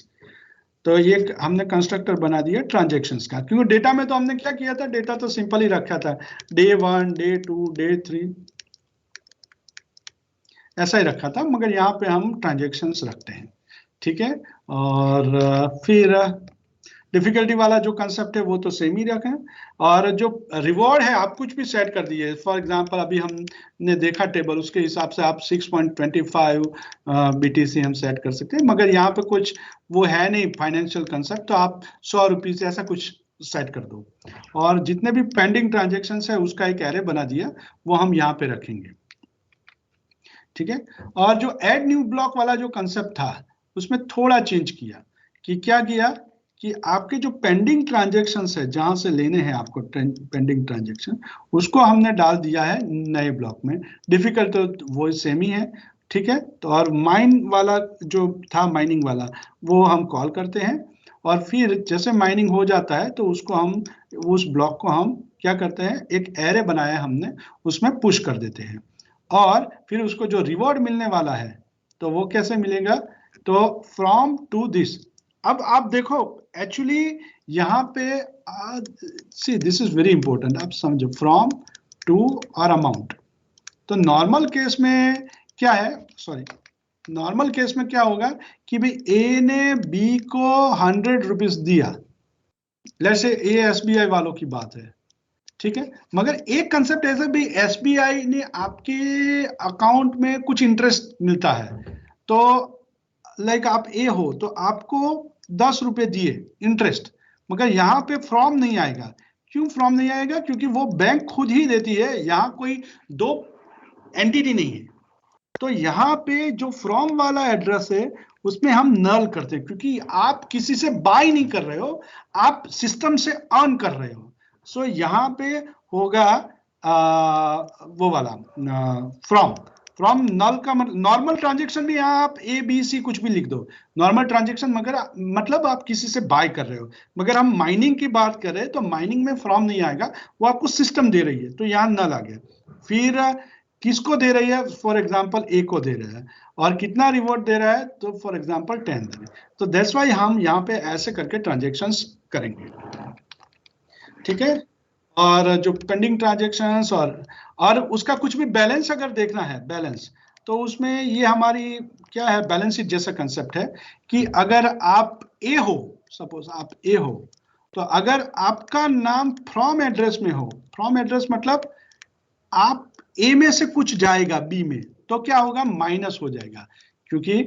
तो ये हमने कंस्ट्रक्टर बना दिया ट्रांजेक्शन्स का, क्योंकि डेटा में तो हमने क्या किया था, डेटा तो सिंपल ही रखा था, डे 1, डे 2, डे 3 ऐसा ही रखा था, मगर यहाँ पे हम ट्रांजेक्शन्स रखते हैं, ठीक है। और फिर डिफिकल्टी वाला जो कंसेप्ट है वो तो सेम ही रखें, और जो रिवॉर्ड है आप कुछ भी सेट कर दिए, फॉर एग्जांपल अभी हमने देखा टेबल, उसके हिसाब से आप 6.25 BTC हम सेट कर सकते हैं, मगर यहाँ पे कुछ वो है नहीं फाइनेंशियल कंसेप्ट, तो आप ₹100 से ऐसा कुछ सेट कर दो, और जितने भी पेंडिंग ट्रांजेक्शन्स है उसका एक एरे बना दिया, वो हम यहाँ पे रखेंगे, ठीक है। और जो ऐड न्यू ब्लॉक वाला जो कंसेप्ट था उसमें थोड़ा चेंज किया, कि क्या किया कि आपके जो पेंडिंग ट्रांजेक्शन्स है, जहां से लेने हैं आपको पेंडिंग ट्रांजेक्शन, उसको हमने डाल दिया है नए ब्लॉक में। डिफिकल्ट तो वो सेम ही है, ठीक है। तो और माइन वाला जो था, माइनिंग वाला, वो हम कॉल करते हैं, और फिर जैसे माइनिंग हो जाता है तो उसको हम, उस ब्लॉक को हम क्या करते हैं, एक एरे बनाया हमने, उसमें पुश कर देते हैं, और फिर उसको जो रिवॉर्ड मिलने वाला है तो वो कैसे मिलेगा, तो फ्रॉम टू दिस। अब आप देखो एक्चुअली यहाँ पे सी दिस इज वेरी इंपॉर्टेंट, आप समझो, फ्रॉम टू और अमाउंट। तो नॉर्मल केस में क्या है, सॉरी, नॉर्मल केस में क्या होगा कि भाई ए ने बी को ₹100 दिया, लेट्स से ये SBI वालों की बात है, ठीक है, मगर एक कंसेप्ट ऐसा भी, SBI ने आपके अकाउंट में कुछ इंटरेस्ट मिलता है, तो लाइक आप ए हो तो आपको ₹10 दिए इंटरेस्ट, मगर यहाँ पे फ्रॉम नहीं आएगा। क्यों फ्रॉम नहीं आएगा, क्योंकि वो बैंक खुद ही देती है, यहाँ कोई दो एंटिटी नहीं है। तो यहाँ पे जो फ्रॉम वाला एड्रेस है उसमें हम नल करते हैं, क्योंकि आप किसी से बाय नहीं कर रहे हो, आप सिस्टम से अर्न कर रहे हो। सो यहाँ पे होगा वो वाला फ्रॉम नल का नॉर्मल ट्रांजेक्शन भी, यहाँ आप ABC कुछ भी लिख दो, नॉर्मल ट्रांजेक्शन, मगर मतलब आप किसी से बाय कर रहे हो। मगर हम माइनिंग की बात कर रहे हैं तो माइनिंग में फ्रॉम नहीं आएगा, वो आपको सिस्टम दे रही है, तो यहाँ नल आ गया। फिर किसको दे रही है, फॉर एग्जाम्पल ए को दे रहा है, और कितना रिवॉर्ड दे रहा है, तो फॉर एग्जाम्पल 10 दे रहा है। तो दैट्स वाई हम यहाँ पे ऐसे करके ट्रांजेक्शन्स करेंगे, ठीक है। और जो पेंडिंग ट्रांजेक्शन्स और उसका कुछ भी बैलेंस अगर देखना है, बैलेंस, तो उसमें ये हमारी क्या है, बैलेंस शीट जैसा कंसेप्ट है कि अगर आप ए हो, सपोज आप ए हो, तो अगर आपका नाम फ्रॉम एड्रेस में हो, फ्रॉम एड्रेस मतलब आप ए में से कुछ जाएगा बी में, तो क्या होगा, माइनस हो जाएगा, क्योंकि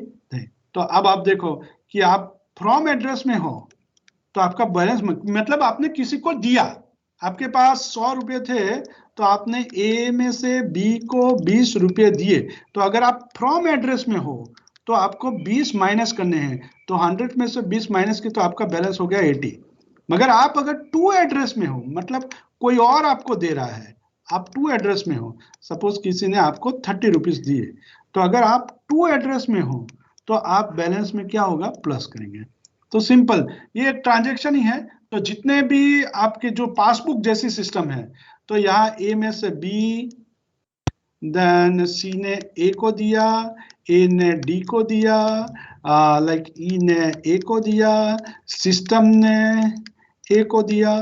तो अब आप देखो कि आप फ्रॉम एड्रेस में हो तो आपका बैलेंस मतलब आपने किसी को दिया, आपके पास ₹100 थे, तो आपने ए में से बी को ₹20 दिए, तो अगर आप फ्रॉम एड्रेस में हो तो आपको 20 माइनस करने हैं, तो 100 में से 20 माइनस की, तो आपका बैलेंस हो गया 80, मगर आप अगर टू एड्रेस में हो, मतलब कोई और आपको दे रहा है, आप टू एड्रेस में हो, सपोज किसी ने आपको 30 रुपीज दिए, तो अगर आप टू एड्रेस में हो तो आप बैलेंस में क्या होगा, प्लस करेंगे। तो सिंपल, ये एक ट्रांजेक्शन ही है। तो जितने भी आपके जो पासबुक जैसी सिस्टम है, तो यहाँ ए में से बी, देन सी ने ए को दिया, ए ने डी को दिया, लाइक ई ने ए को दिया, सिस्टम ने ए को दिया,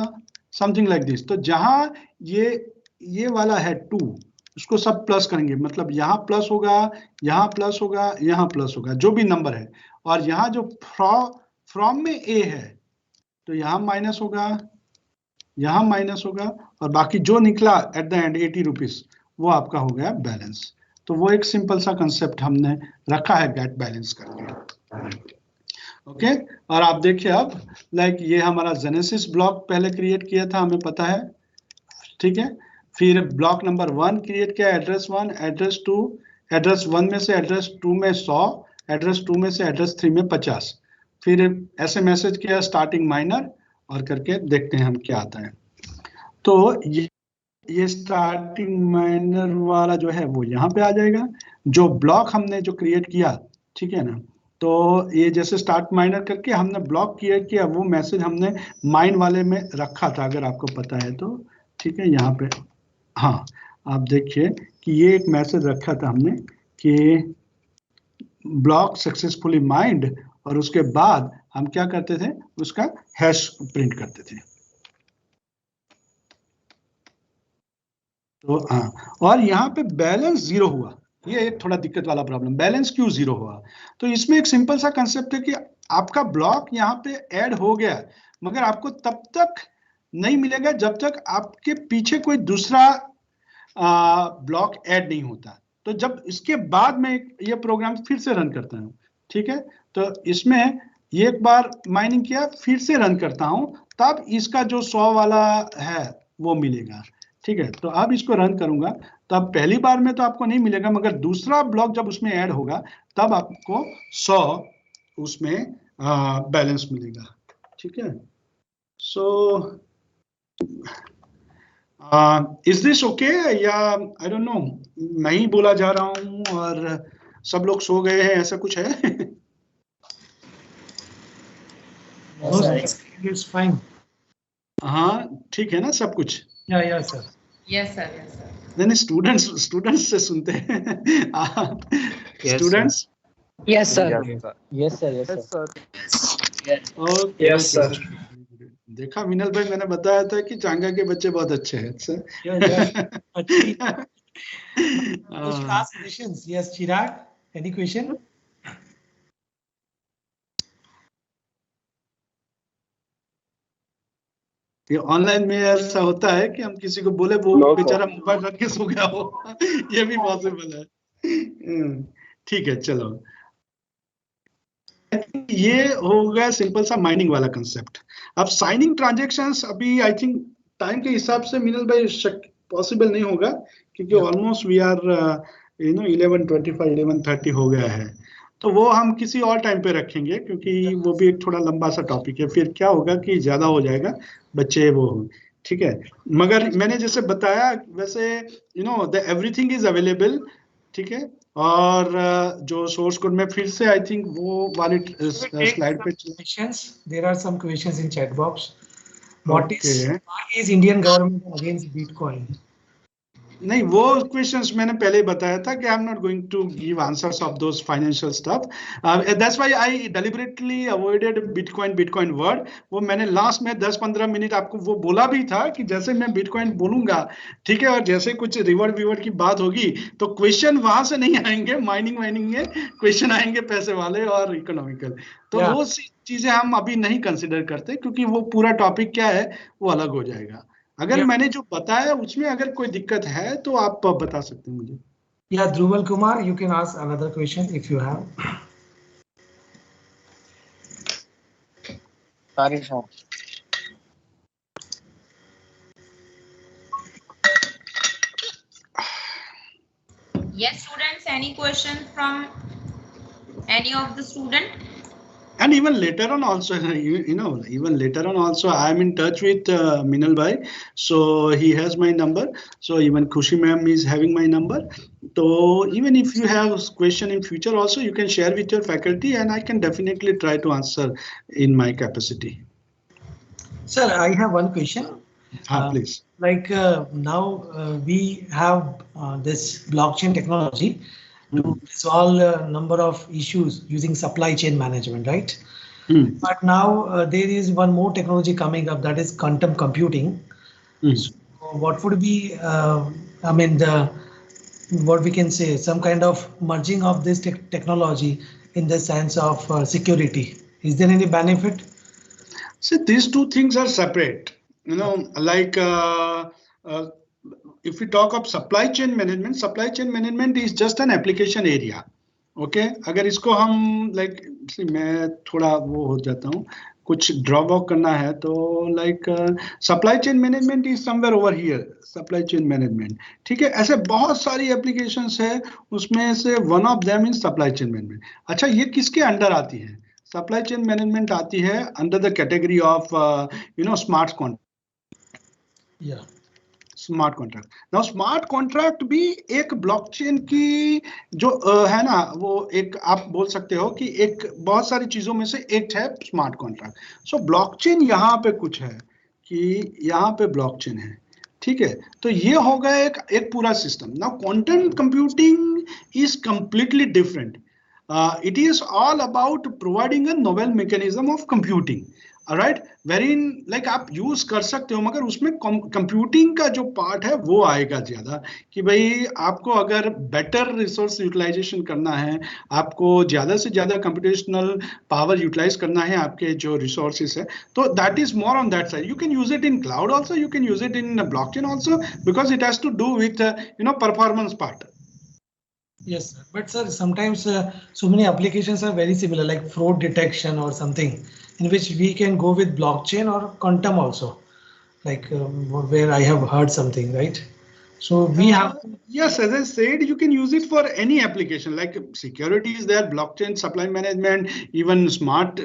समथिंग लाइक दिस। तो जहां ये वाला है 2, उसको सब प्लस करेंगे, मतलब यहाँ प्लस होगा, यहाँ प्लस होगा, यहाँ प्लस होगा, जो भी नंबर है। और यहाँ जो फ्रॉम में ए है, तो यहाँ माइनस होगा, यहाँ माइनस होगा, और बाकी जो निकला एट द एंड 80 रुपीज, वो आपका हो गया बैलेंस। तो वो एक सिंपल सा कंसेप्ट हमने रखा है गेट बैलेंस करके। ओके, और आप देखिए अब, लाइक ये हमारा जेनेसिस ब्लॉक पहले क्रिएट किया था, हमें पता है, ठीक है। फिर ब्लॉक नंबर 1 क्रिएट किया, एड्रेस 1, एड्रेस 2, एड्रेस 1 में से एड्रेस 2 में 100, एड्रेस 2 में से एड्रेस 3 में 50। फिर ऐसे मैसेज किया स्टार्टिंग माइनर, और करके देखते हैं हम क्या आता है। तो ये स्टार्टिंग माइनर वाला जो है वो यहाँ पे आ जाएगा, जो ब्लॉक हमने जो क्रिएट किया, ठीक है ना। तो ये जैसे स्टार्ट माइनर करके हमने ब्लॉक क्रिएट किया, वो मैसेज हमने माइन वाले में रखा था, अगर आपको पता है तो, ठीक है। यहाँ पे हाँ, आप देखिए कि ये एक मैसेज रखा था हमने कि ब्लॉक सक्सेसफुली माइंड, और उसके बाद हम क्या करते थे, उसका हैश प्रिंट करते थे। तो हाँ, और यहाँ पे बैलेंस 0 हुआ, ये एक थोड़ा दिक्कत वाला प्रॉब्लम, बैलेंस क्यों 0 हुआ। तो इसमें एक सिंपल सा कंसेप्ट है कि आपका ब्लॉक यहाँ पे ऐड हो गया, मगर आपको तब तक नहीं मिलेगा जब तक आपके पीछे कोई दूसरा ब्लॉक ऐड नहीं होता। तो जब इसके बाद में ये प्रोग्राम फिर से रन करता हूँ, ठीक है, तो इसमें ये एक बार माइनिंग किया, फिर से रन करता हूँ, तब इसका जो 100 वाला है वो मिलेगा, ठीक है। तो अब इसको रन करूंगा, तो अब पहली बार में तो आपको नहीं मिलेगा, मगर दूसरा ब्लॉक जब उसमें ऐड होगा तब आपको 100 उसमें बैलेंस मिलेगा, ठीक है। सो इज दिस ओके, या आई डोंट नो, मैं ही बोला जा रहा हूँ और सब लोग सो गए हैं, ऐसा कुछ है? It's fine. हाँ, ठीक है ना सब कुछ? Yeah, sir. Yes, sir. Yes, sir. नहीं, स्टूडेंट्स से सुनते हैं। Students? Yes, sir. Yes, sir. Okay, Yes, sir. देखा विनल भाई, मैंने बताया था कि चांगा के बच्चे बहुत अच्छे हैं। Ask questions. Yes, Chirag, any question? ये ऑनलाइन में ऐसा होता है कि हम किसी को बोले वो बेचारा मोबाइल रख के सो गया हो, ये भी पॉसिबल है। ठीक है, चलो, ये हो गया सिंपल सा माइनिंग वाला कंसेप्ट। अब साइनिंग ट्रांजैक्शंस अभी आई थिंक टाइम के हिसाब से मिनल भाई पॉसिबल नहीं होगा, क्योंकि ऑलमोस्ट वी आर 11:25 11:30 हो गया है। तो वो हम किसी और टाइम पे रखेंगे, क्योंकि वो भी एक थोड़ा लंबा सा टॉपिक है, फिर क्या होगा कि ज्यादा हो जाएगा बच्चे वो, ठीक है। मगर मैंने जैसे बताया वैसे द एवरीथिंग इज अवेलेबल, ठीक है। और जो सोर्स कोड में फिर से आई थिंक वो वाली स्लाइड पे Questions. There are some questions in chat box. What is Indian government against Bitcoin? नहीं, वो क्वेश्चंस मैंने पहले ही बताया था कि I am not going to give answers of those financial stuff. That's why I deliberately avoided bitcoin word. वो मैंने last में 10-15 मिनट आपको वो बोला भी था कि जैसे मैं बिटकॉइन बोलूंगा, ठीक है, और जैसे कुछ रिवॉर्ड विवॉर्ड की बात होगी तो क्वेश्चन वहां से नहीं आएंगे माइनिंग में, क्वेश्चन आएंगे पैसे वाले और इकोनॉमिकल। तो वो चीजें हम अभी नहीं कंसिडर करते, क्योंकि वो पूरा टॉपिक क्या है वो अलग हो जाएगा। अगर मैंने जो बताया उसमें अगर कोई दिक्कत है तो आप बता सकते हैं मुझे। Yeah, Dhruval Kumar, you can ask another question if you have. Sorry, sir. Yes, students, any question from any of the student? And even later on also, even later on also, I'm in touch with Minal Bhai. So he has my number. So even Khushi ma'am is having my number. So even if you have question in future also, you can share with your faculty and I can definitely try to answer in my capacity. Sir, I have one question. Please. Now we have this blockchain technology to resolve a number of issues using supply chain management, right? But now there is one more technology coming up, that is quantum computing. So what would be, what we can say, some kind of merging of this technology in the sense of security? Is there any benefit? So these two things are separate. If we talk of supply chain management is just an application area. Okay, अगर इसको हम मैं थोड़ा वो हो जाता हूँ, कुछ ड्रॉप वॉक करना है तो supply chain management is somewhere over here. Supply chain management, ठीक है, ऐसे बहुत सारी एप्लीकेशंस है, उसमें से one of them is supply chain management. अच्छा, ये किसके अंडर आती है? सप्लाई चेन मैनेजमेंट आती है under the category of smart contract. Smart contract. Now smart contract भी एक ब्लॉकचेन की जो है ना, वो एक आप बोल सकते हो कि एक बहुत सारी चीजों में से एक है स्मार्ट कॉन्ट्रैक्ट. सो ब्लॉकचेन यहाँ पे कुछ है कि यहाँ पे ब्लॉकचेन है, ठीक है, तो ये होगा एक पूरा system. Now quantum computing is completely different. It is all about providing a novel mechanism of computing. Alright, wherein आप यूज कर सकते हो, मगर उसमें कंप्यूटिंग का जो पार्ट है वो आएगा ज्यादा, कि भाई आपको अगर बेटर रिसोर्स यूटिलाइजेशन करना है, आपको ज्यादा से ज्यादा कंप्यूटेशनल पावर यूटिलाइज करना है आपके जो रिसोर्सेस है, तो that is more on that side. You can use it in cloud also, you can use it in blockchain also, because it has to do with performance part. Yes, sir. But sir, sometimes so many applications are very similar, like fraud detection or something, in which we can go with blockchain or quantum also, where I have heard something, right? So we have. Yes, as I said, you can use it for any application, like security is there, blockchain, supply management, even smart,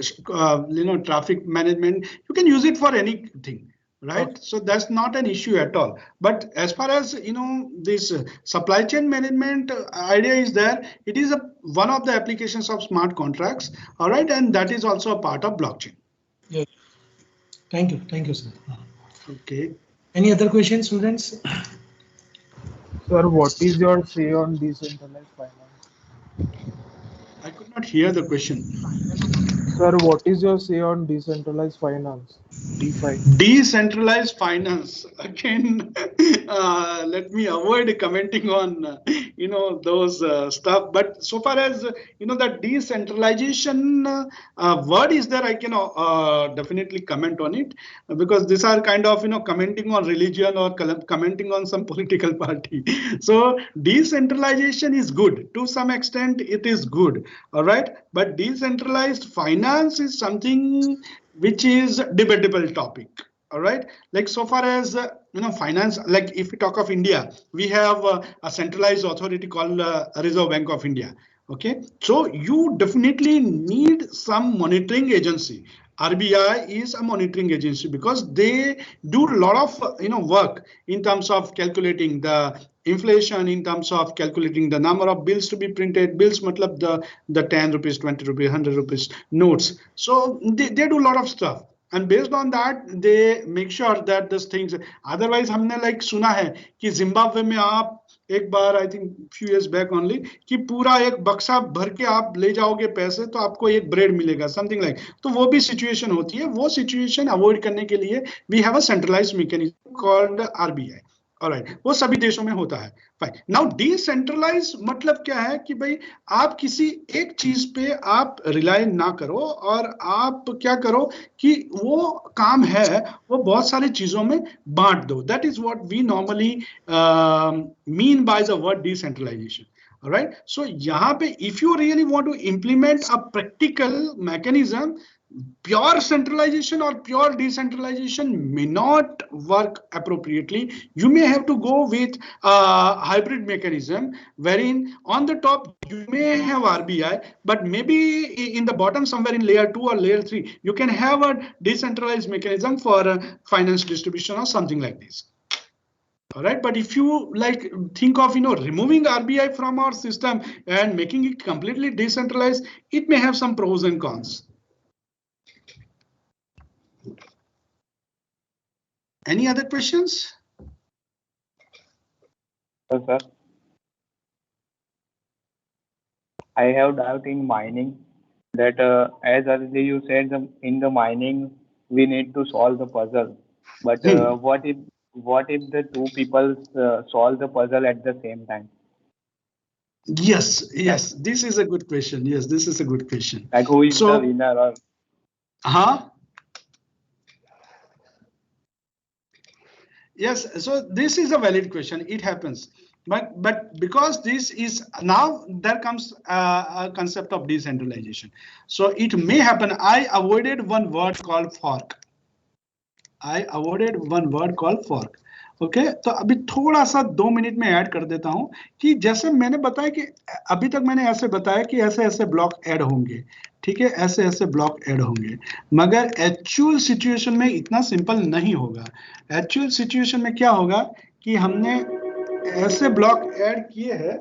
traffic management. You can use it for anything. Right, okay. So that's not an issue at all. But as far as this supply chain management idea is there, it is one of the applications of smart contracts. All right, and that is also a part of blockchain. Yeah. Thank you, sir. Okay. Any other questions, students? Sir, what is your say on decentralized finance? I could not hear the question. Sir, what is your say on decentralized finance? DeFi. Decentralized finance. Again, let me avoid commenting on those stuff. But so far as that decentralization word is there, I can definitely comment on it, because these are kind of commenting on religion or commenting on some political party. So decentralization is good to some extent. It is good, all right. But decentralized finance is something which is debatable topic. All right, like so far as finance, like if we talk of India, we have a centralized authority called Reserve Bank of India. Okay, so you definitely need some monitoring agency. RBI is a monitoring agency because they do a lot of work in terms of calculating the inflation, in terms of calculating the number of bills to be printed. Bills matlab the 10 rupees, 20 rupees, 100 rupees notes. So they do a lot of stuff. And based on that, they make sure that these things. Otherwise, हमने like सुना है कि Zimbabwe में आप एक बार, I think few years back only, कि पूरा एक बक्सा भर के आप ले जाओगे पैसे तो आपको एक ब्रेड मिलेगा, something like. तो वो भी situation होती है. वो situation avoid करने के लिए we have a centralized mechanism called RBI. Alright, वो सभी देशों में होता है. Fine. Now decentralized मतलब क्या है कि भाई आप किसी एक चीज पे आप रिलाय ना करो और आप क्या करो कि वो काम है वो बहुत सारी चीजों में बांट दो. That is what we normally mean by the word decentralization. Alright, so यहाँ पे if you really want to implement a practical mechanism, pure centralization or pure decentralization may not work appropriately. You may have to go with a hybrid mechanism wherein on the top you may have RBI, but maybe in the bottom somewhere in layer 2 or layer 3, you can have a decentralized mechanism for finance distribution or something like this. All right, but if you like think of removing RBI from our system and making it completely decentralized, it may have some pros and cons. Any other questions? So, sir, I have doubt in mining that as earlier you said, in the mining we need to solve the puzzle. But what if the two people solve the puzzle at the same time? Yes, this is a good question. Yes, this is a good question. Like who is the winner? Or yes, so this is a valid question. It happens, but because this is now, there comes a concept of decentralization. So it may happen. I avoided one word called fork. Okay तो अभी थोड़ा सा 2 minute में add कर देता हूं कि जैसे मैंने बताया कि अभी तक मैंने ऐसे बताया कि ऐसे ऐसे ब्लॉक ऐड होंगे, ठीक है, ऐसे ऐसे ब्लॉक ऐड होंगे, मगर एक्चुअल सिचुएशन में इतना सिंपल नहीं होगा। एक्चुअल सिचुएशन में क्या होगा कि हमने ऐसे ब्लॉक ऐड किए हैं,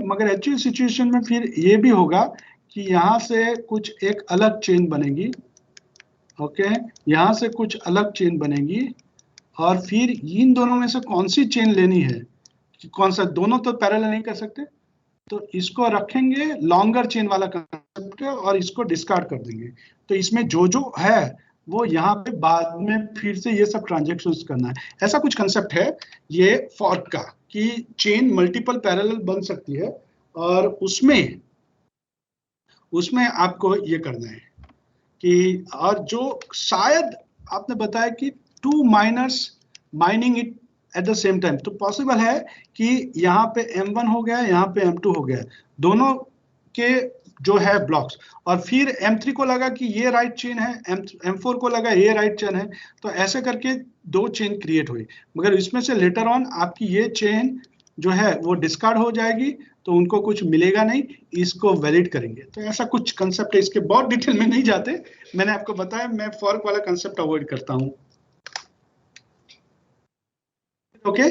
मगर एक्चुअल सिचुएशन में फिर ये भी होगा कि यहाँ से कुछ एक अलग चेन बनेगी, ओके, यहाँ से कुछ अलग चेन बनेगी, और फिर इन दोनों में से कौन सी चेन लेनी है, कौन सा, दोनों तो पैरेलल नहीं कर सकते, तो इसको रखेंगे लॉन्गर चेन वाला कंसेप्ट और इसको डिस्कार्ड कर देंगे। तो इसमें जो है वो यहाँ पे बाद में फिर से ये सब ट्रांजेक्शंस करना है, ऐसा कुछ कंसेप्ट है ये फॉर्क का कि चेन मल्टीपल पैरेलल बन सकती है और उसमें आपको ये करना है कि, और जो शायद आपने बताया कि 2 miners mining it at the same time, तो पॉसिबल है कि यहाँ पे M1 हो गया, यहाँ पे M2 हो गया, दोनों के जो है ब्लॉक्स, और फिर M3 को लगा कि ये राइट चेन है, M4 को लगा ये राइट चेन है, तो ऐसे करके 2 चेन क्रिएट हुई, मगर इसमें से लेटर ऑन आपकी ये चेन जो है वो डिस्कार्ड हो जाएगी, तो उनको कुछ मिलेगा नहीं, इसको वैलिड करेंगे। तो ऐसा कुछ कंसेप्ट है, इसके बहुत डिटेल में नहीं जाते, मैंने आपको बताया मैं फॉर्क वाला कंसेप्ट अवॉइड करता हूं। Okay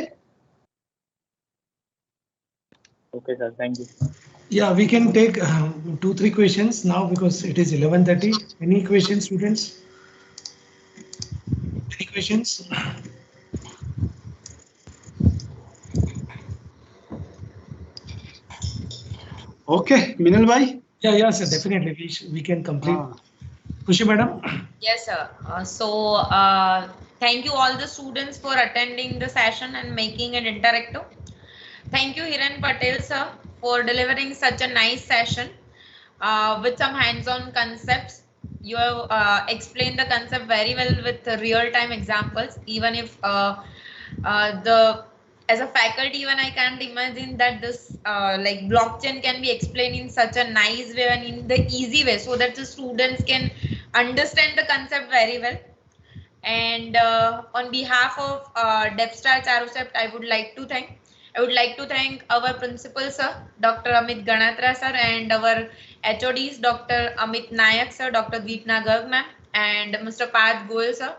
okay, sir. Thank you. Yeah, we can take 2-3 questions now because it is 11:30. Any questions, students? Any questions? Okay, Minal bhai. Yeah, sir, definitely. We can complete. Khushi madam. Yes, sir. Thank you all the students for attending the session and making it interactive. Thank you Hiren Patel sir for delivering such a nice session with some hands-on concepts. You have explained the concept very well with real-time examples. Even if as a faculty, even I can't imagine that this like blockchain can be explained in such a nice way and in the easy way, so that the students can understand the concept very well. And on behalf of DevStar Charusept, I would like to thank our principal sir, Dr. Amit Ganatra sir, and our HODs, Dr. Amit Nayak sir, Dr. Deepna Garg ma'am, and Mr. Parth Goel sir,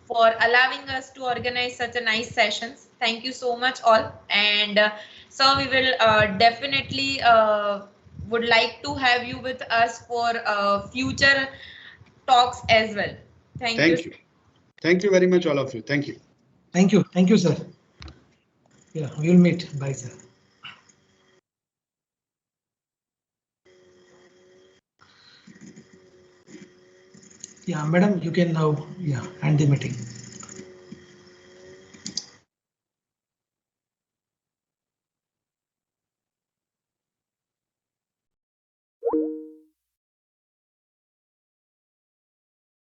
for allowing us to organize such a nice sessions. Thank you so much all. And sir, we will definitely would like to have you with us for future talks as well. Thank you. Thank you very much, all of you. Thank you. Thank you, sir. Yeah, we'll meet. Bye, sir. Yeah, madam, you can now end the meeting.